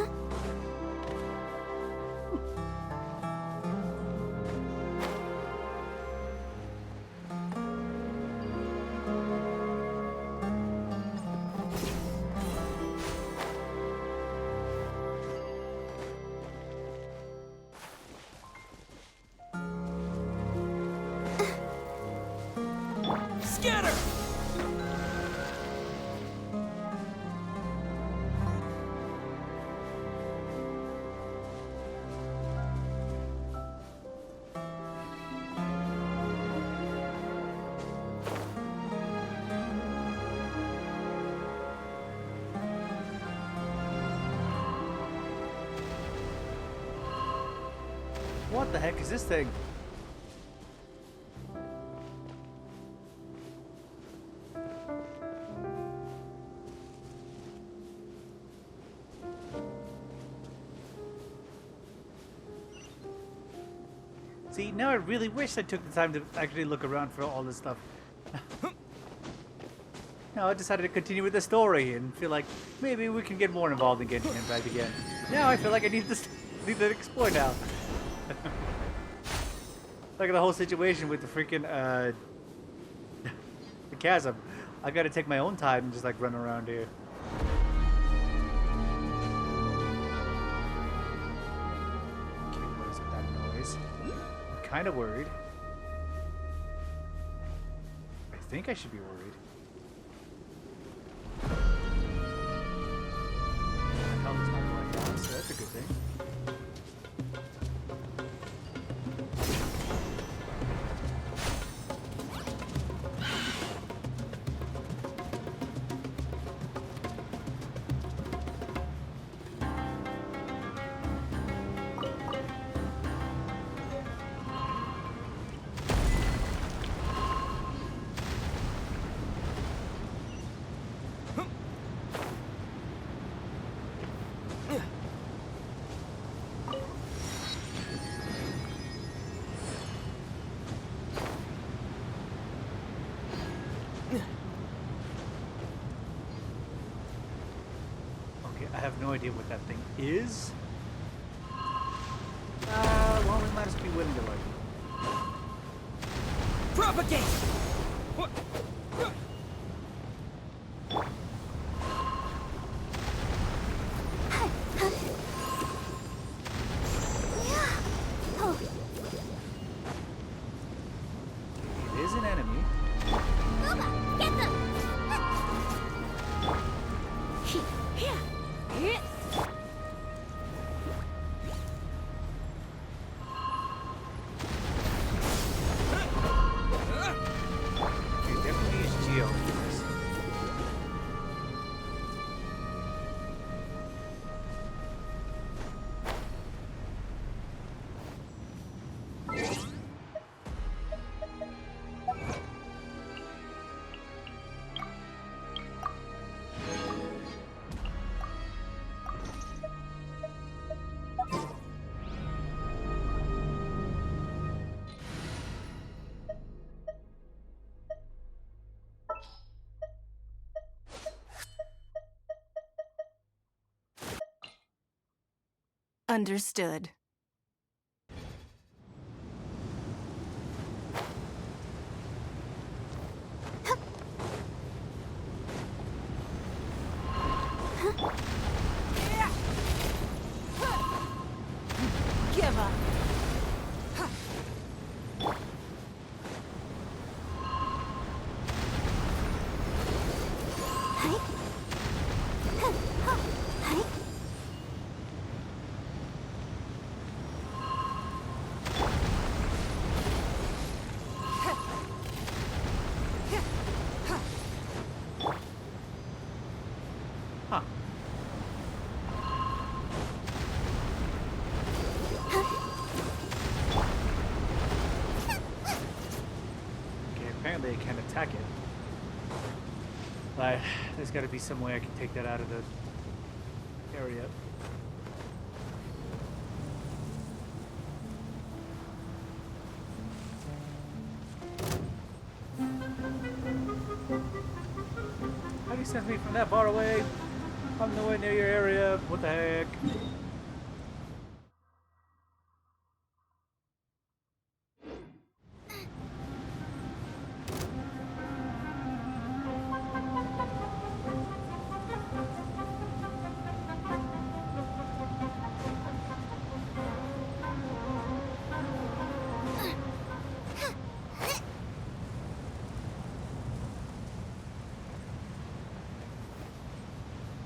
Scatter! What the heck is this thing? See, now I really wish I took the time to actually look around for all this stuff. No, I decided to continue with the story and feel like maybe we can get more involved in Genshin Impact again. Now I feel like I need to explore now. Like the whole situation with the freaking the chasm. I gotta take my own time and just like run around here. Okay, what is it, that noise? I'm kinda worried. I think I should be worried. The hell is not going down, so that's a good thing. I have no idea what that thing is. Well, we might as well be willing to like. Propagate! What? It is an enemy. Booba, get them! It definitely is Geo. Understood. Give up. Huh. Okay, apparently I can't attack it. But there's got to be some way I can take that out of the area. How do you send me from that far away? I'm nowhere near your area. What the heck?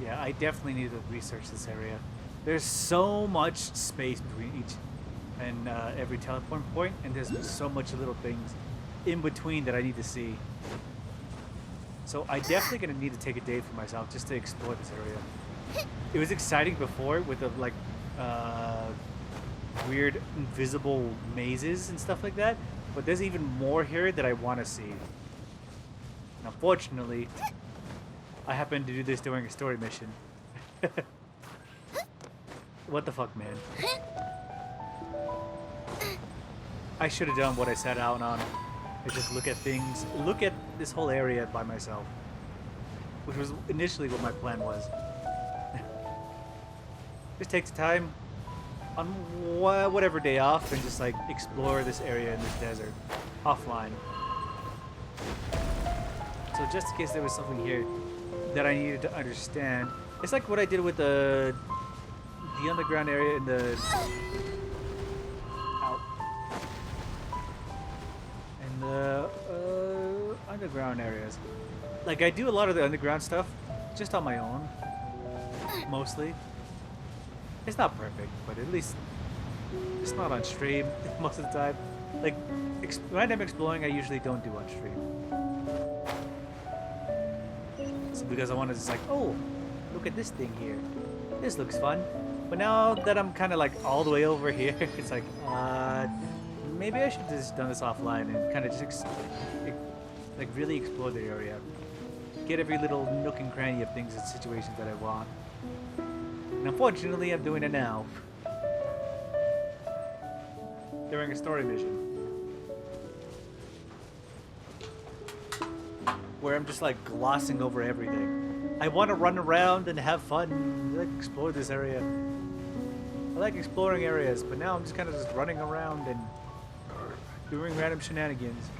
Yeah, I definitely need to research this area. There's so much space between each and every teleport point, and there's so much little things in between that I need to see. So I definitely gonna need to take a day for myself just to explore this area. It was exciting before with the like weird invisible mazes and stuff like that, but there's even more here that I want to see. Unfortunately, I happened to do this during a story mission. What the fuck, man? I should have done what I set out on. And just look at things, look at this whole area by myself. Which was initially what my plan was. Just take the time on whatever day off and just like explore this area in this desert. Offline. So just in case there was something here that I needed to understand. It's like what I did with the underground area in the underground areas. Like I do a lot of the underground stuff just on my own, mostly. It's not perfect, but at least it's not on stream most of the time. Like when I'm exploring, I usually don't do on stream. So because I want to just like, oh, look at this thing here. This looks fun. But now that I'm kind of like all the way over here, it's like, maybe I should have just done this offline and kind of just like really explore the area. Get every little nook and cranny of things and situations that I want. And unfortunately, I'm doing it now. During a story mission. Where I'm just like glossing over everything. I want to run around and have fun, like explore this area. I like exploring areas, but now I'm just kind of just running around and doing random shenanigans.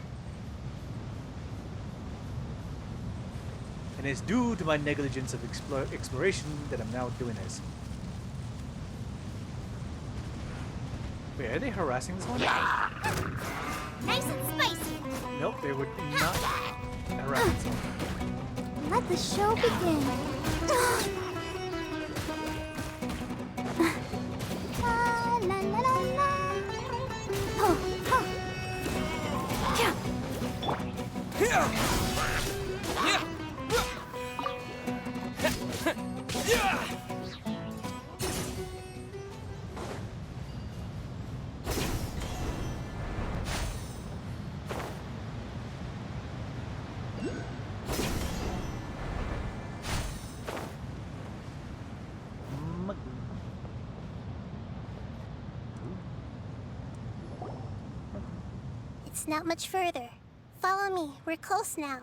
And it's due to my negligence of exploration that I'm now doing this. Wait, are they harassing this one? Nice and spicy. Nope, they would not harass this one. Let the show begin. La, la, la, la, la. Oh, oh. It's not much further. Follow me. We're close now.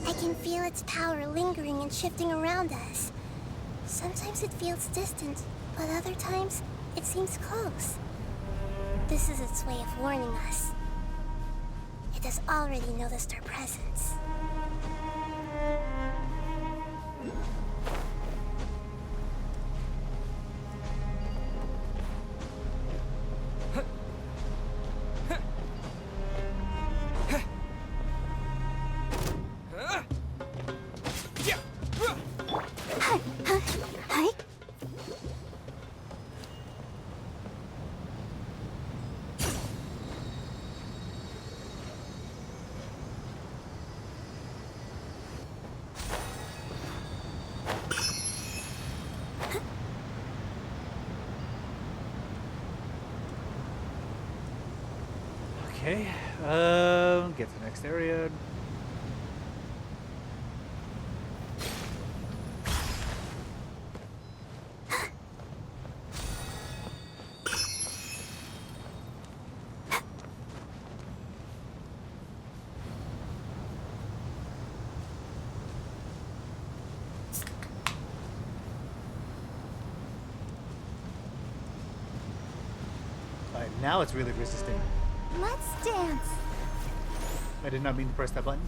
I can feel its power lingering and shifting around us. Sometimes it feels distant, but other times it seems close. This is its way of warning us. It has already noticed our presence. Okay, get to the next area. Alright, now it's really resisting. Let's dance. I did not mean to press that button.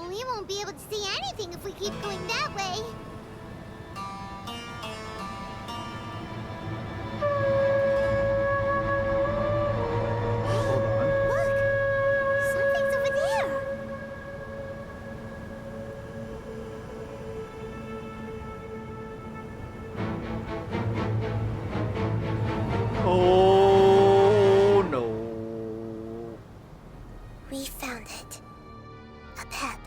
We won't be able to see anything if we keep going that way. Hold on. Look! Something's over there. Oh no. We found it. Apep,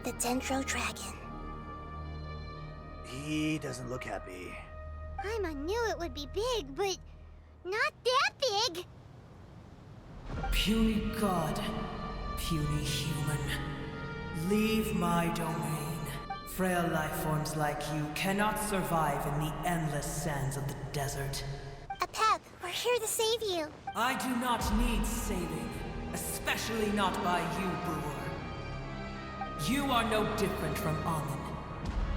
the Dendro Dragon. He doesn't look happy. Paimon knew it would be big, but not that big. Puny god, puny human, leave my domain. Frail life forms like you cannot survive in the endless sands of the desert. Apep, we're here to save you. I do not need saving, especially not by you, Brewer. You are no different from Amun.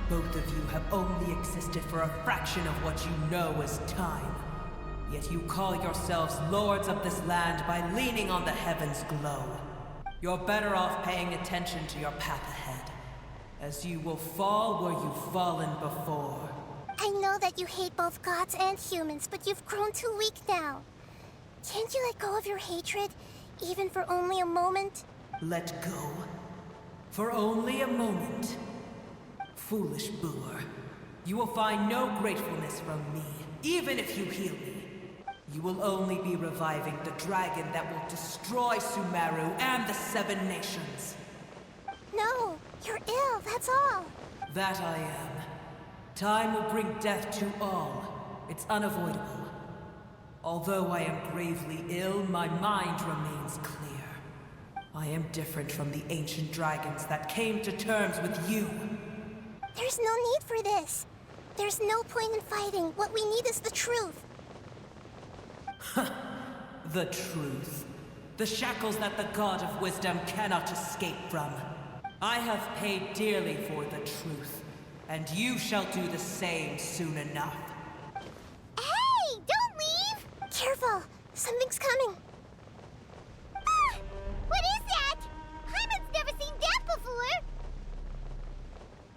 Both of you have only existed for a fraction of what you know as time. Yet you call yourselves lords of this land by leaning on the heavens' glow. You're better off paying attention to your path ahead, as you will fall where you've fallen before. I know that you hate both gods and humans, but you've grown too weak now. Can't you let go of your hatred, even for only a moment? Let go? For only a moment? Foolish Boor. You will find no gratefulness from me, even if you heal me. You will only be reviving the dragon that will destroy Sumeru and the Seven Nations. No, you're ill, that's all. That I am. Time will bring death to all. It's unavoidable. Although I am gravely ill, my mind remains clear. I am different from the ancient dragons that came to terms with you. There's no need for this. There's no point in fighting. What we need is the truth. The truth. The shackles that the God of Wisdom cannot escape from. I have paid dearly for the truth, and you shall do the same soon enough. Hey! Don't leave! Careful! Something's coming. Ah! What is that? Hyman's never seen that before!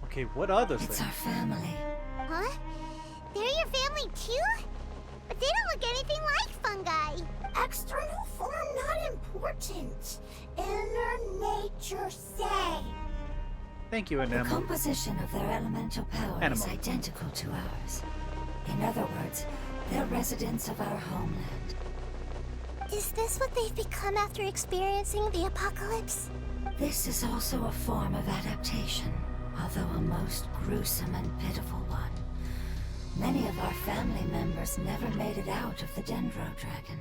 Okay, what are those It's things? our family. Huh? They're your family too? But they don't look anything like fungi. External form not important. Inner nature say. Thank you, The Anemo. composition of their elemental power is Animal. identical to ours. In other words, they're residents of our homeland. Is this what they've become after experiencing the apocalypse? This is also a form of adaptation, although a most gruesome and pitiful one. Many of our family members never made it out of the Dendro Dragon.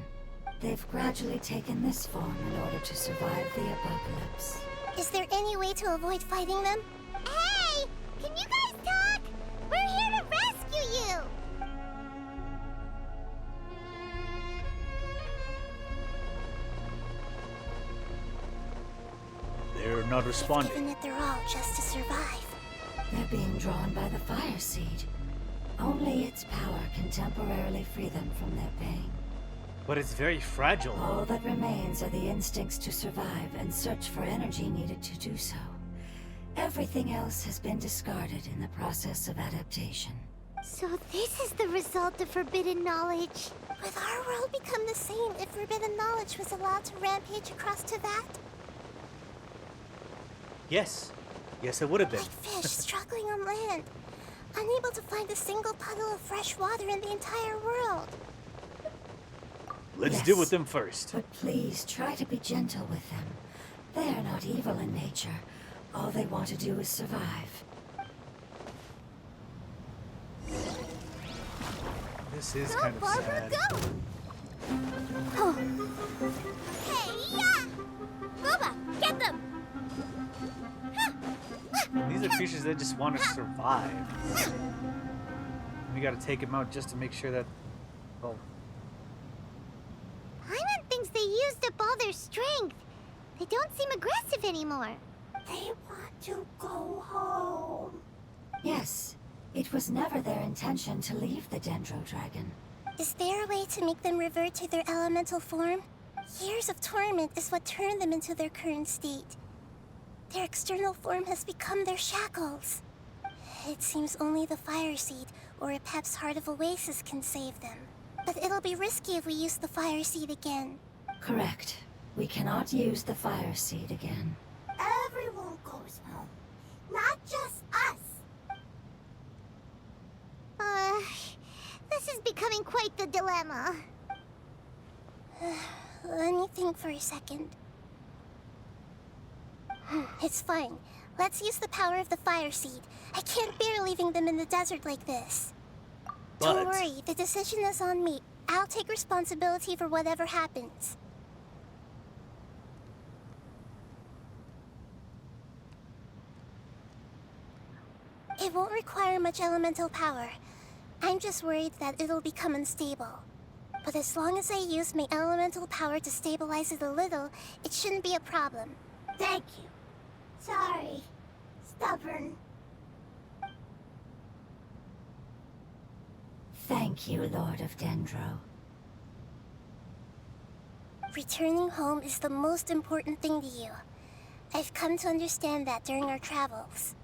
They've gradually taken this form in order to survive the apocalypse. Is there any way to avoid fighting them? Hey! Can you guys talk? We're here to rescue you! They're not responding. Given it their all just to survive. They're being drawn by the Fire Seed. Only its power can temporarily free them from their pain. But it's very fragile. All that remains are the instincts to survive and search for energy needed to do so. Everything else has been discarded in the process of adaptation. So this is the result of forbidden knowledge. Would our world become the same if forbidden knowledge was allowed to rampage across Teyvat? Yes. Yes, it would have been. Like fish struggling on land, unable to find a single puddle of fresh water in the entire world. Let's Yes. deal with them first. But please try to be gentle with them. They are not evil in nature. All they want to do is survive. This is Go, kind of Barbara, sad. go! Oh, Hey, yeah! Boba, get them! These are creatures that just want to survive. We gotta take them out just to make sure that... Oh, Hyman thinks they used up all their strength. They don't seem aggressive anymore. they want to go home. Yes, it was never their intention to leave the Dendro Dragon. Is there a way to make them revert to their elemental form? Years of torment is what turned them into their current state. Their external form has become their shackles. It seems only the Fire Seed or Epep's Heart of Oasis can save them. But it'll be risky if we use the Fire Seed again. Correct. We cannot use the Fire Seed again. Everyone goes home, not just us. This is becoming quite the dilemma. Let me think for a second. It's fine. Let's use the power of the Fire Seed. I can't bear leaving them in the desert like this. Don't But- worry, the decision is on me. I'll take responsibility for whatever happens. It won't require much elemental power. I'm just worried that it'll become unstable. But as long as I use my elemental power to stabilize it a little, it shouldn't be a problem. Thank you. Sorry. Stubborn. Thank you, Lord of Dendro. Returning home is the most important thing to you. I've come to understand that during our travels.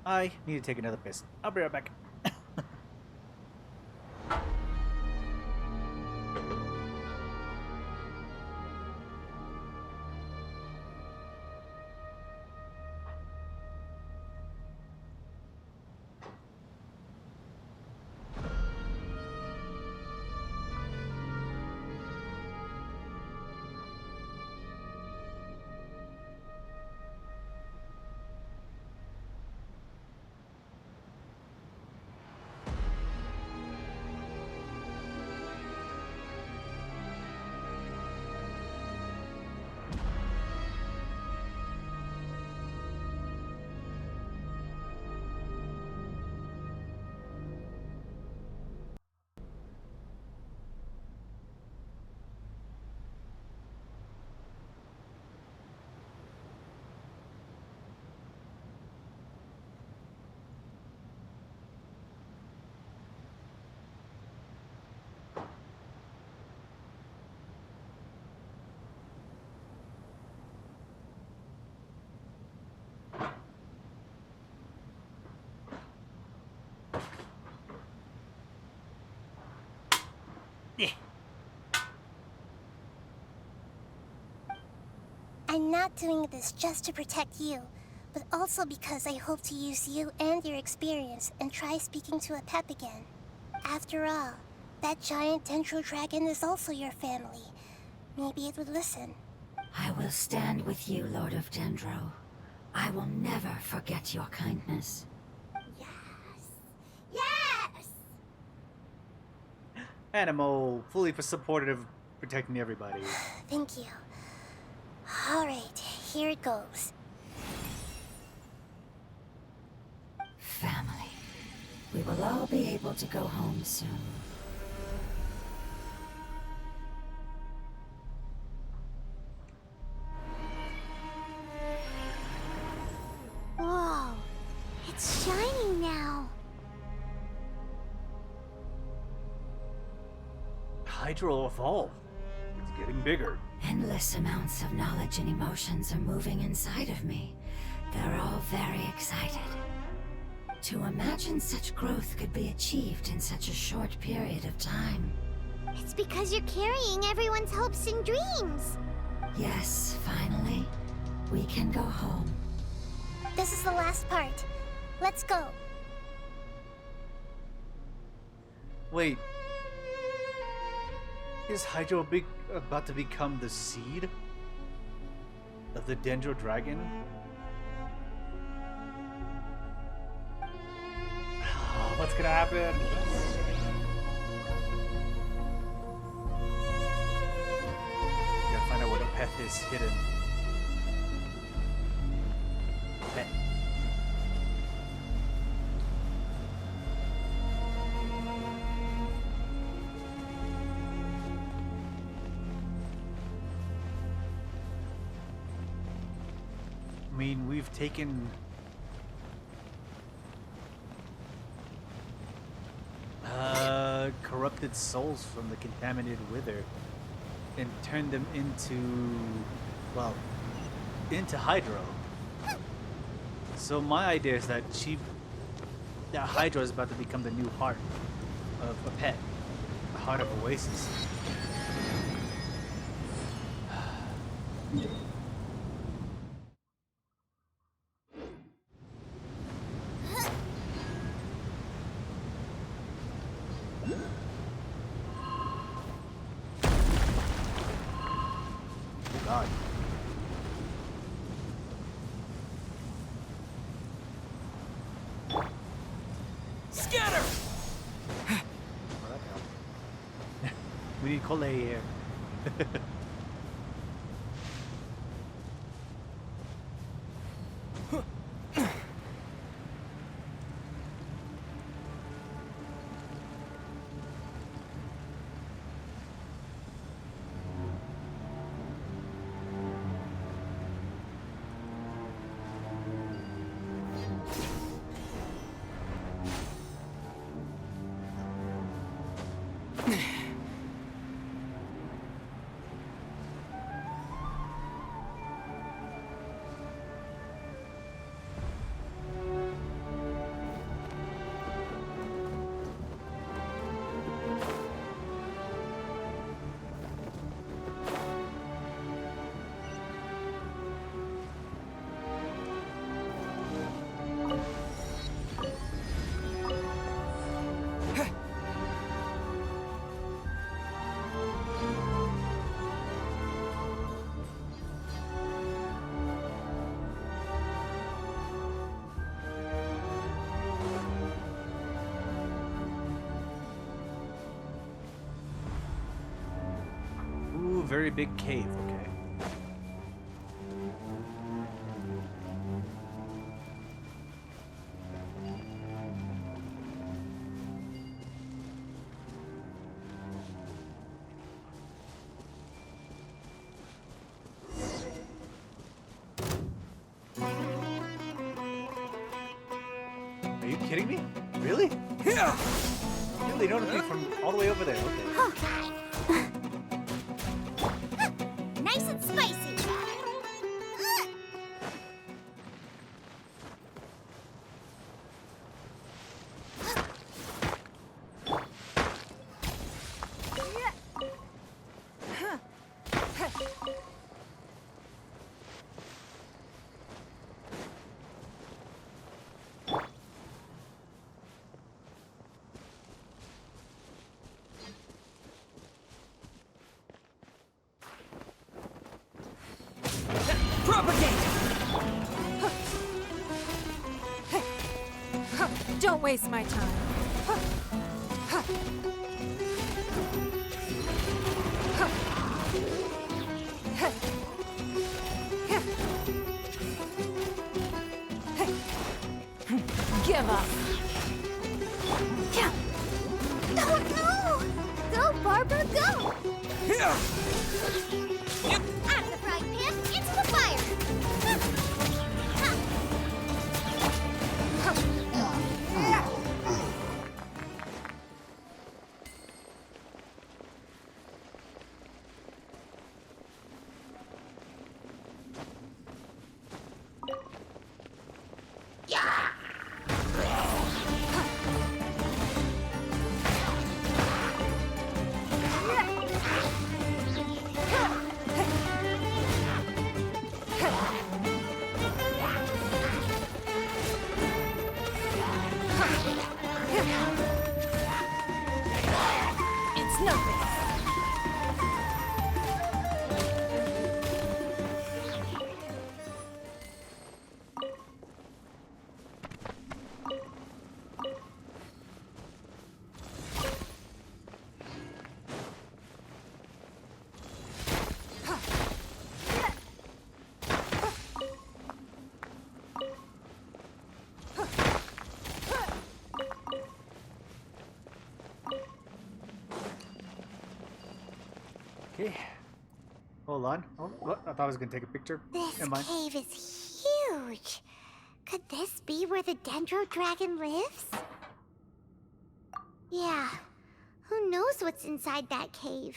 I need to take another piss. I'll be right back. I'm not doing this just to protect you, but also because I hope to use you and your experience and try speaking to a Pep again. After all, that giant Dendro dragon is also your family. Maybe it would listen. I will stand with you, Lord of Dendro. I will never forget your kindness. Yes! Animo, fully supportive, protecting everybody. Thank you. Alright, here it goes. Family. We will all be able to go home soon. Whoa, it's shining now. Hydro evolved. It's getting bigger. Endless amounts of knowledge and emotions are moving inside of me. They're all very excited. To imagine such growth could be achieved in such a short period of time. It's because you're carrying everyone's hopes and dreams. Yes, finally, we can go home. This is the last part. Let's go. Wait. Is Hydro about to become the seed of the Dendro Dragon? What's gonna happen? Gotta find out where the path is hidden. Pet. I mean, we've taken corrupted souls from the contaminated wither and turned them into, well, into Hydro. So my idea is that Hydro is about to become the new heart of a pet, the heart of Oasis. God. Scatter! We need Cole here. Ooh, very big cave, okay. Are you kidding me? Really? Yeah. They noticed me from all the way over there. Okay. Nice and spicy. Don't waste my time. Give up. Oh no! Go, Barbara, go! Out of the frying pan, into the fire! It's nothing. Okay. Hold on. Oh, what? I thought I was gonna take a picture. This Never mind. cave is huge. Could this be where the Dendro Dragon lives? Yeah. Who knows what's inside that cave?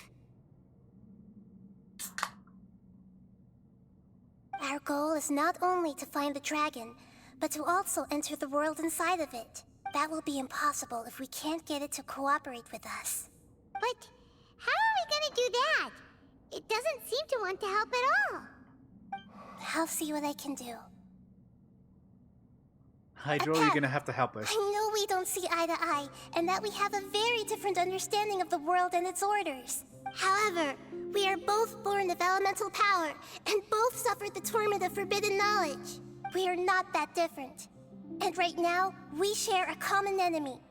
Our goal is not only to find the dragon, but to also enter the world inside of it. That will be impossible if we can't get it to cooperate with us. But how are we gonna do that? It doesn't seem to want to help at all. I'll see what I can do. Hydro, you're gonna have to help us. I know we don't see eye to eye, and that we have a very different understanding of the world and its orders. However, we are both born of elemental power, and both suffered the torment of forbidden knowledge. We are not that different. And right now, we share a common enemy.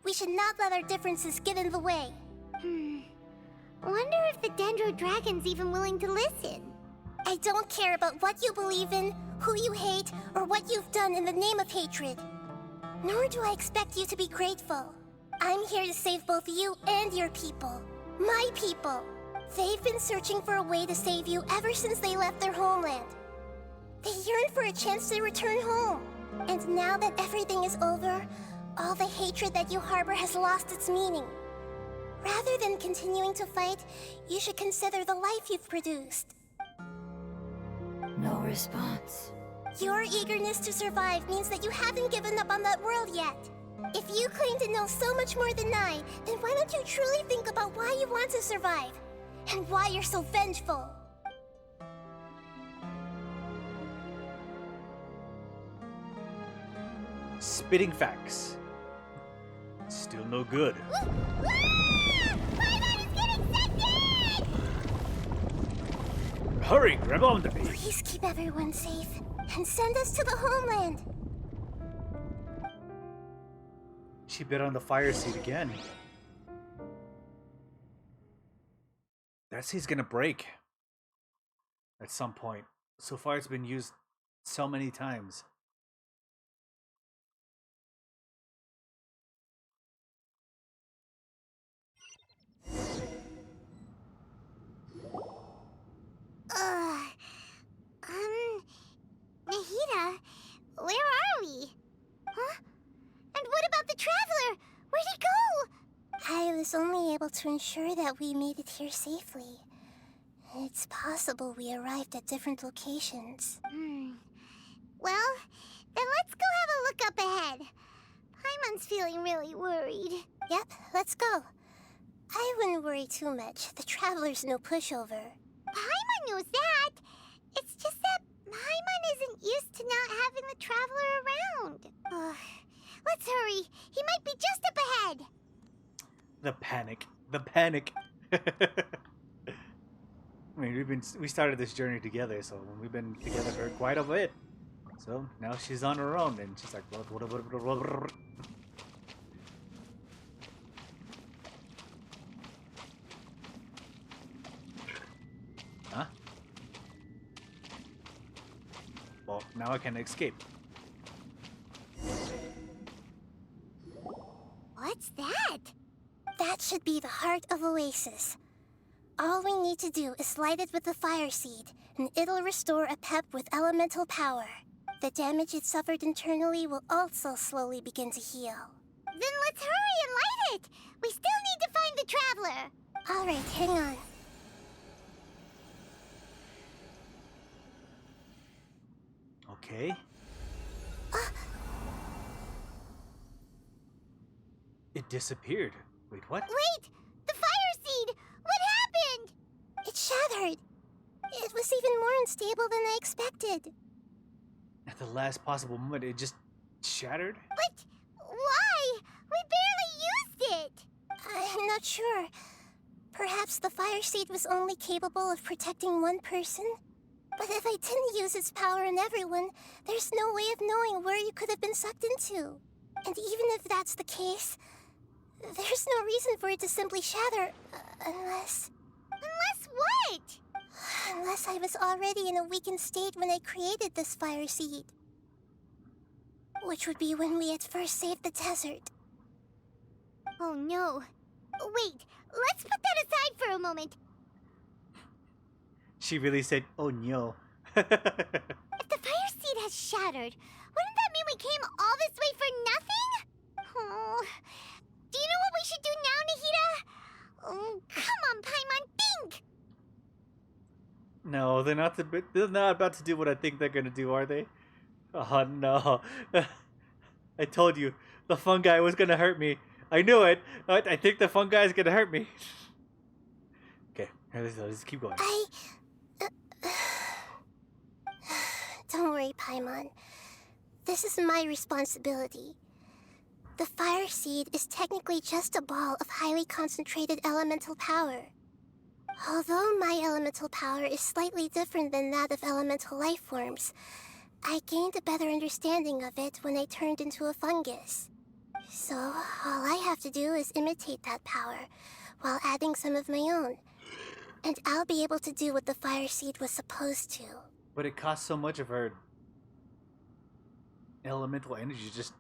We should not let our differences get in the way. Wonder if the Dendro Dragon's even willing to listen. I don't care about what you believe in, who you hate, or what you've done in the name of hatred. Nor do I expect you to be grateful. I'm here to save both you and your people. My people. They've been searching for a way to save you ever since they left their homeland. They yearn for a chance to return home. And now that everything is over, all the hatred that you harbor has lost its meaning. Rather than continuing to fight, you should consider the life you've produced. No response. Your eagerness to survive means that you haven't given up on that world yet. If you claim to know so much more than I, then why don't you truly think about why you want to survive? And why you're so vengeful? Spitting facts. Still no good. Hurry, grab on to me. Please keep everyone safe and send us to the homeland. She bit on the fire seat again. That seat's gonna break at some point. So far, it's been used so many times. Nahida, where are we? Huh? And what about the Traveler? Where'd he go? I was only able to ensure that we made it here safely. It's possible we arrived at different locations. Well, then let's go have a look up ahead. Paimon's feeling really worried. Yep, let's go. I wouldn't worry too much. The Traveler's no pushover. Paimon knows that. It's just that Paimon isn't used to not having the Traveler around. Let's hurry. He might be just up ahead. The panic. The panic. I mean, we started this journey together, so we've been together for quite a bit. So now she's on her own, and she's like, Well, now I can escape. What's that? That should be the heart of Oasis. All we need to do is light it with the fire seed, and it'll restore a pep with elemental power. The damage it suffered internally will also slowly begin to heal. Then let's hurry and light it! We still need to find the Traveler! Alright, hang on. Okay. It disappeared. Wait, what? Wait! The fire seed! What happened? It shattered. It was even more unstable than I expected. At the last possible moment, it just shattered? But why? We barely used it! I'm not sure. Perhaps the fire seed was only capable of protecting one person? But if I didn't use its power on everyone, there's no way of knowing where you could have been sucked into. And even if that's the case, there's no reason for it to simply shatter, unless... Unless what? Unless I was already in a weakened state when I created this fire seed. Which would be when we had first saved the desert. Oh no. Wait, let's put that aside for a moment. She really said, oh no. If the fire seed has shattered, wouldn't that mean we came all this way for nothing? Oh. Do you know what we should do now, Nahida? Oh, come on, Paimon, think! No, they're not about to do what I think they're gonna do, are they? Oh no. I told you, the fungi was gonna hurt me. I knew it. I think the fungi is gonna hurt me. Okay, let's keep going. Don't worry, Paimon. This is my responsibility. The fire seed is technically just a ball of highly concentrated elemental power. Although my elemental power is slightly different than that of elemental life forms, I gained a better understanding of it when I turned into a fungus. So, all I have to do is imitate that power, while adding some of my own. And I'll be able to do what the fire seed was supposed to. But it costs so much of her elemental energy just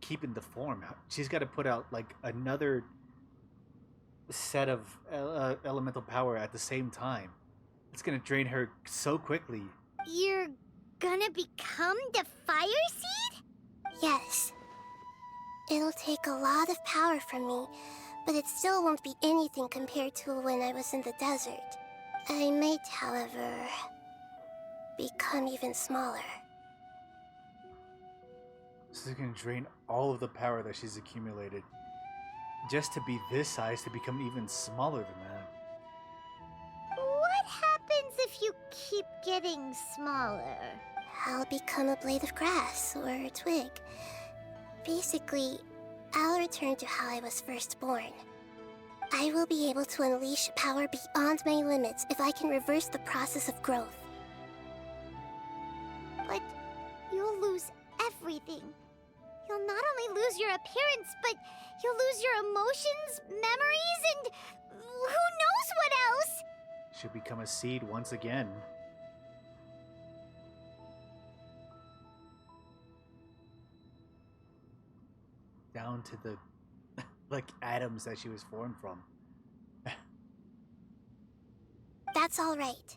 keeping the form. She's got to put out like another set of elemental power at the same time. It's gonna drain her so quickly. You're gonna become the fire seed? Yes. It'll take a lot of power from me, but it still won't be anything compared to when I was in the desert. I might, however, become even smaller. This is gonna drain all of the power that she's accumulated. Just to be this size, to become even smaller than that. What happens if you keep getting smaller? I'll become a blade of grass or a twig. Basically, I'll return to how I was first born. I will be able to unleash power beyond my limits if I can reverse the process of growth. But you'll lose everything. You'll not only lose your appearance, but you'll lose your emotions, memories, and who knows what else? She'll become a seed once again. Down to the like atoms that she was formed from. That's all right.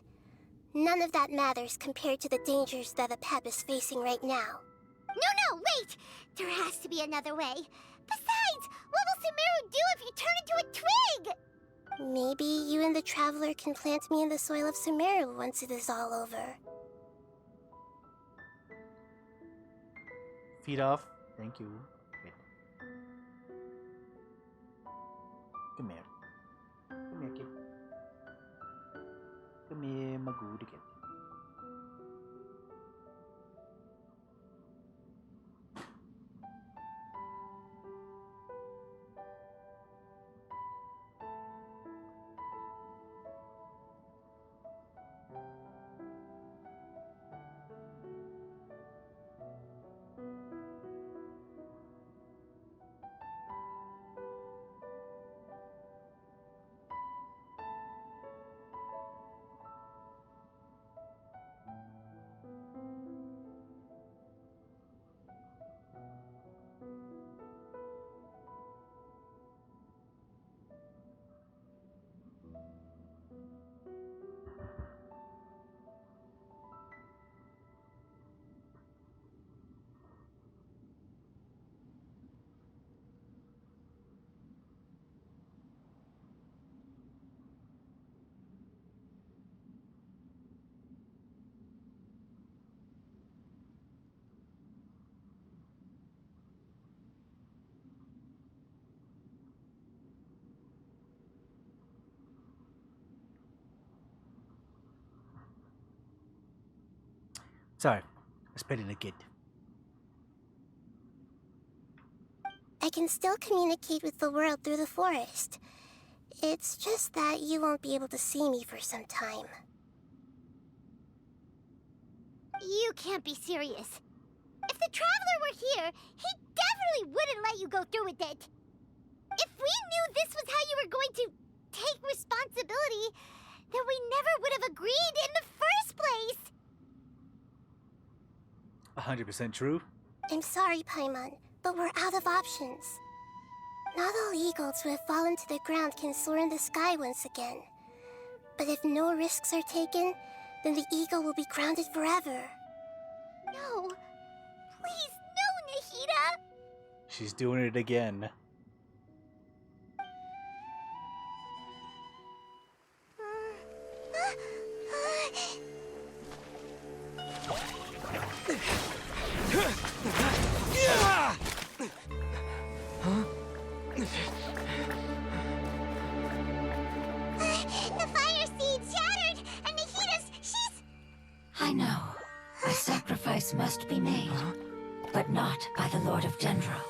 None of that matters compared to the dangers that the PEP is facing right now. No, wait! There has to be another way. Besides, what will Sumeru do if you turn into a twig? Maybe you and the Traveler can plant me in the soil of Sumeru once it is all over. Feet off. Thank you. Wait. Come here. Come here, kid. Come here, my good kid. Sorry, I spelled it again. I can still communicate with the world through the forest. It's just that you won't be able to see me for some time. You can't be serious. If the Traveler were here, he definitely wouldn't let you go through with it. If we knew this was how you were going to take responsibility, then we never would have agreed in the first place. 100% true. I'm sorry, Paimon, but we're out of options. Not all eagles who have fallen to the ground can soar in the sky once again. But if no risks are taken, then the eagle will be grounded forever. No. Please, no, Nahida! She's doing it again. The fire seed shattered, and she's... I know. A sacrifice must be made, but not by the Lord of Dendro.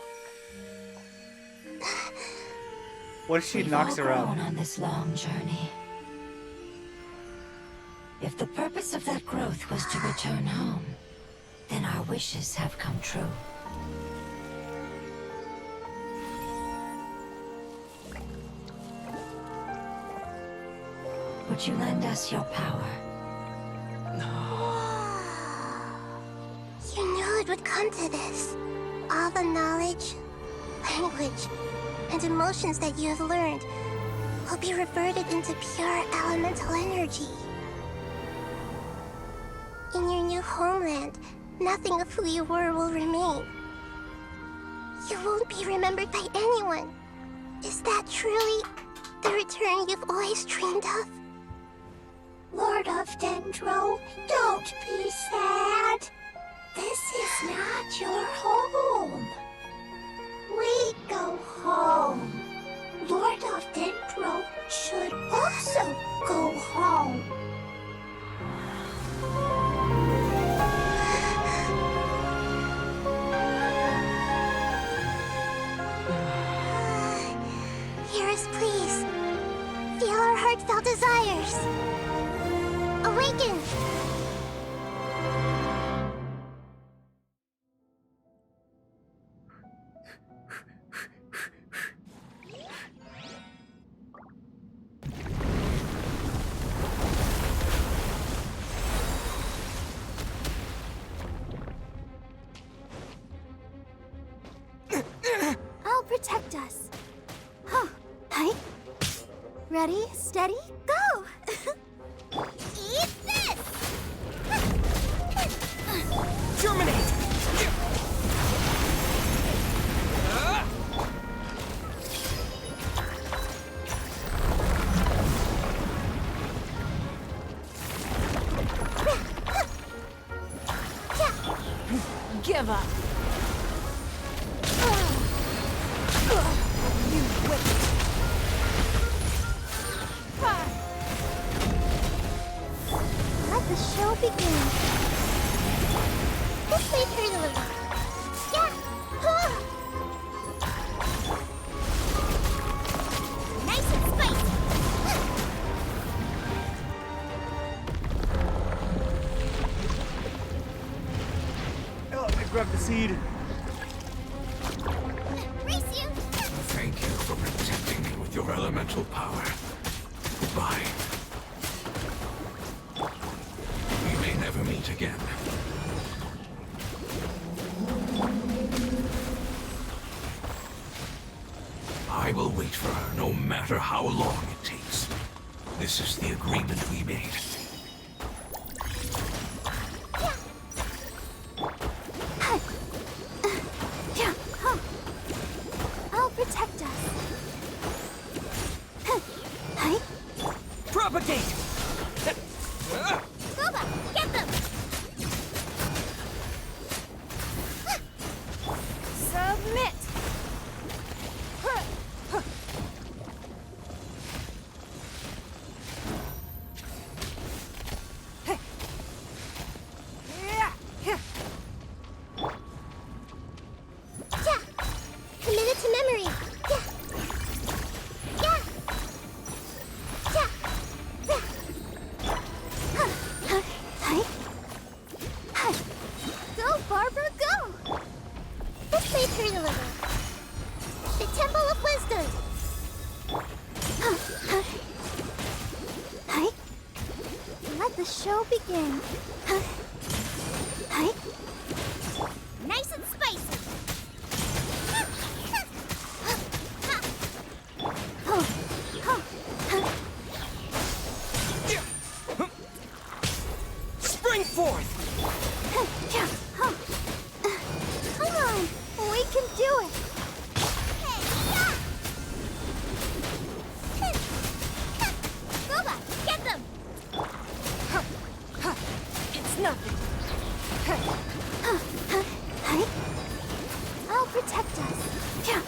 What if she We've knocks all her out? grown on this long journey. If the purpose of that growth was to return home, then our wishes have come true. Would you lend us your power? You knew it would come to this. All the knowledge, language, and emotions that you have learned will be reverted into pure elemental energy. In your new homeland, nothing of who you were will remain. You won't be remembered by anyone. Is that truly the return you've always dreamed of? Lord of Dendro, don't be sad. This is not your home. We go home. Lord of Dendro should also go home. Hear us, please. Feel our heartfelt desires. Awaken! I'll protect us. Huh. Hi. Ready, steady, go! Eat this! Germinate! Give up. You wicked. Let the show begin. This may hurt a little. Yeah! Nice and spicy! Oh, I grabbed the seed. Race you! Thank you for protecting me with your elemental power. Goodbye. We may never meet again. I will wait for her no matter how long it takes. This is the agreement we made. I'll protect us. Hi. Propagate! Boba, get them! Submit. the show begin. Hi. Nice and spicy. Spring forth! Come on, we can do it. Boba, get them! It's nothing. I'll protect us. Yeah.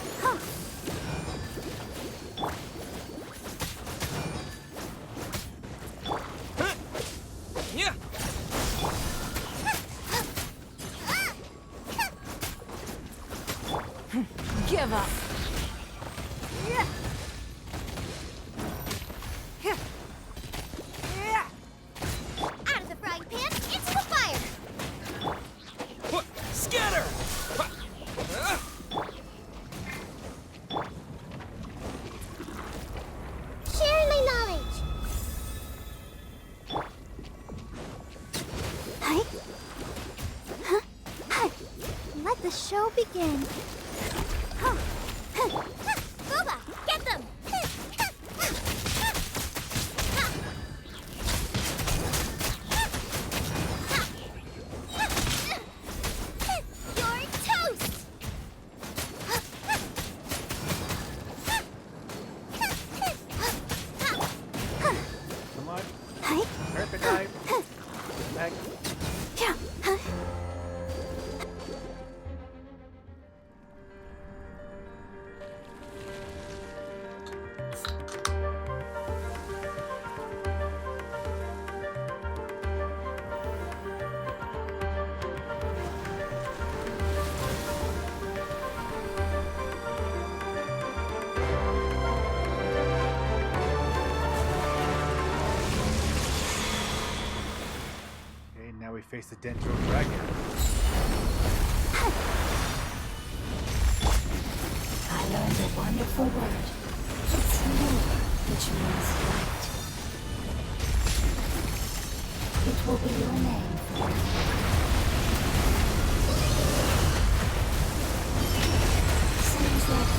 Give up. Out of the frying pan, into the fire! Scatter! Share my knowledge. Hi. Hi. Let the show begin. Boba, get them! You're toast! Come on. Hi. Perfect time. Back. Okay, now we face the Dendro Dragon. I learned a wonderful word. It's lure, which means light. It will be your name forever. Sounds like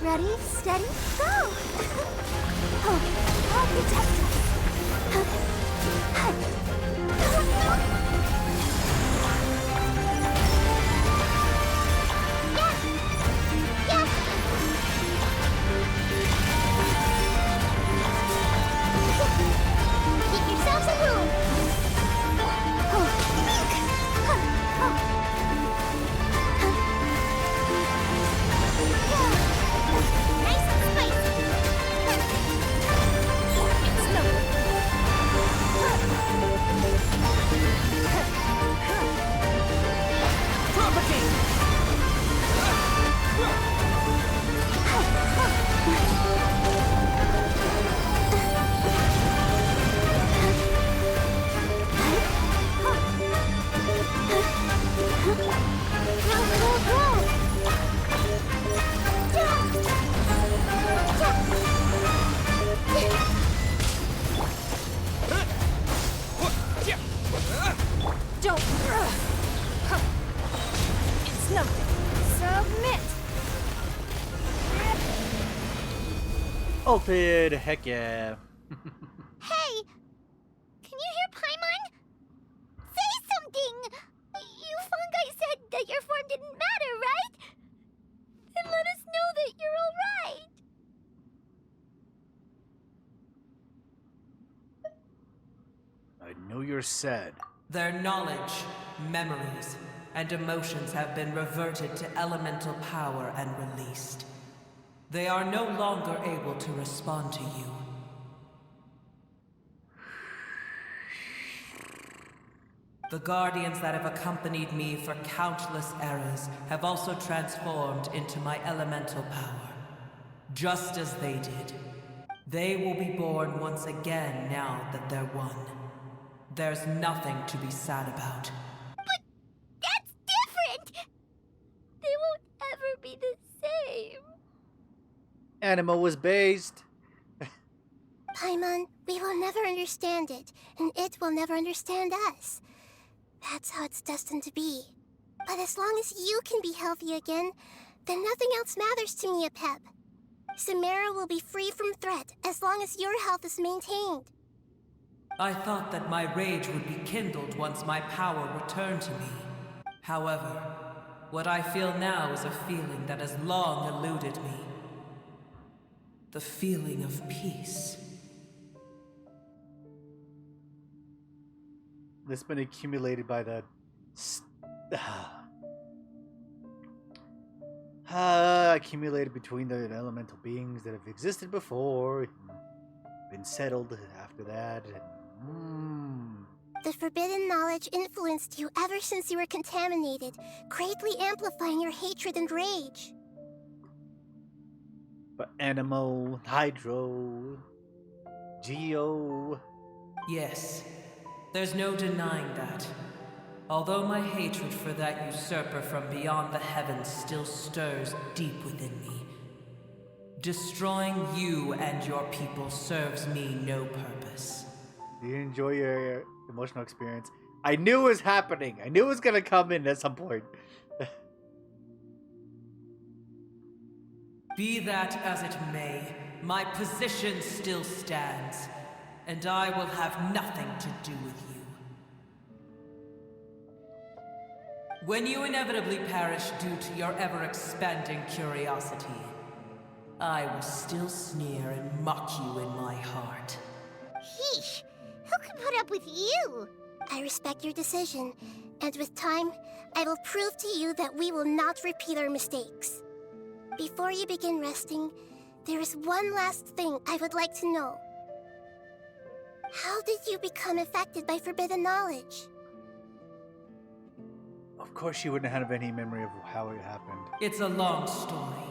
Ready, steady, go! I'll protect us. Keep yourselves a room. Nice and spicy. It's Don't. It's nothing. Submit. Ulted, heck yeah. Hey! Can you hear Paimon? Say something! You fungi said that your form didn't matter, right? Then let us know that you're alright! I know you're sad. Their knowledge, memories, and emotions have been reverted to elemental power and released. They are no longer able to respond to you. The guardians that have accompanied me for countless eras have also transformed into my elemental power, just as they did. They will be born once again now that they're one. There's nothing to be sad about. But that's different! They won't ever be the same. Anima was based. Paimon, we will never understand it, and it will never understand us. That's how it's destined to be. But as long as you can be healthy again, then nothing else matters to me, Apep. Samara will be free from threat as long as your health is maintained. I thought that my rage would be kindled once my power returned to me. However, what I feel now is a feeling that has long eluded me. The feeling of peace. That's been accumulated by the accumulated between the elemental beings that have existed before, been settled after that. The forbidden knowledge influenced you ever since you were contaminated, greatly amplifying your hatred and rage. But Animo, Hydro, Geo. Yes, there's no denying that. Although my hatred for that usurper from beyond the heavens still stirs deep within me, destroying you and your people serves me no purpose. Do you enjoy your emotional experience? I knew it was happening. I knew it was gonna come in at some point. Be that as it may, my position still stands, and I will have nothing to do with you. When you inevitably perish due to your ever-expanding curiosity, I will still sneer and mock you in my heart. Heesh! Who can put up with you? I respect your decision, and with time, I will prove to you that we will not repeat our mistakes. Before you begin resting, there is one last thing I would like to know. How did you become affected by forbidden knowledge? Of course she wouldn't have any memory of how it happened. It's a long story.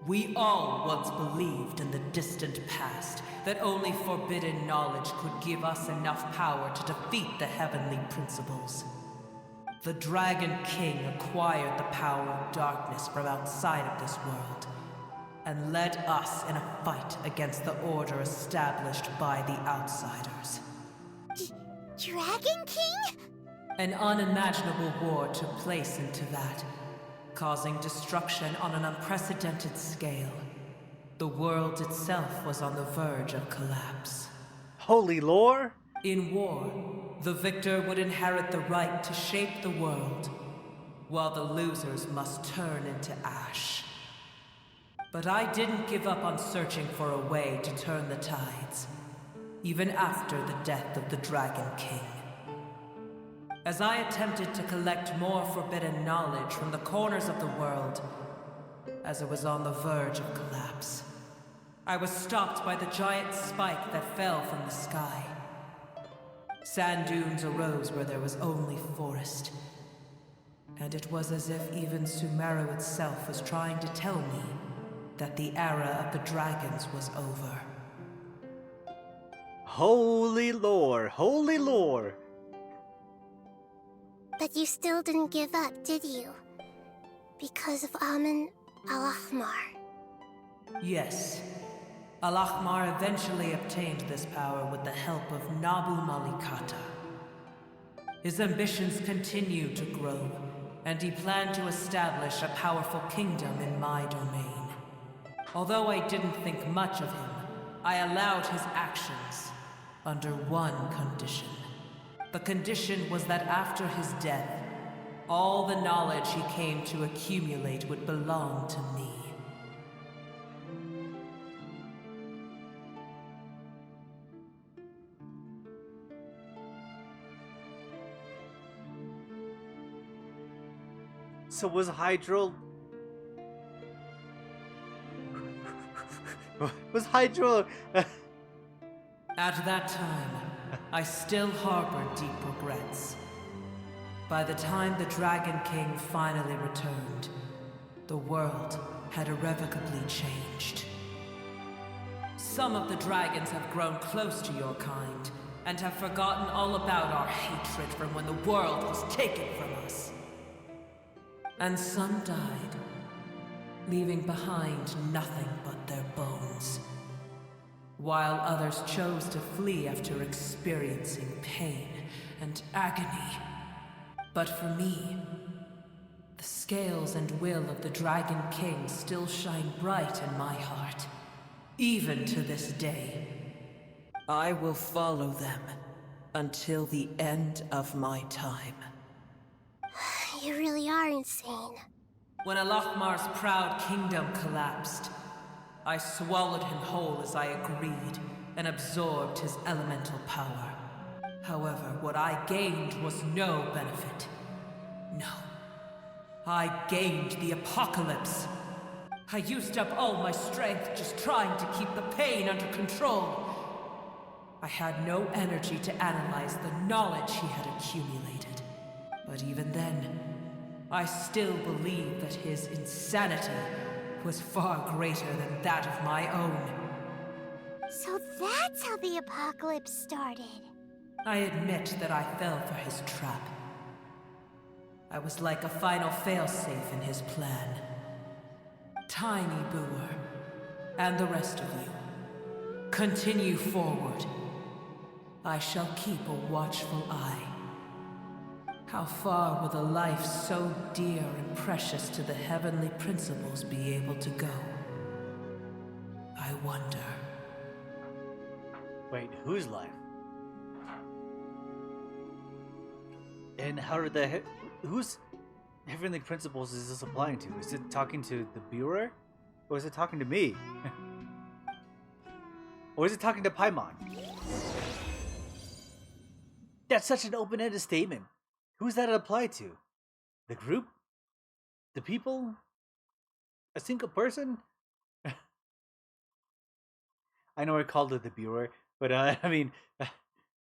We all once believed in the distant past that only forbidden knowledge could give us enough power to defeat the heavenly principles. The Dragon King acquired the power of darkness from outside of this world, and led us in a fight against the order established by the outsiders. Dragon King? An unimaginable war took place into that, causing destruction on an unprecedented scale. The world itself was on the verge of collapse. Holy lore? In war, the victor would inherit the right to shape the world, while the losers must turn into ash. But I didn't give up on searching for a way to turn the tides, even after the death of the Dragon King. As I attempted to collect more forbidden knowledge from the corners of the world, as it was on the verge of collapse, I was stopped by the giant spike that fell from the sky. Sand dunes arose where there was only forest, and it was as if even Sumeru itself was trying to tell me that the era of the dragons was over. Holy lore, holy lore. But you still didn't give up, did you? Because of Amun Al-Ahmar. Yes. Al-Ahmar eventually obtained this power with the help of Nabu Malikata. His ambitions continued to grow, and he planned to establish a powerful kingdom in my domain. Although I didn't think much of him, I allowed his actions under one condition. The condition was that after his death, all the knowledge he came to accumulate would belong to me. So was Hydro... was Hydro... At that time, I still harbored deep regrets. By the time the Dragon King finally returned, the world had irrevocably changed. Some of the dragons have grown close to your kind, and have forgotten all about our hatred from when the world was taken from us. And some died, leaving behind nothing but their bones. While others chose to flee after experiencing pain and agony. But for me, the scales and will of the Dragon King still shine bright in my heart, even to this day. I will follow them until the end of my time. You really are insane. When Alokmar's proud kingdom collapsed, I swallowed him whole as I agreed and absorbed his elemental power. However, what I gained was no benefit. No. I gained the apocalypse. I used up all my strength just trying to keep the pain under control. I had no energy to analyze the knowledge he had accumulated. But even then, I still believed that his insanity was far greater than that of my own. So that's how the apocalypse started. I admit that I fell for his trap. I was like a final failsafe in his plan. Tiny Booer, and the rest of you, continue forward. I shall keep a watchful eye. How far will a life so dear and precious to the heavenly principles be able to go? I wonder. Wait, whose life? And how did the whose heavenly principles is this applying to? Is it talking to the Bureau? Or is it talking to me? Or is it talking to Paimon? That's such an open-ended statement. Who's that apply to? The group? The people? A single person? I know I called it the Bureau, but I mean,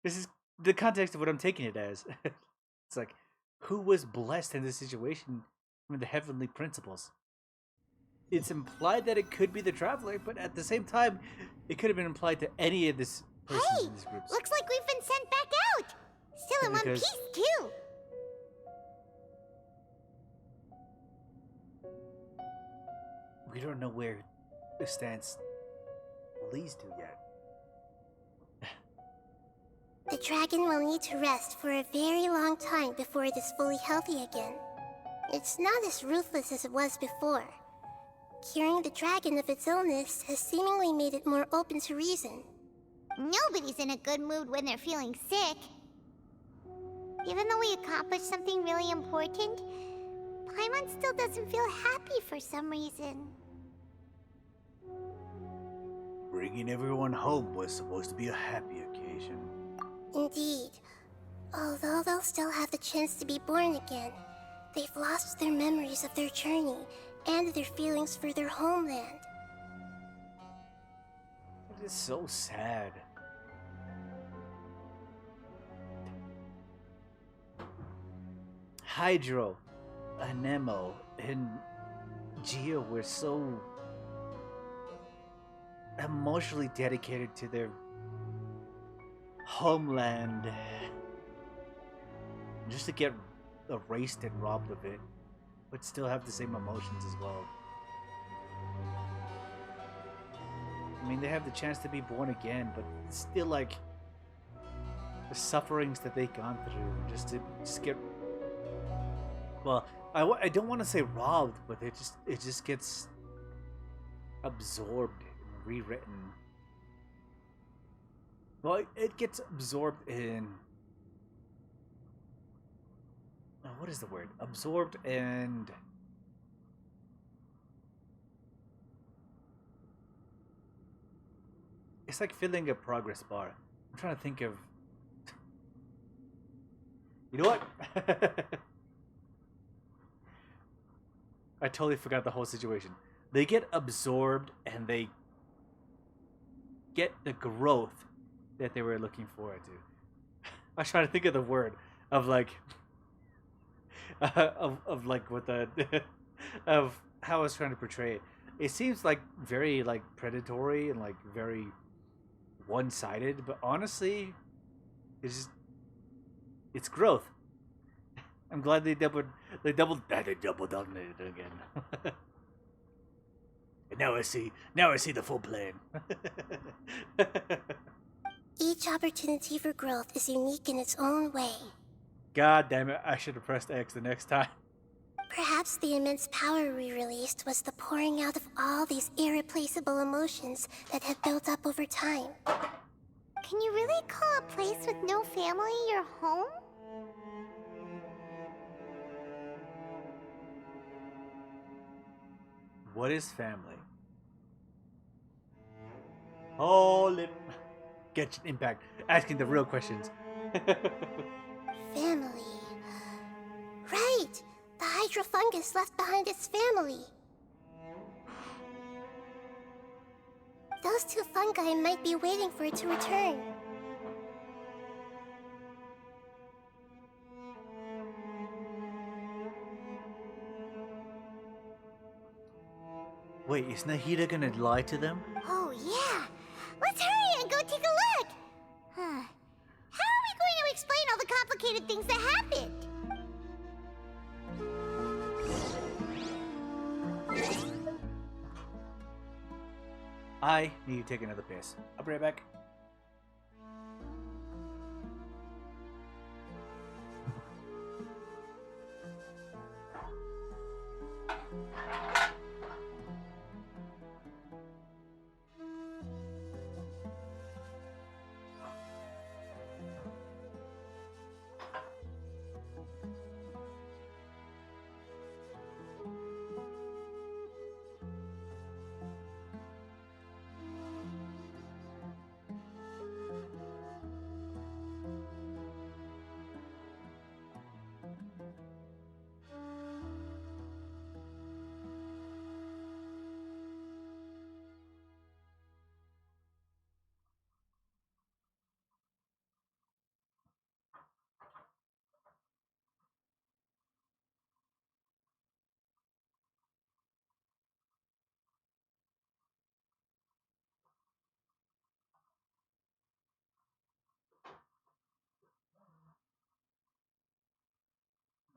this is the context of what I'm taking it as. It's like, who was blessed in this situation with the heavenly principles? It's implied that it could be the Traveler, but at the same time, it could have been implied to any of this persons in this group. Looks like we've been sent back out! Still in one piece, too! We don't know where the stance leads to yet. The dragon will need to rest for a very long time before it is fully healthy again. It's not as ruthless as it was before. Curing the dragon of its illness has seemingly made it more open to reason. Nobody's in a good mood when they're feeling sick. Even though we accomplished something really important, Paimon still doesn't feel happy for some reason. Bringing everyone home was supposed to be a happy occasion. Indeed. Although they'll still have the chance to be born again, they've lost their memories of their journey and their feelings for their homeland. It is so sad. Hydro, Anemo, and Geo were so emotionally dedicated to their homeland, just to get erased and robbed of it, but still have the same emotions as well. I mean, they have the chance to be born again, but it's still like the sufferings that they've gone through just to get, well, I don't want to say robbed, but it just gets absorbed and rewritten. Well, it gets absorbed in, what is the word? Absorbed and it's like filling a progress bar. I'm trying to think of, you know what? I totally forgot the whole situation. They get absorbed and they get the growth that they were looking forward to. I was trying to think of the word of like of like what the of how I was trying to portray it. It seems like very like predatory and like very one-sided, but honestly, it's growth. I'm glad they doubled on it again. Now I see the full plan. Each opportunity for growth is unique in its own way. God damn it, I should have pressed X the next time. Perhaps the immense power we released was the pouring out of all these irreplaceable emotions that have built up over time. Can you really call a place with no family your home? What is family? Holy... Get impact. Asking the real questions. Family. Right! The hydrofungus left behind its family. Those two fungi might be waiting for it to return. Wait, is Nahida gonna lie to them? Oh, yeah. Let's hurry and go take a look. Huh. How are we going to explain all the complicated things that happened? I need to take another piss. I'll be right back.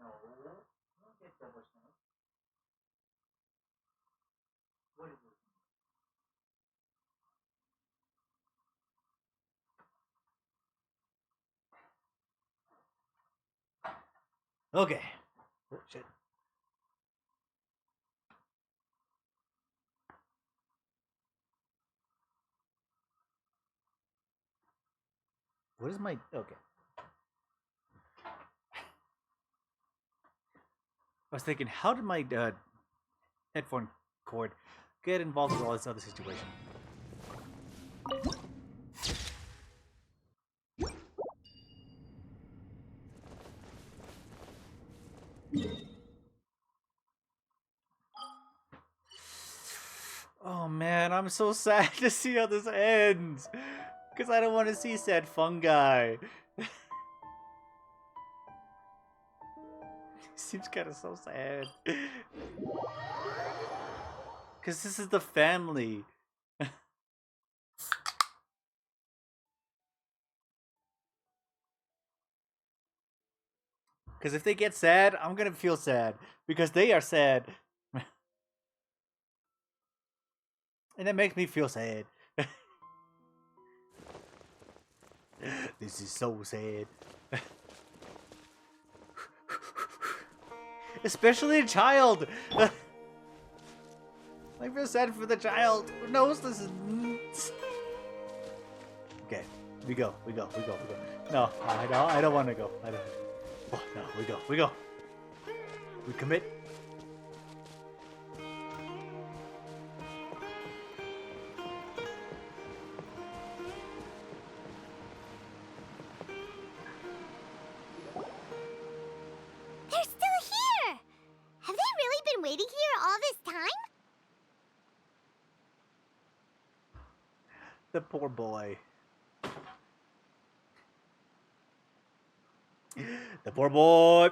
No, don't get double snow. What is this? Okay. Oh, shit. What is my... Okay. I was thinking, how did my headphone cord get involved with all this other situation? Oh man, I'm so sad to see how this ends. Because I don't want to see sad fungi. Seems kind of so sad. Because this is the family. Because if they get sad, I'm going to feel sad. Because they are sad. And that makes me feel sad. This is so sad. Especially a child. I feel sad for the child who knows this is. Okay, we go. No, I don't want to go. I don't. Oh, no, we go. We commit. They're still here! Have they really been waiting here all this time? The poor boy. The poor boy.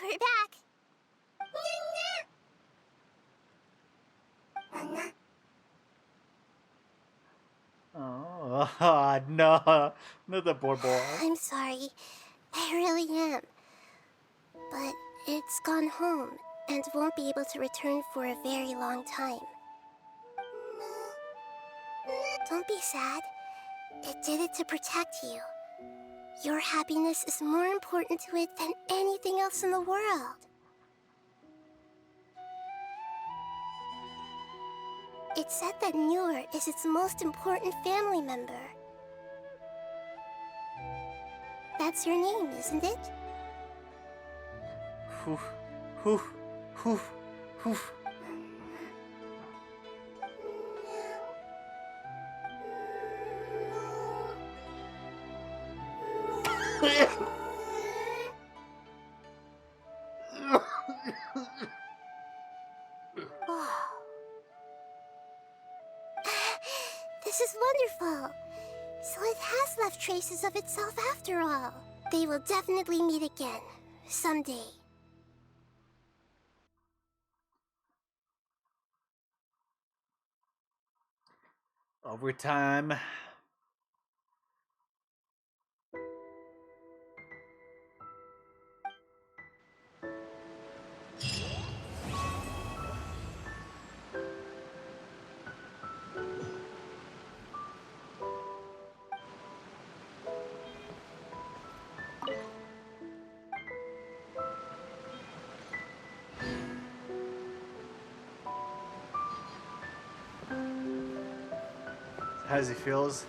We're back. Oh, no. Not the poor boy. I'm sorry. I really am. But it's gone home. and won't be able to return for a very long time. Don't be sad. It did it to protect you. Your happiness is more important to it than anything else in the world. It's said that Muir is its most important family member. That's your name, isn't it? Whew, whew, whew, whew. This is wonderful. So it has left traces of itself after all. They will definitely meet again, someday. Overtime. As he feels.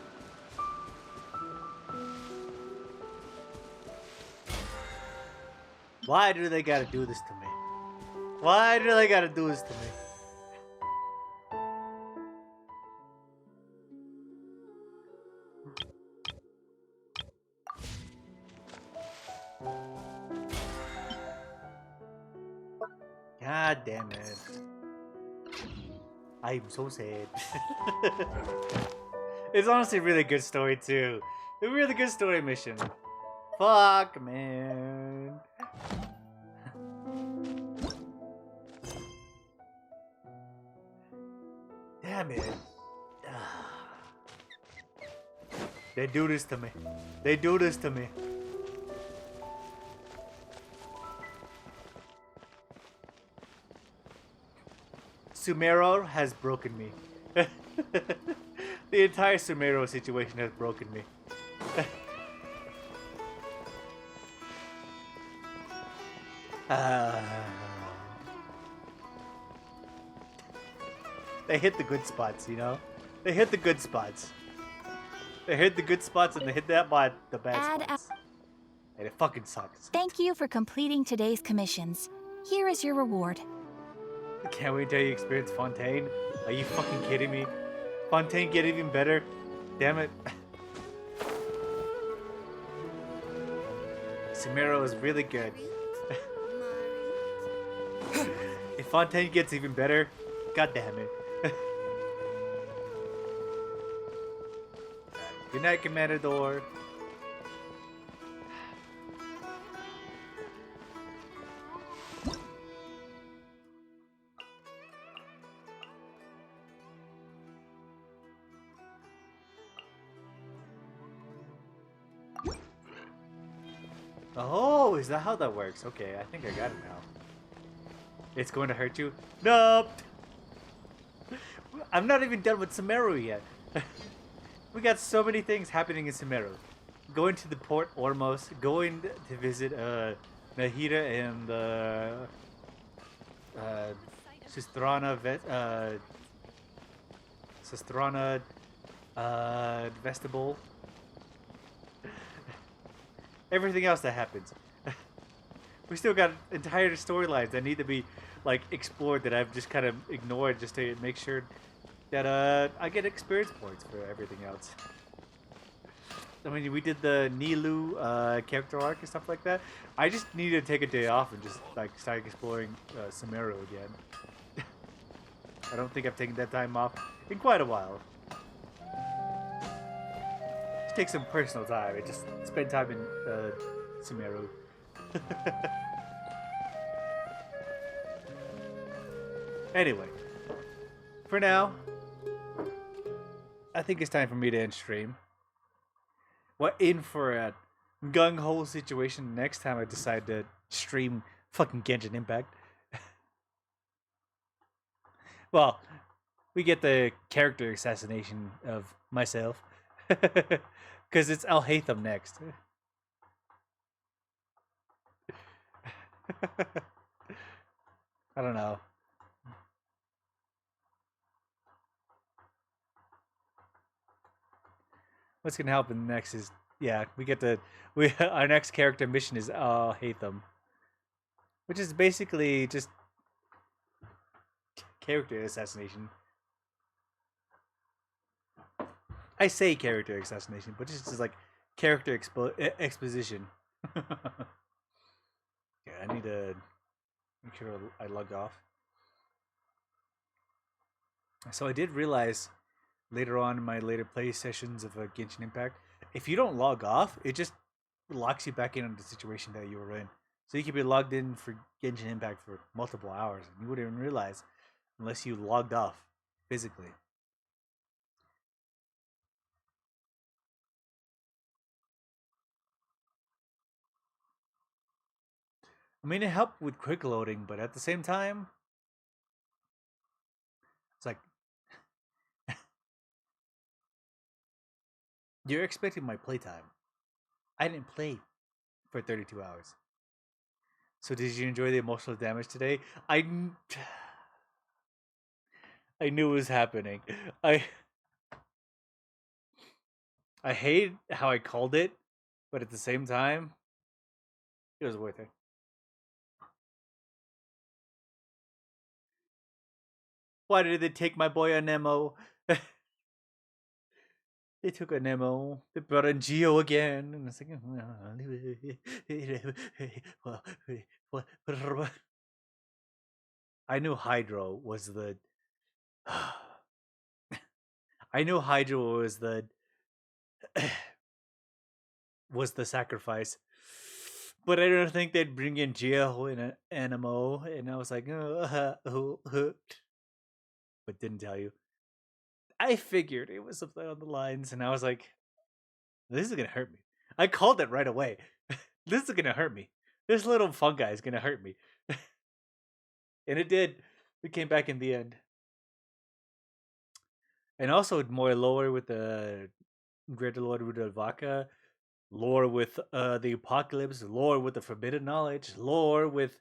Why do they gotta do this to me? Why do they gotta do this to me? God damn it. I'm so sad. It's honestly a really good story too. A really good story mission. Fuck, man. Damn it. They do this to me. They do this to me. Sumero has broken me. The entire Sumero situation has broken me. They hit the good spots, you know? They hit the good spots. They hit the good spots and they hit the bad spots. And it fucking sucks. Thank you for completing today's commissions. Here is your reward. Can't wait till you experience Fontaine. Are you fucking kidding me? Fontaine get even better? Damn it. Sumero is really good. If Fontaine gets even better, god damn it. Good night, Commander. Oh, is that how that works? Okay, I think I got it now. It's going to hurt you? Nope! I'm not even done with Sumeru yet. We got so many things happening in Sumeru. Going to the Port Ormos, going to visit Nahida and Sistrana Vestibule. Everything else that happens. We still got entire storylines that need to be like explored that I've just kind of ignored just to make sure that I get experience points for everything else. I mean, we did the Nilou character arc and stuff like that. I just need to take a day off and just like start exploring Sumeru again. I don't think I've taken that time off in quite a while. Just take some personal time and just spend time in Sumeru. Anyway, for now, I think it's time for me to end stream. We're in for a gung-ho situation next time I decide to stream fucking Genshin Impact. Well, we get the character assassination of myself. Because it's Al Haytham next. I don't know. What's gonna happen next is, yeah, our next character mission is Haytham, which is basically just character assassination. I say character assassination, but it's just like character exposition. Yeah, I need to make sure I log off. So I did realize later on in my later play sessions of Genshin Impact, if you don't log off, it just locks you back in the situation that you were in. So you could be logged in for Genshin Impact for multiple hours, and you wouldn't even realize unless you logged off physically. I mean, it helped with quick loading, but at the same time, it's like you're expecting my playtime. I didn't play for 32 hours. So did you enjoy the emotional damage today? I knew it was happening. I hate how I called it, but at the same time, it was worth it. Why did they take my boy Anemo? They took Anemo. They brought in Geo again, and it's like, I knew Hydro was the. I knew Hydro was the sacrifice, but I don't think they'd bring in Geo and Anemo, and I was like, but didn't tell you. I figured it was something on the lines, and I was like, this is gonna hurt me. I called it right away. This is gonna hurt me. This little fungi is gonna hurt me. And it did. We came back in the end. And also more lore with the Greater Lord Rudavaka, lore with the Apocalypse, lore with the Forbidden Knowledge, lore with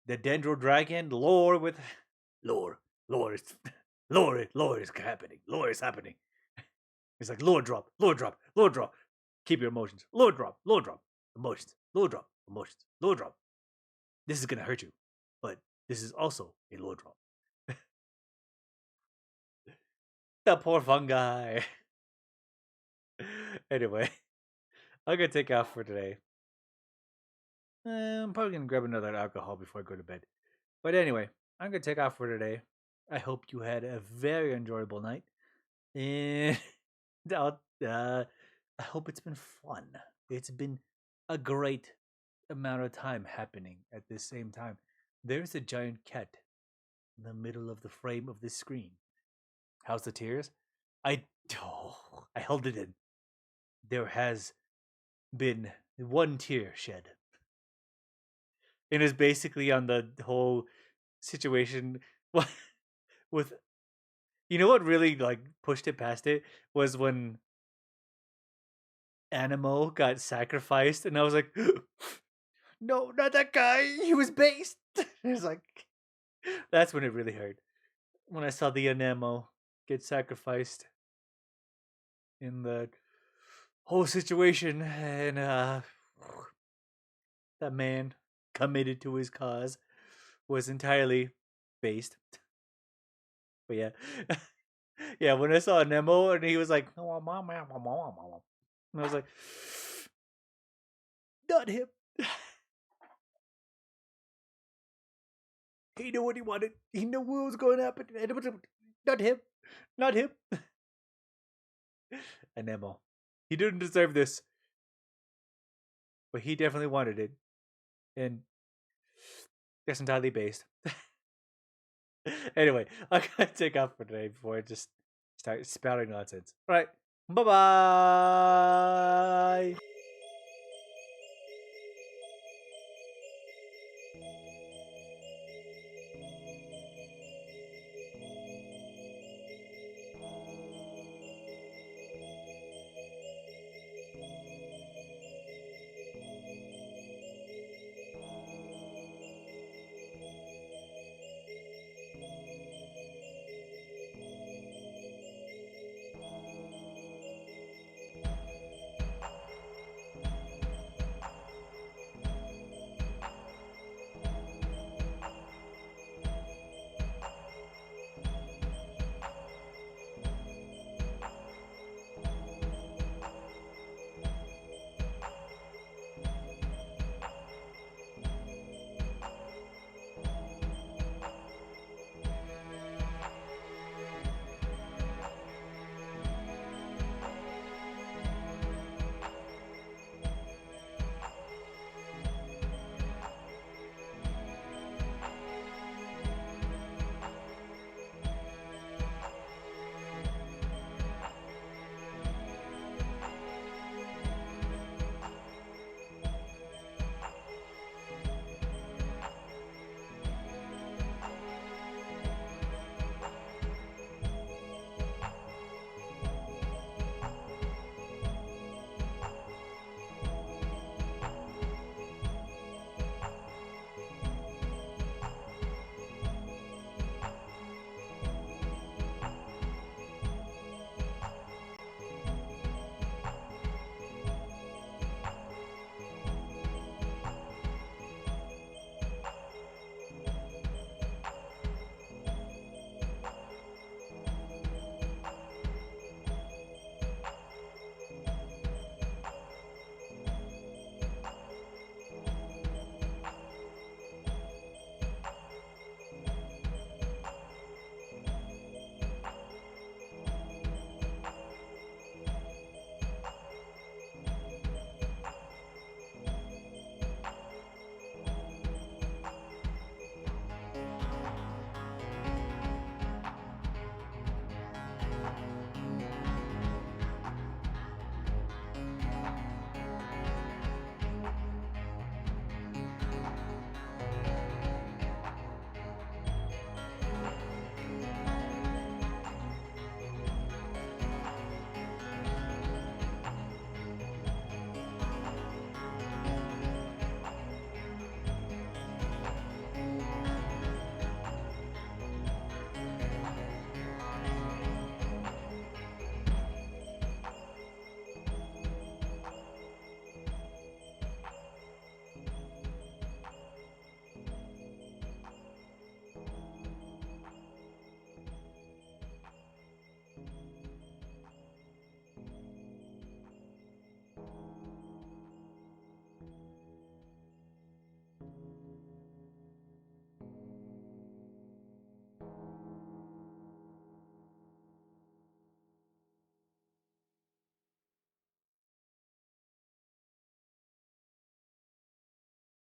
the Dendro Dragon, lore with lore is lore is happening. Lore is happening. It's like lore drop. Keep your emotions. Lore drop. Emotions. Lore drop. Emotions. Lore drop. This is gonna hurt you, but this is also a lore drop. The poor fungi. Anyway, I'm gonna take off for today. I'm probably gonna grab another alcohol before I go to bed. But anyway, I'm gonna take off for today. I hope you had a very enjoyable night, and I hope it's been fun. It's been a great amount of time happening at the same time. There's a giant cat in the middle of the frame of this screen. How's the tears? I held it in. There has been one tear shed. It is basically on the whole situation with, you know what really like pushed it past it was when Anemo got sacrificed, and I was like, no, not that guy. He was based. It's like, that's when it really hurt. When I saw the Anemo get sacrificed in the whole situation, and that man committed to his cause was entirely based. But yeah. Yeah, when I saw Nemo and he was like, and I was like, not him. He knew what he wanted. He knew what was going to happen. Not him. Not him. And Nemo. He didn't deserve this. But he definitely wanted it. And that's entirely based. Anyway, I'm going to take off for today before I just start spouting nonsense. All right. Bye-bye.